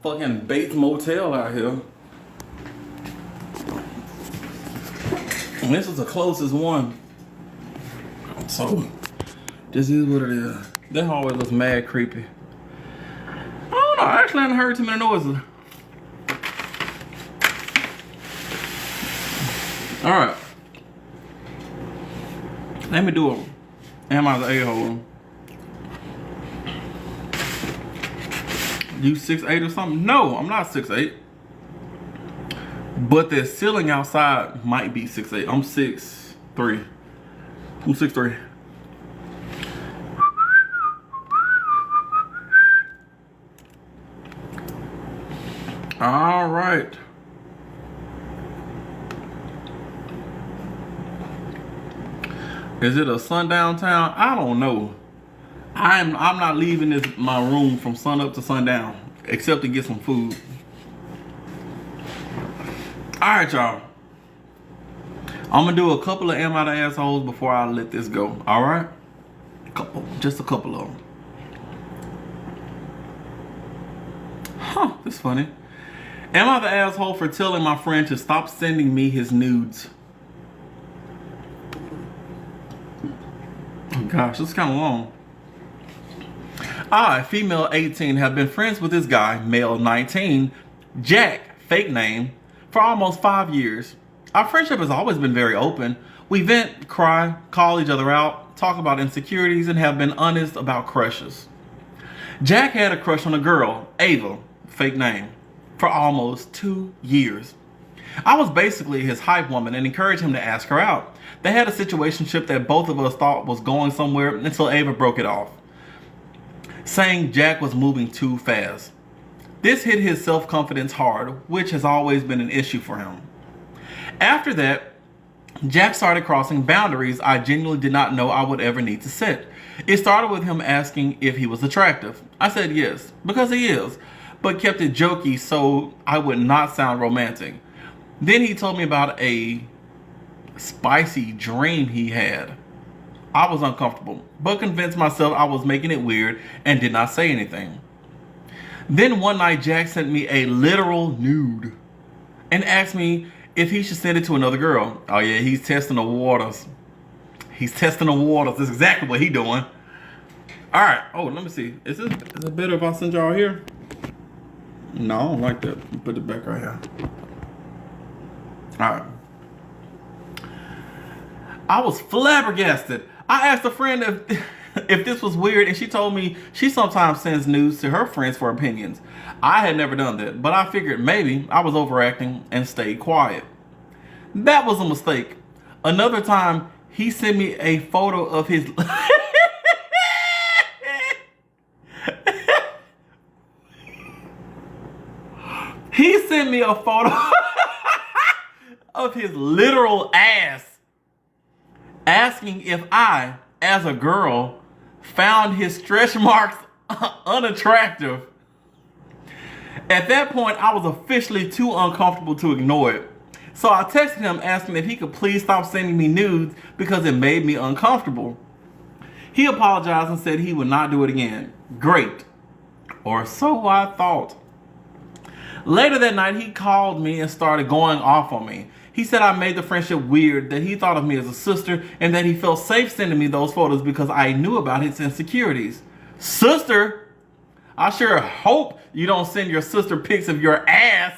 fucking Bates Motel out here. And this is the closest one. So this is what it is. That hallway looks mad creepy. I don't know, I actually haven't heard too many noises. Alright. Let me do it. Am I the a-hole? You 6'8" or something? No, I'm not 6'8". But the ceiling outside might be 6'8". I'm 6'3". I'm 6'3". All right. Is it a sundown town? I don't know. I'm not leaving my room from sun up to sundown, except to get some food. Alright, y'all. I'm gonna do a couple of Am I the Assholes before I let this go. Alright? Just a couple of them. Huh, that's funny. Am I the asshole for telling my friend to stop sending me his nudes? Oh gosh, this is kind of long. I, female 18, have been friends with this guy, male 19, Jack, fake name, for almost 5 years. Our friendship has always been very open. We vent, cry, call each other out, talk about insecurities, and have been honest about crushes. Jack had a crush on a girl, Ava, fake name, for almost 2 years. I was basically his hype woman and encouraged him to ask her out. They had a situationship that both of us thought was going somewhere until Ava broke it off, saying Jack was moving too fast. This hit his self-confidence hard, which has always been an issue for him. After that, Jack started crossing boundaries I genuinely did not know I would ever need to set. It started with him asking if he was attractive. I said yes, because he is, but kept it jokey so I would not sound romantic. Then he told me about a spicy dream he had. I was uncomfortable, but convinced myself I was making it weird and did not say anything. Then one night Jack sent me a literal nude and asked me if he should send it to another girl. Oh yeah, he's testing the waters. He's testing the waters. That's exactly what he's doing. Alright, oh, let me see. Is it better if I send y'all here? No, I don't like that. Put it back right here. Alright. I was flabbergasted. I asked a friend if this was weird, and she told me she sometimes sends nudes to her friends for opinions. I had never done that, but I figured maybe I was overacting and stayed quiet. That was a mistake. Another time, he sent me a photo of his... He sent me a photo of his literal ass, asking if I, as a girl, found his stretch marks unattractive. At that point, I was officially too uncomfortable to ignore it. So I texted him asking if he could please stop sending me nudes because it made me uncomfortable. He apologized and said he would not do it again. Great. Or so I thought. Later that night, he called me and started going off on me. He said I made the friendship weird, that he thought of me as a sister, and that he felt safe sending me those photos because I knew about his insecurities. Sister? I sure hope you don't send your sister pics of your ass.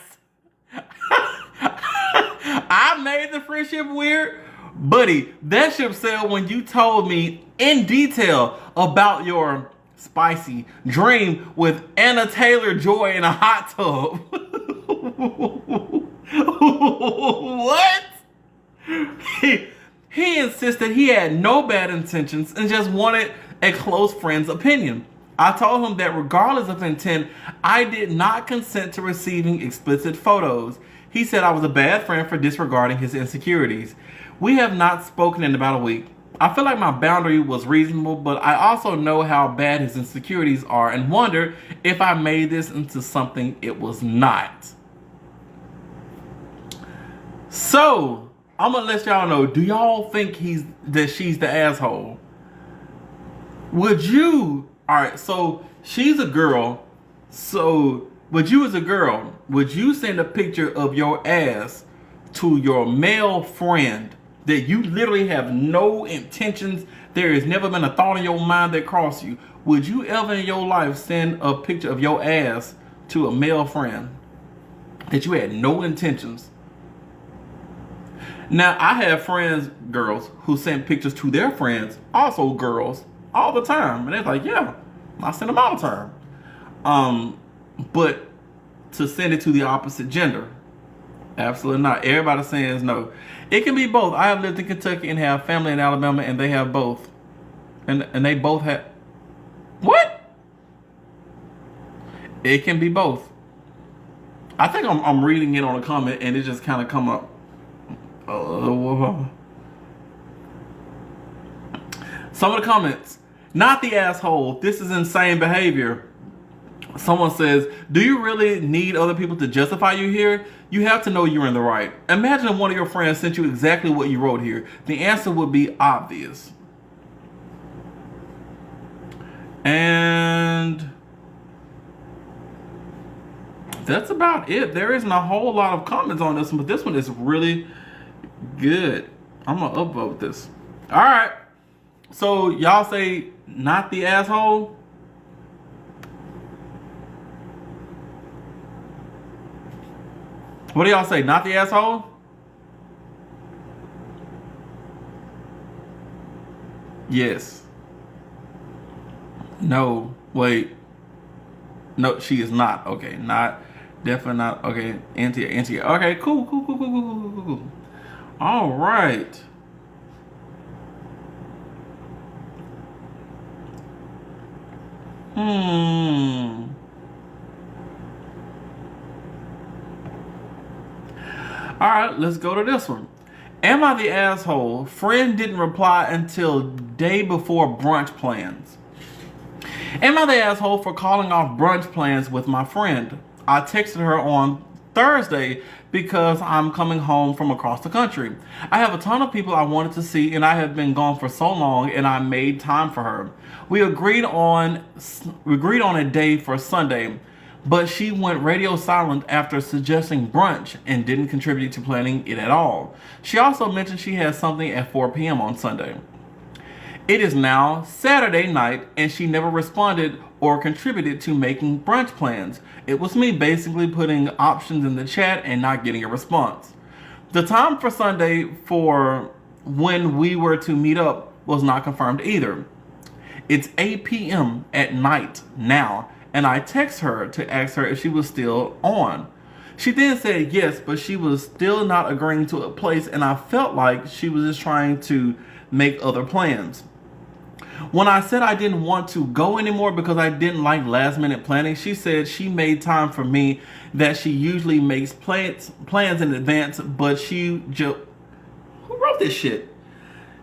I made the friendship weird? Buddy, that ship sailed when you told me in detail about your spicy dream with Anna Taylor-Joy in a hot tub. What? He insisted he had no bad intentions and just wanted a close friend's opinion. I told him that regardless of intent, I did not consent to receiving explicit photos. He said I was a bad friend for disregarding his insecurities. We have not spoken in about a week. I feel like my boundary was reasonable, but I also know how bad his insecurities are and wonder if I made this into something it was not. So, I'm gonna let y'all know, do y'all think that she's the asshole? Would you, alright, so she's a girl, so would you as a girl, would you send a picture of your ass to your male friend that you literally have no intentions, there has never been a thought in your mind that crossed you? Would you ever in your life send a picture of your ass to a male friend that you had no intentions? Now, I have friends, girls, who send pictures to their friends, also girls, all the time. And they're like, yeah, I send them all the time. But to send it to the opposite gender, absolutely not. Everybody saying no. It can be both. I have lived in Kentucky and have family in Alabama, and they have both. And they both have... What? It can be both. I think I'm reading it on a comment, and it just kind of come up. Some of the comments. Not the asshole. This is insane behavior. Someone says, do you really need other people to justify you here? You have to know you're in the right. Imagine if one of your friends sent you exactly what you wrote here. The answer would be obvious. And that's about it. There isn't a whole lot of comments on this one, but this one is really good. I'm gonna upvote this. All right. So y'all say not the asshole? What do y'all say? Not the asshole? Yes. No. Wait. No, she is not. Okay. Not. Definitely not. Okay. Anti. Okay. Cool. Cool. All right. Alright, let's go to this one. Am I the asshole? Friend didn't reply until day before brunch plans. Am I the asshole for calling off brunch plans with my friend? I texted her on Thursday because I'm coming home from across the country. I have a ton of people I wanted to see and I have been gone for so long, and I made time for her. We agreed on a day for Sunday, but she went radio silent after suggesting brunch and didn't contribute to planning it at all. She also mentioned she has something at 4 p.m. on Sunday. It is now Saturday night and she never responded or contributed to making brunch plans. It was me basically putting options in the chat and not getting a response. The time for Sunday for when we were to meet up was not confirmed either. It's 8 p.m. at night now, and I text her to ask her if she was still on. She then said yes, but she was still not agreeing to a place, and I felt like she was just trying to make other plans. When I said I didn't want to go anymore because I didn't like last minute planning, she said she made time for me, that she usually makes plans in advance, but who wrote this shit?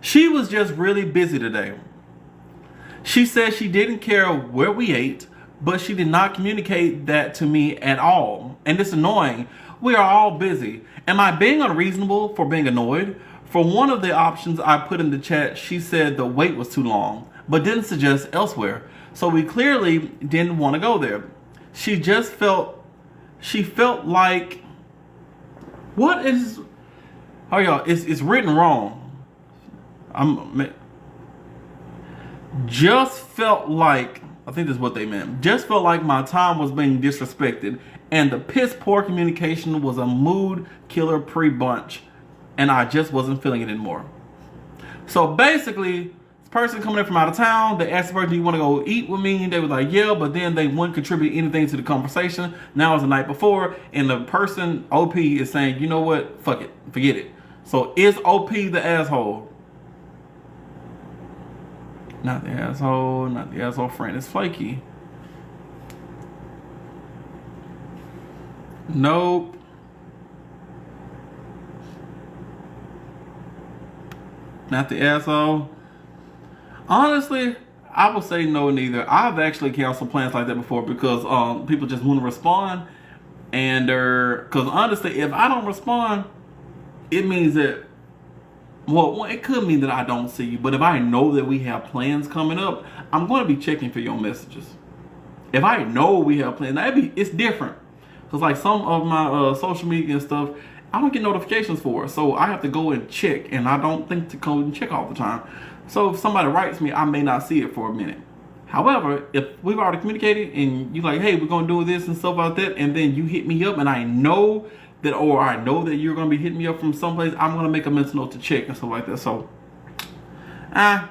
She was just really busy today. She said she didn't care where we ate, but she did not communicate that to me at all. And it's annoying. We are all busy. Am I being unreasonable for being annoyed? For one of the options I put in the chat, she said the wait was too long, but didn't suggest elsewhere. So we clearly didn't want to go there. She felt like, what is, oh y'all, it's written wrong. Just felt like, I think that's what they meant. Just felt like my time was being disrespected, and the piss poor communication was a mood killer pre-bunch, and I just wasn't feeling it anymore. So basically, this person coming in from out of town, they asked the person, do you want to go eat with me? And they were like, yeah, but then they wouldn't contribute anything to the conversation. Now it's the night before, and the person, OP, is saying, you know what, fuck it, forget it. So is OP the asshole? Not the asshole. Not the asshole friend. It's flaky. Nope. Not the asshole. Honestly, I would say no neither. I've actually canceled plans like that before because people just want to respond. And because honestly, if I don't respond, it means that, well, it could mean that I don't see you. But if I know that we have plans coming up, I'm going to be checking for your messages. If I know we have plans, it's different. Because like some of my social media and stuff, I don't get notifications for it. So I have to go and check. And I don't think to go and check all the time. So if somebody writes me, I may not see it for a minute. However, if we've already communicated and you're like, hey, we're going to do this and stuff like that, and then you hit me up and I know that, or I know that you're going to be hitting me up from someplace, I'm going to make a mental note to check and stuff like that. So, all right,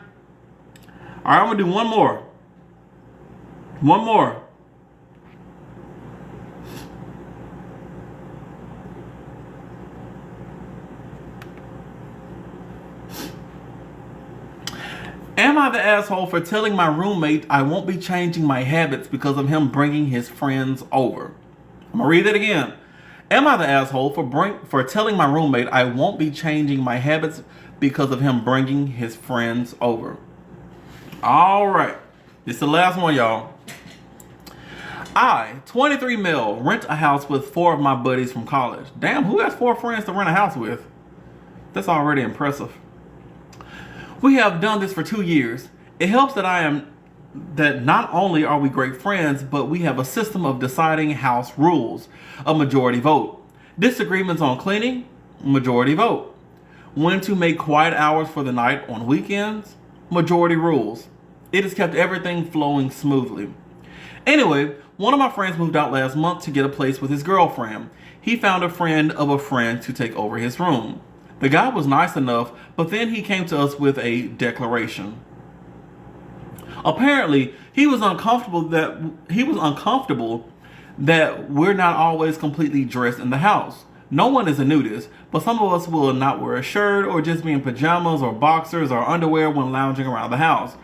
I'm going to do one more. One more. Am I the asshole for telling my roommate I won't be changing my habits because of him bringing his friends over? I'm going to read that again. Am I the asshole for telling my roommate I won't be changing my habits because of him bringing his friends over? All right. This is the last one, y'all. I, 23 male, rent a house with 4 of my buddies from college. Damn, who has 4 friends to rent a house with? That's already impressive. We have done this for 2 years. It helps that not only are we great friends, but we have a system of deciding house rules, a majority vote. Disagreements on cleaning, majority vote. When to make quiet hours for the night on weekends, majority rules. It has kept everything flowing smoothly. Anyway, one of my friends moved out last month to get a place with his girlfriend. He found a friend of a friend to take over his room. The guy was nice enough, but then he came to us with a declaration. Apparently, he was uncomfortable that we're not always completely dressed in the house. No one is a nudist, but some of us will not wear a shirt or just be in pajamas or boxers or underwear when lounging around the house.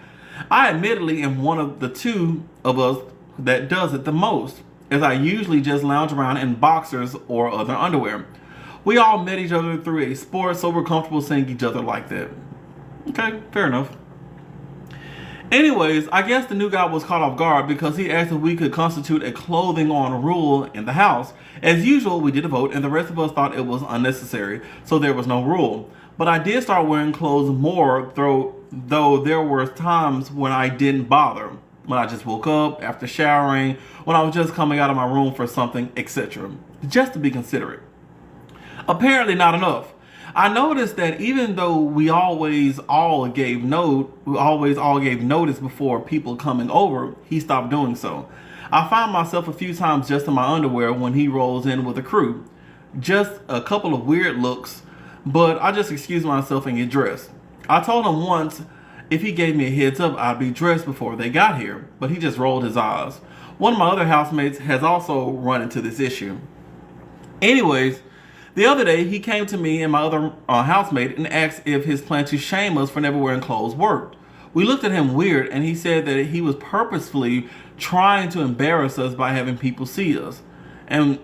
I admittedly am one of the 2 of us that does it the most, as I usually just lounge around in boxers or other underwear. We all met each other through a sport, so we're comfortable seeing each other like that. Okay, fair enough. Anyways, I guess the new guy was caught off guard because he asked if we could constitute a clothing on rule in the house. As usual, we did a vote and the rest of us thought it was unnecessary, so there was no rule. But I did start wearing clothes more, though there were times when I didn't bother. When I just woke up, after showering, when I was just coming out of my room for something, etc. Just to be considerate. Apparently not enough. I noticed that even though we always all gave notice before people coming over, he stopped doing so. I found myself a few times just in my underwear when he rolls in with a crew. Just a couple of weird looks, but I just excused myself and get dressed. I told him once if he gave me a heads up, I'd be dressed before they got here, but he just rolled his eyes. One of my other housemates has also run into this issue. Anyways, the other day, he came to me and my other housemate and asked if his plan to shame us for never wearing clothes worked. We looked at him weird and he said that he was purposefully trying to embarrass us by having people see us. And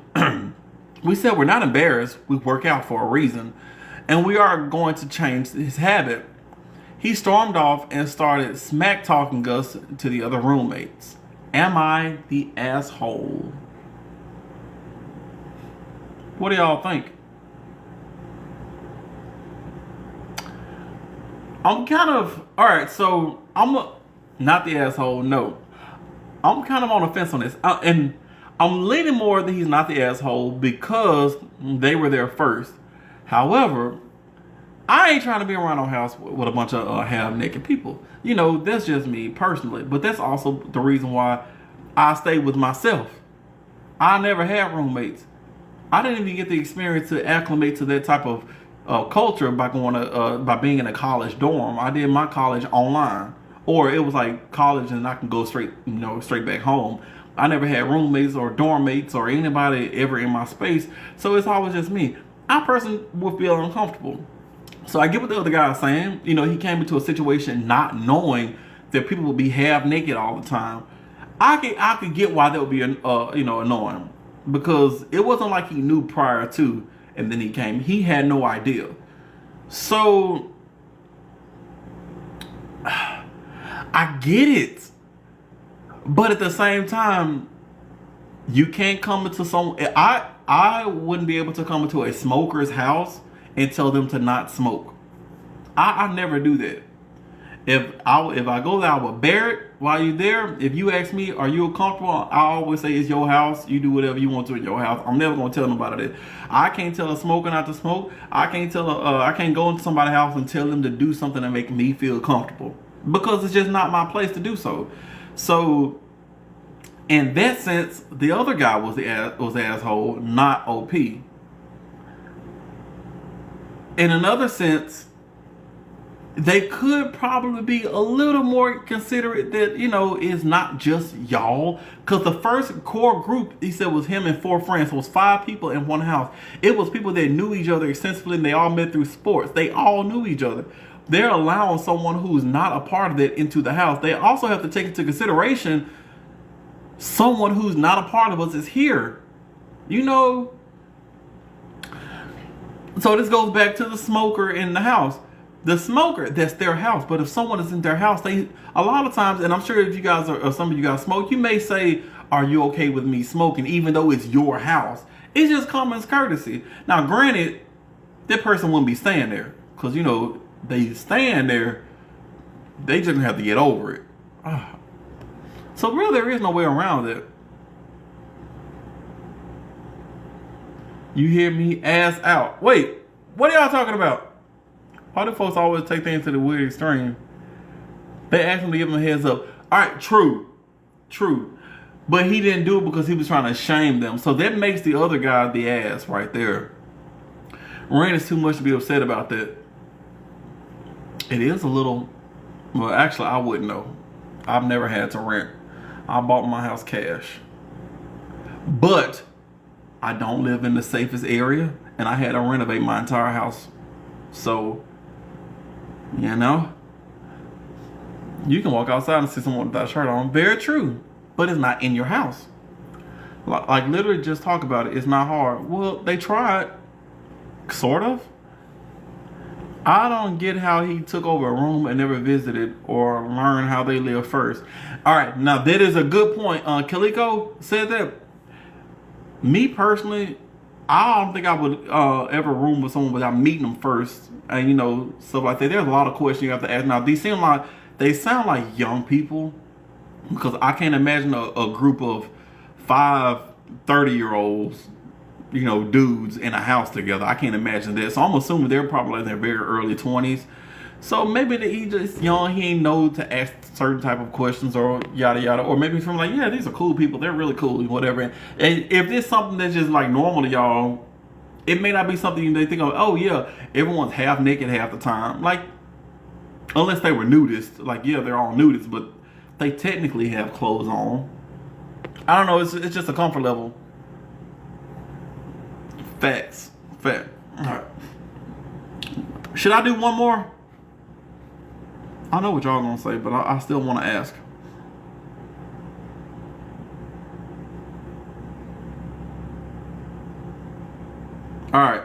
we said we're not embarrassed, we work out for a reason. And we are going to change his habit. He stormed off and started smack talking us to the other roommates. Am I the asshole? What do y'all think? I'm kind of, alright, so not the asshole, no. I'm kind of on the fence on this. And I'm leaning more that he's not the asshole because they were there first. However, I ain't trying to be around no house with a bunch of half-naked people. You know, that's just me personally. But that's also the reason why I stay with myself. I never had roommates. I didn't even get the experience to acclimate to that type of culture by being in a college dorm. I did my college online, or it was like college and I can go straight back home. I never had roommates or dorm mates or anybody ever in my space, so it's always just me. I personally would feel uncomfortable. So I get what the other guy is saying. You know, he came into a situation not knowing that people would be half naked all the time. I could get why that would be annoying, because it wasn't like he knew prior to, and then he came. He had no idea. So I get it, but at the same time, you can't come into I wouldn't be able to come into a smoker's house and tell them to not smoke. I never do that. If I go there, I will bear it while you're there. If you ask me, are you comfortable? I always say it's your house. You do whatever you want to in your house. I'm never gonna tell nobody that. I can't tell a smoker not to smoke. I can't go into somebody's house and tell them to do something that make me feel comfortable, because it's just not my place to do so. So, in that sense, the other guy was the asshole, not OP. In another sense, they could probably be a little more considerate that, it's not just y'all. Because the first core group, he said, was him and 4 friends. So it was 5 people in one house. It was people that knew each other extensively, and they all met through sports. They all knew each other. They're allowing someone who's not a part of that into the house. They also have to take into consideration someone who's not a part of us is here. So this goes back to the smoker in the house. The smoker, that's their house. But if someone is in their house, a lot of times, and I'm sure if you guys or some of you guys smoke, you may say, are you okay with me smoking, even though it's your house? It's just common courtesy. Now, granted, that person wouldn't be staying there, because, they stand there, they just have to get over it. So really, there is no way around it. You hear me? Ass out. Wait, what are y'all talking about? Why do folks always take things to the weird extreme? They asked him to give him a heads up. All right, true. But he didn't do it because he was trying to shame them. So that makes the other guy the ass right there. Rent is too much to be upset about that. It is a little. Well, actually, I wouldn't know. I've never had to rent. I bought my house cash. But I don't live in the safest area, and I had to renovate my entire house. So, you can walk outside and see someone without a shirt on. Very true. But it's not in your house. Like literally just talk about it. It's not hard. Well, they tried. Sort of. I don't get how he took over a room and never visited or learned how they live first. All right. Now, that is a good point. Kaliko said that. Me personally, I don't think I would ever room with someone without meeting them first, and stuff like that. There's a lot of questions you have to ask. Now, they sound like young people, because I can't imagine a group of 5 30-year-olds, dudes in a house together. I can't imagine that. So I'm assuming they're probably in their very early 20s. So maybe he just young, he ain't know to ask certain type of questions or yada yada, or maybe from like, yeah, these are cool people, they're really cool, whatever. And if it's something that's just like normal to y'all, it may not be something they think of. Oh yeah, everyone's half naked half the time, like unless they were nudists. Like yeah, they're all nudists, but they technically have clothes on. I don't know. It's just a comfort level. Facts. Fact. All right. Should I do one more? I know what y'all gonna say, but I still want to ask. All right,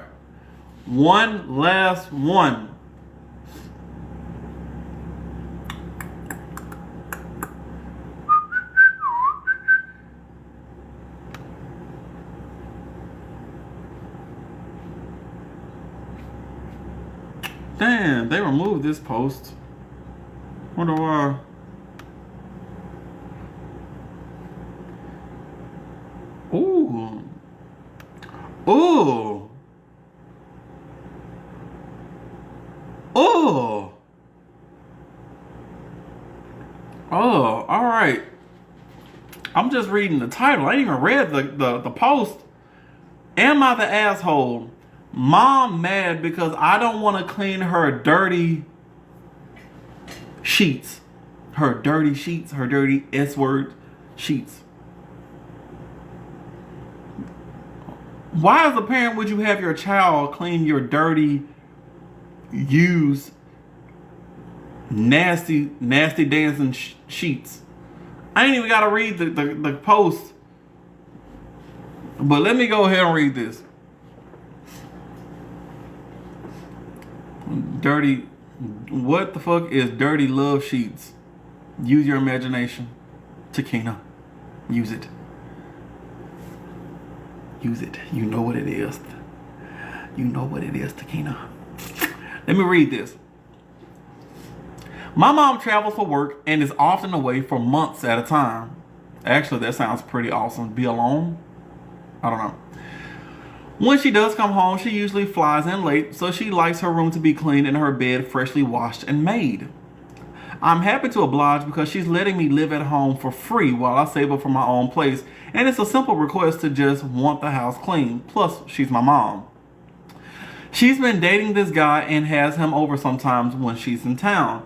one last one. Damn, they removed this post. Wonder why. Ooh. Ooh. Ooh. Oh, all right. I'm just reading the title. I ain't even read the post. Am I the asshole? Mom mad because I don't want to clean her dirty sheets. Her dirty sheets. Her dirty S-word sheets. Why as a parent would you have your child clean your dirty, used Nasty, nasty dancing sheets. I ain't even got to read the post. But let me go ahead and read this. Dirty. What the fuck is dirty love sheets? Use your imagination. Takina. Use it. Use it. You know what it is. You know what it is, Takina. Let me read this. My mom travels for work and is often away for months at a time. Actually, that sounds pretty awesome. Be alone? I don't know. When she does come home, she usually flies in late, so she likes her room to be clean and her bed freshly washed and made. I'm happy to oblige because she's letting me live at home for free while I save up for my own place, and it's a simple request to just want the house clean. Plus, she's my mom. She's been dating this guy and has him over sometimes when she's in town.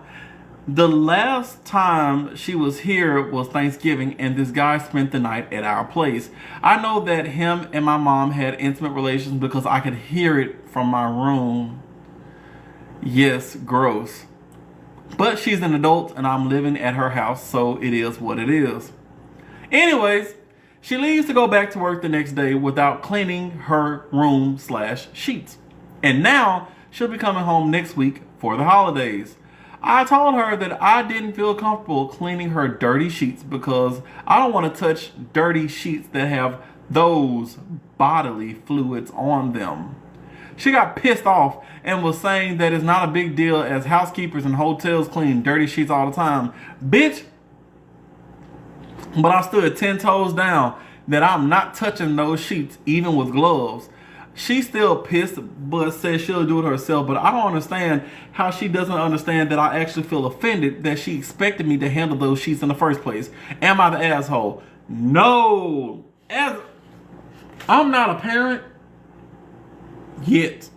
The last time she was here was Thanksgiving, and this guy spent the night at our place. I know that him and my mom had intimate relations because I could hear it from my room. Yes, gross. But she's an adult and I'm living at her house, so it is what it is. Anyways, she leaves to go back to work the next day without cleaning her room/sheets. And now she'll be coming home next week for the holidays. I told her that I didn't feel comfortable cleaning her dirty sheets because I don't want to touch dirty sheets that have those bodily fluids on them. She got pissed off and was saying that it's not a big deal as housekeepers in hotels clean dirty sheets all the time. Bitch! But I stood 10 toes down that I'm not touching those sheets even with gloves. She's still pissed, but says she'll do it herself. But I don't understand how she doesn't understand that I actually feel offended that she expected me to handle those sheets in the first place. Am I the asshole? No. I'm not a parent yet.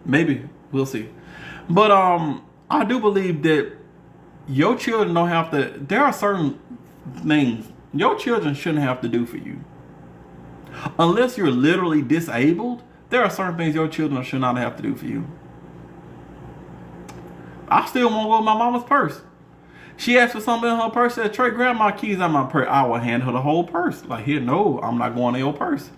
Maybe. We'll see. But I do believe that your children don't have to. There are certain things your children shouldn't have to do for you. Unless you're literally disabled, there are certain things your children should not have to do for you. I still won't go with my mama's purse. She asked for something in her purse. Said, Trey, grab my keys out of my purse. I will hand her the whole purse. Like, here, no, I'm not going in your purse.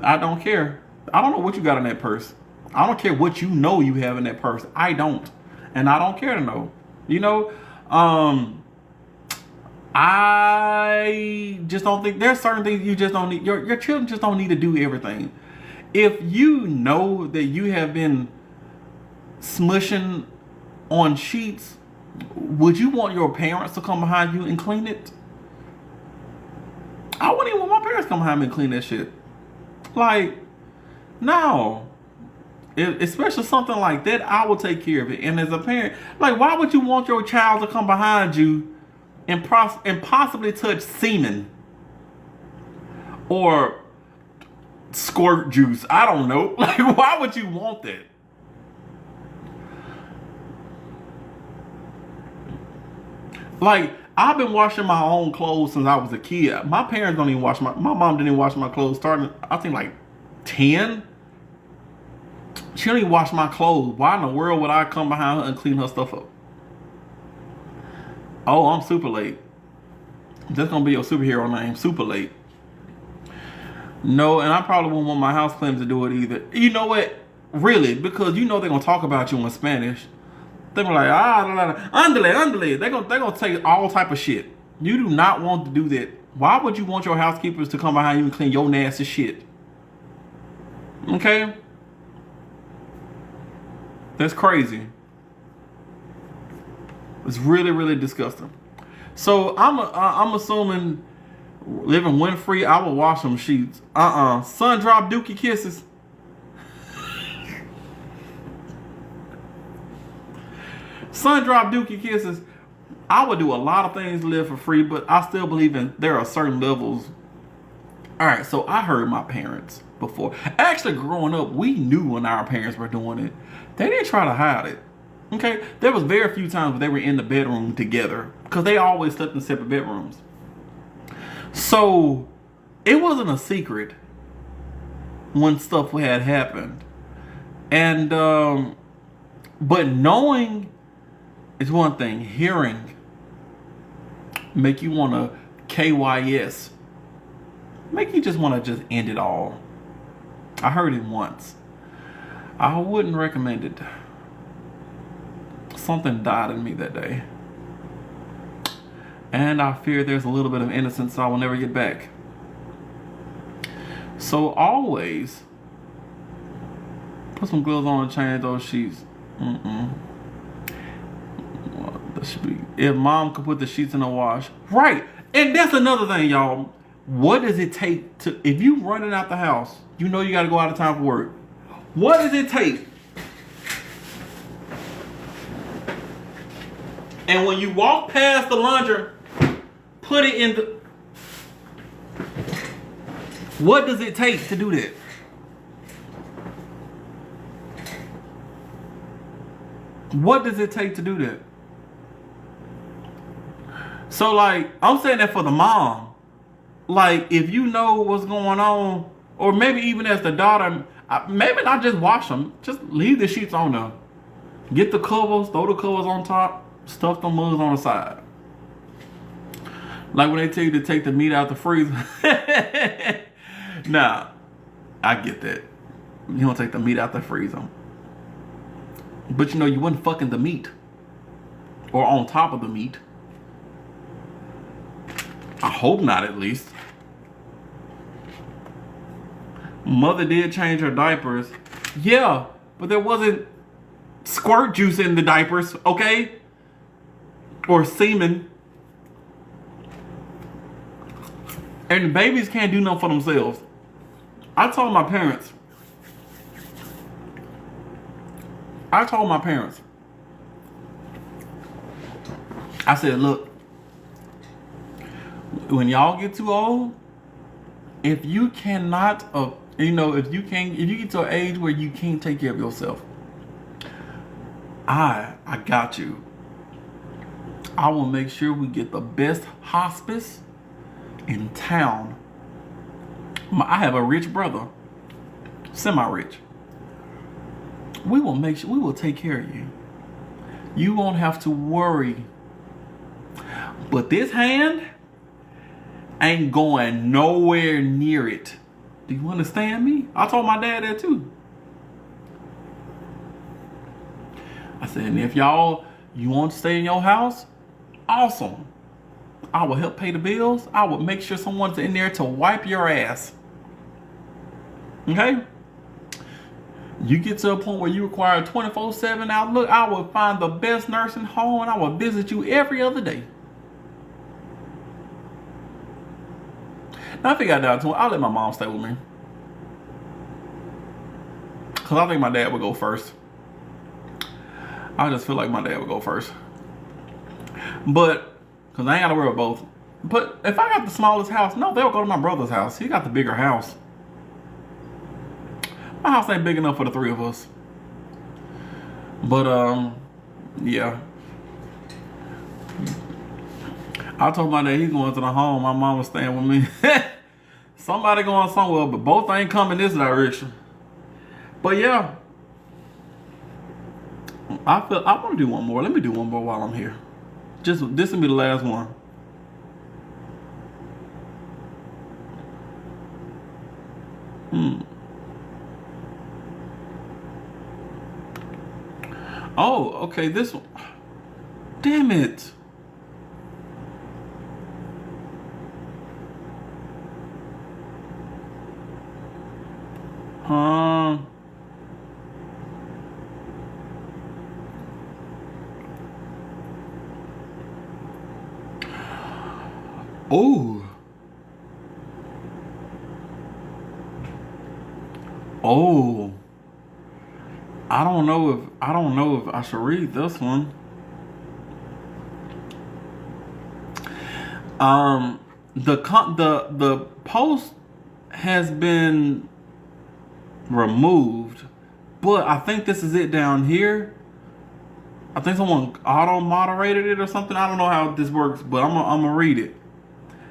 I don't care. I don't know what you got in that purse. I don't care what you know you have in that purse. I don't. And I don't care to know. You know, I just don't think there's certain things you just don't need. Your children just don't need to do everything. If you know that you have been smushing on sheets, would you want your parents to come behind you and clean it? I wouldn't even want my parents to come behind me and clean that shit. Like, no. Especially something like that, I will take care of it. And as a parent, like, why would you want your child to come behind you and possibly touch semen or squirt juice? I don't know. Like, why would you want that? Like, I've been washing my own clothes since I was a kid. My parents don't even wash my mom didn't even wash my clothes starting, I think, like 10. She don't even wash my clothes. Why in the world would I come behind her and clean her stuff up? Oh, I'm super late. That's gonna be your superhero name, super late. No, and I probably won't want my house cleaners to do it either. You know what? Really, because you know they're gonna talk about you in Spanish. They're gonna like, andale. They're gonna take all type of shit. You do not want to do that. Why would you want your housekeepers to come behind you and clean your nasty shit? Okay? That's crazy. It's really, really disgusting. So I'm assuming living wind free, I will wash them sheets. Sun drop dookie kisses. Sun drop dookie kisses. I would do a lot of things to live for free, but I still believe in there are certain levels. All right, so I heard my parents before. Actually, growing up, we knew when our parents were doing it. They didn't try to hide it. Okay, there was very few times where they were in the bedroom together because they always slept in separate bedrooms. So it wasn't a secret when stuff had happened. And but knowing It's one thing. Hearing make you want to KYS. Make you just want to just end it all. I heard it once. I wouldn't recommend it. Something died in me that day. And I fear there's a little bit of innocence I will never get back. So always put some gloves on and change those sheets. If mom could put the sheets in the wash. Right. And that's another thing, y'all. What does it take to, if you running out the house, you know you got to go out of town for work. What does it take? And when you walk past the laundry, put it in the... What does it take to do that? What does it take to do that? So, like, I'm saying that for the mom. Like, if you know what's going on, or maybe even as the daughter, maybe not just wash them. Just leave the sheets on them. Get the covers, throw the covers on top, stuff the mugs on the side. Like when they tell you to take the meat out the freezer. Nah, I get that. You don't take the meat out the freezer. But you know, you wasn't fucking the meat. Or on top of the meat. I hope not, at least. Mother did change her diapers. Yeah, but there wasn't squirt juice in the diapers, okay? Or semen. And babies can't do nothing for themselves. I told my parents. I said, look, when y'all get too old, if you cannot, if you get to an age where you can't take care of yourself, I got you. I will make sure we get the best hospice in town. I have a rich brother, semi-rich. We will take care of you. You won't have to worry. But this hand ain't going nowhere near it. Do you understand me? I told my dad that too. I said, and if you want to stay in your house, awesome. I will help pay the bills. I will make sure someone's in there to wipe your ass. Okay? You get to a point where you require a 24/7 outlook, I will find the best nursing home and I will visit you every other day. Now, if it got down to it, I'll let my mom stay with me. Because I think my dad would go first. I just feel like my dad would go first. But, because I ain't got to worry about both. But if I got the smallest house, no, they'll go to my brother's house. He got the bigger house. My house ain't big enough for the three of us. But, yeah. I told my dad he's going to the home. My mom was staying with me. Somebody going somewhere, but both ain't coming this direction. But yeah. I want to do one more. Let me do one more while I'm here. This will be the last one. Oh, okay, this one. Damn it. Oh. Oh. I don't know if I should read this one. The post has been removed, but I think this is it down here. I think someone auto moderated it or something. I don't know how this works, but I'm gonna read it.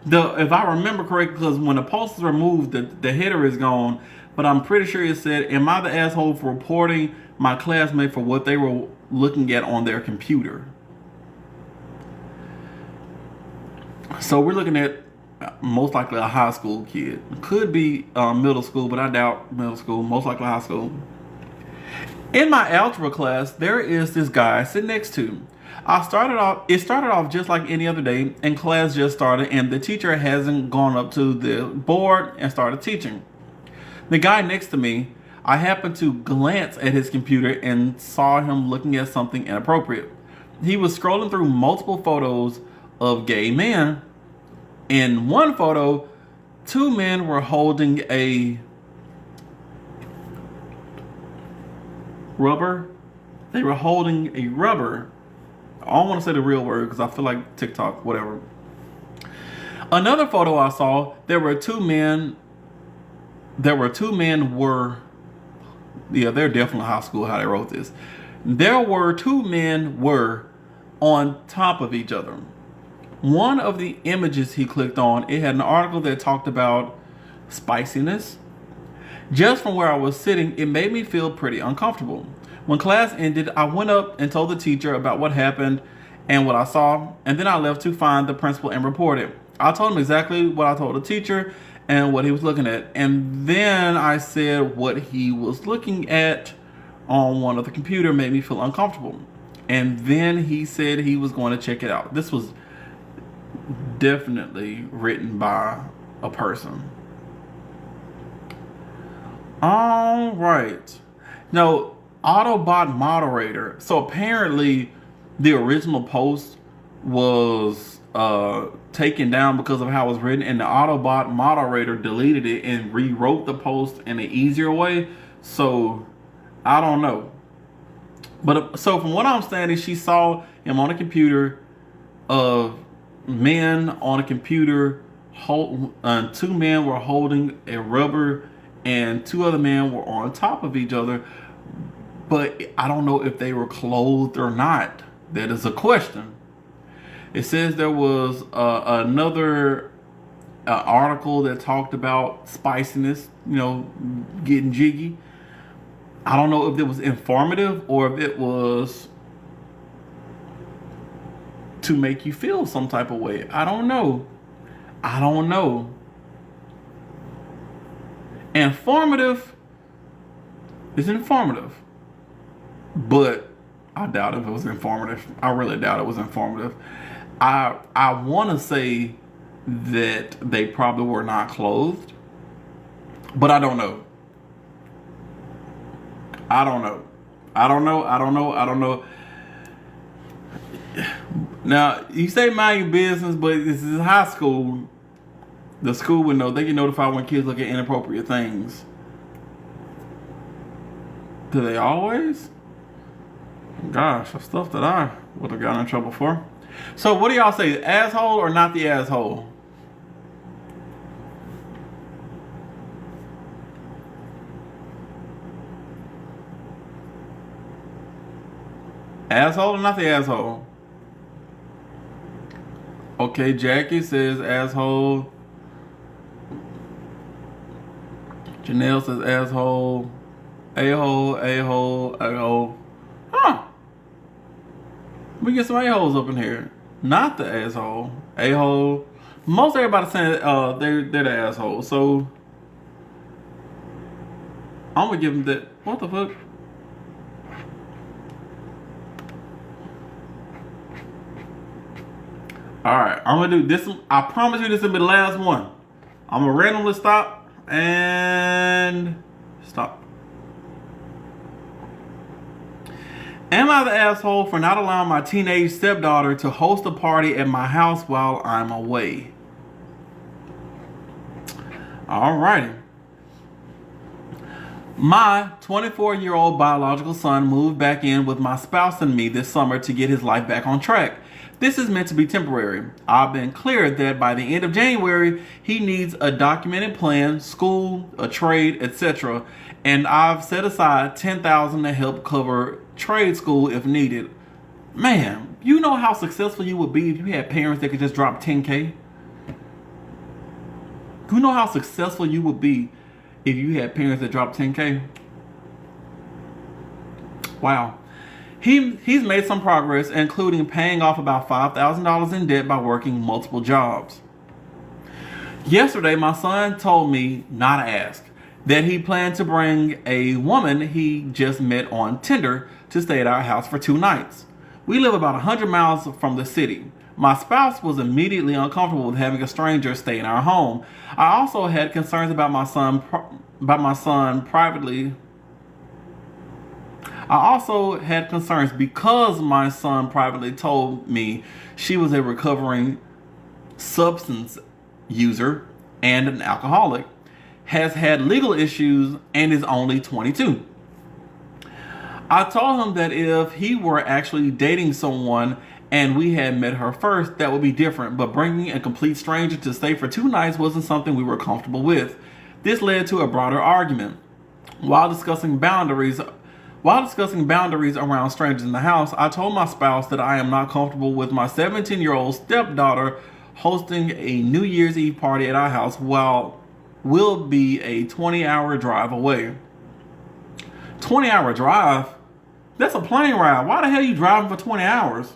If I remember correctly, because when the post is removed, the header is gone. But I'm pretty sure it said, "Am I the asshole for reporting my classmate for what they were looking at on their computer?" So we're looking at most likely a high school kid. Could be middle school, but I doubt middle school. Most likely high school. In my algebra class, there is this guy sitting next to me. It started off just like any other day, and class just started, and the teacher hasn't gone up to the board and started teaching. The guy next to me, I happened to glance at his computer and saw him looking at something inappropriate. He was scrolling through multiple photos of gay men. In one photo, two men were holding a rubber. They were holding a rubber. I don't want to say the real word because I feel like TikTok, whatever. Another photo I saw, there were two men. They're definitely high school how they wrote this. There were two men were on top of each other. One of the images he clicked on, it had an article that talked about spiciness. Just from where I was sitting, it made me feel pretty uncomfortable. When class ended, I went up and told the teacher about what happened and what I saw, and then I left to find the principal and report it. I told him exactly what I told the teacher and what he was looking at, and then I said what he was looking at on one of the computer made me feel uncomfortable. And then he said he was going to check it out. This was definitely written by a person. All right. Now, Autobot moderator. So apparently the original post was taken down because of how it was written, and the Autobot moderator deleted it and rewrote the post in an easier way. So I don't know. But so from what I'm understanding, she saw him on a computer of men on a computer. Two men were holding a rubber and two other men were on top of each other. But I don't know if they were clothed or not. That is a question. It says there was another article that talked about spiciness, getting jiggy. I don't know if it was informative or if it was to make you feel some type of way. I don't know. Informative is informative. But I doubt if it was informative. I really doubt it was informative. I want to say that they probably were not clothed. But I don't know. I don't know. Now, you say mind your business, but this is high school. The school would know. They can notify when kids look at inappropriate things. Do they always? Gosh, the stuff that I would have gotten in trouble for. So what do y'all say? Asshole or not the asshole? Asshole or not the asshole? Okay, Jackie says asshole. Janelle says asshole. A-hole. Huh. We get some a-holes up in here. Not the asshole. A-hole. Most everybody saying they're the asshole. So I'm gonna give them that. What the fuck? Alright, I'm gonna do this. I promise you this will be the last one. I'm gonna randomly stop and stop. Am I the asshole for not allowing my teenage stepdaughter to host a party at my house while I'm away? Alrighty. My 24-year-old biological son moved back in with my spouse and me this summer to get his life back on track. This is meant to be temporary. I've been clear that by the end of January, he needs a documented plan, school, a trade, etc. And I've set aside $10,000 to help cover trade school if needed. Man, you know how successful you would be if you had parents that could just drop $10K? You know how successful you would be if you had parents that dropped $10K? Wow. He's made some progress, including paying off about $5,000 in debt by working multiple jobs. Yesterday, my son told me not to ask, that he planned to bring a woman he just met on Tinder to stay at our house for 2 nights. We live about 100 miles from the city. My spouse was immediately uncomfortable with having a stranger stay in our home. I also had concerns about my son privately. I also had concerns because my son privately told me she was a recovering substance user and an alcoholic, has had legal issues, and is only 22. I told him that if he were actually dating someone and we had met her first, that would be different, but bringing a complete stranger to stay for 2 nights wasn't something we were comfortable with. This led to a broader argument. While discussing boundaries around strangers in the house, I told my spouse that I am not comfortable with my 17-year-old stepdaughter hosting a New Year's Eve party at our house while we'll be a 20-hour drive away. 20-hour drive? That's a plane ride. Why the hell are you driving for 20 hours?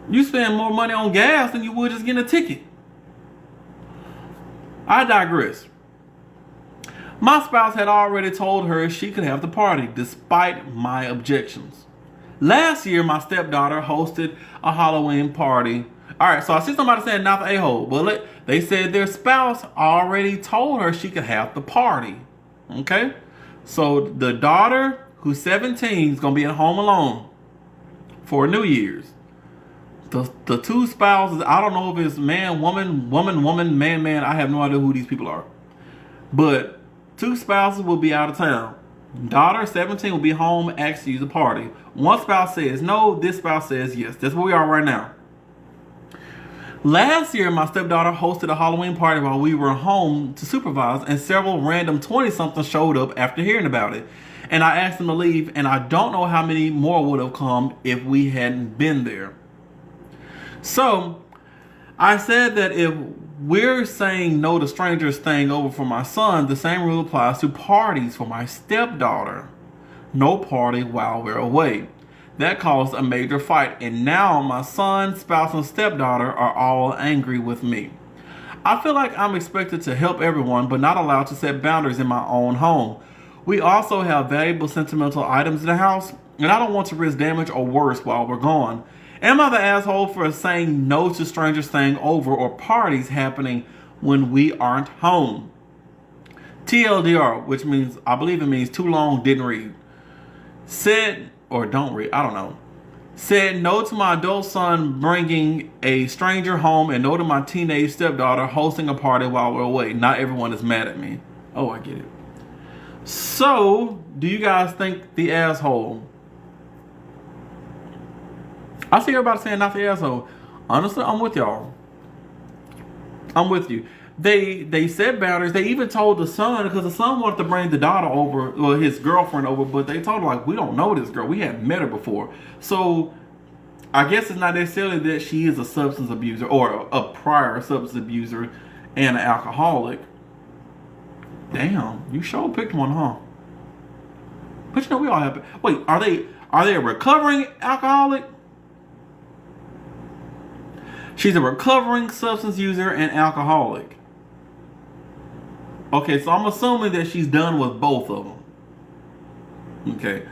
You spend more money on gas than you would just getting a ticket. I digress. My spouse had already told her she could have the party, despite my objections. Last year, my stepdaughter hosted a Halloween party. Alright, so I see somebody saying not the a-hole. Well, they said their spouse already told her she could have the party. Okay? So the daughter, who's 17, is going to be at home alone for New Year's. The two spouses, I don't know if it's man, woman, woman, woman, man, man. I have no idea who these people are. But 2 spouses will be out of town. Daughter, 17, will be home, asked to use the party. One spouse says no, this spouse says yes. That's where we are right now. Last year, my stepdaughter hosted a Halloween party while we were home to supervise, and several random 20-somethings showed up after hearing about it. And I asked them to leave, and I don't know how many more would have come if we hadn't been there. So, I said that if we're saying no to strangers staying over for my son, the same rule applies to parties for my stepdaughter. No party while we're away. That caused a major fight, and now my son, spouse, and stepdaughter are all angry with me. I feel like I'm expected to help everyone, but not allowed to set boundaries in my own home. We also have valuable sentimental items in the house, and I don't want to risk damage or worse while we're gone. Am I the asshole for saying no to strangers staying over or parties happening when we aren't home? TLDR, which means, I believe it means too long, didn't read. Said, or don't read, I don't know. Said no to my adult son bringing a stranger home, and no to my teenage stepdaughter hosting a party while we're away. Not everyone is mad at me. Oh, I get it. So, do you guys think the asshole? I see everybody saying not the asshole. Honestly, I'm with y'all. I'm with you. They set boundaries. They even told the son, because the son wanted to bring the daughter over, or his girlfriend over, but they told her, like, we don't know this girl. We haven't met her before. So, I guess it's not necessarily that she is a substance abuser or a prior substance abuser and an alcoholic. Damn, you sure picked one, huh? But you know, we all have. Wait, are they a recovering alcoholic? She's a recovering substance user and alcoholic. Okay, so I'm assuming that she's done with both of them. Okay,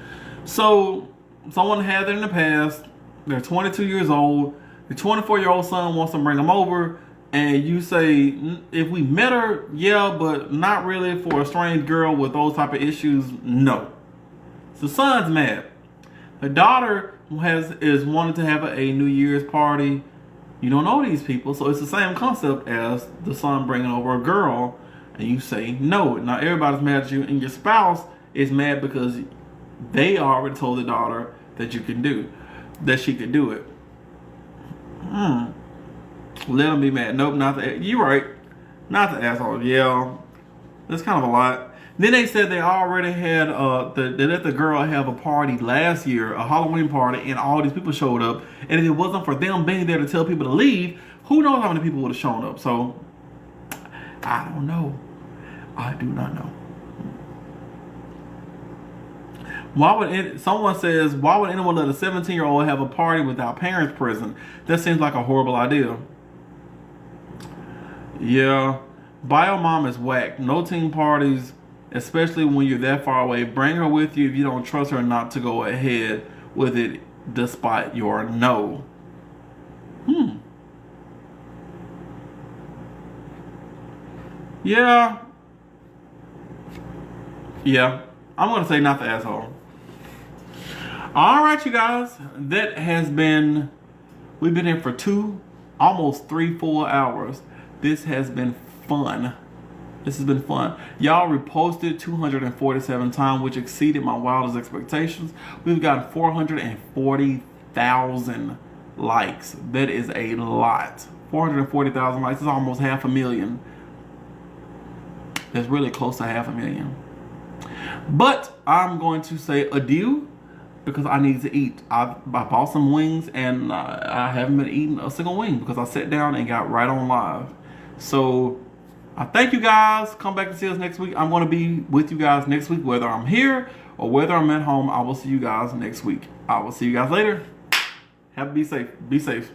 so someone had it in the past. They're 22 years old. The 24-year-old son wants to bring them over, and you say, if we met her, yeah, but not really for a strange girl with those type of issues, no. So the son's mad. The daughter is wanting to have a New Year's party. You don't know these people, so it's the same concept as the son bringing over a girl, and you say no. Now everybody's mad at you, and your spouse is mad because they already told the daughter that she could do it. Let them be mad. Nope, not the. You're right, not the asshole. Yeah, that's kind of a lot. Then they said they already had they let the girl have a party last year, a Halloween party, and all these people showed up. And if it wasn't for them being there to tell people to leave, who knows how many people would have shown up? So I don't know. I do not know. Someone says, why would anyone let a 17-year-old have a party without parents present? That seems like a horrible idea. Yeah, bio mom is whack. No team parties, especially when you're that far away. Bring her with you if you don't trust her not to go ahead with it despite your no. Yeah. Yeah. I'm going to say not the asshole. All right, you guys. That has been... We've been here for almost 3 full hours. This has been fun. This has been fun. Y'all reposted 247 times, which exceeded my wildest expectations. We've gotten 440,000 likes. That is a lot. 440,000 likes is almost 500,000. That's really close to 500,000. But I'm going to say adieu because I need to eat. I bought some wings and I haven't been eating a single wing because I sat down and got right on live. So I thank you guys. Come back and see us next week. I'm going to be with you guys next week, whether I'm here or whether I'm at home. I will see you guys next week. I will see you guys later. Be safe. Be safe.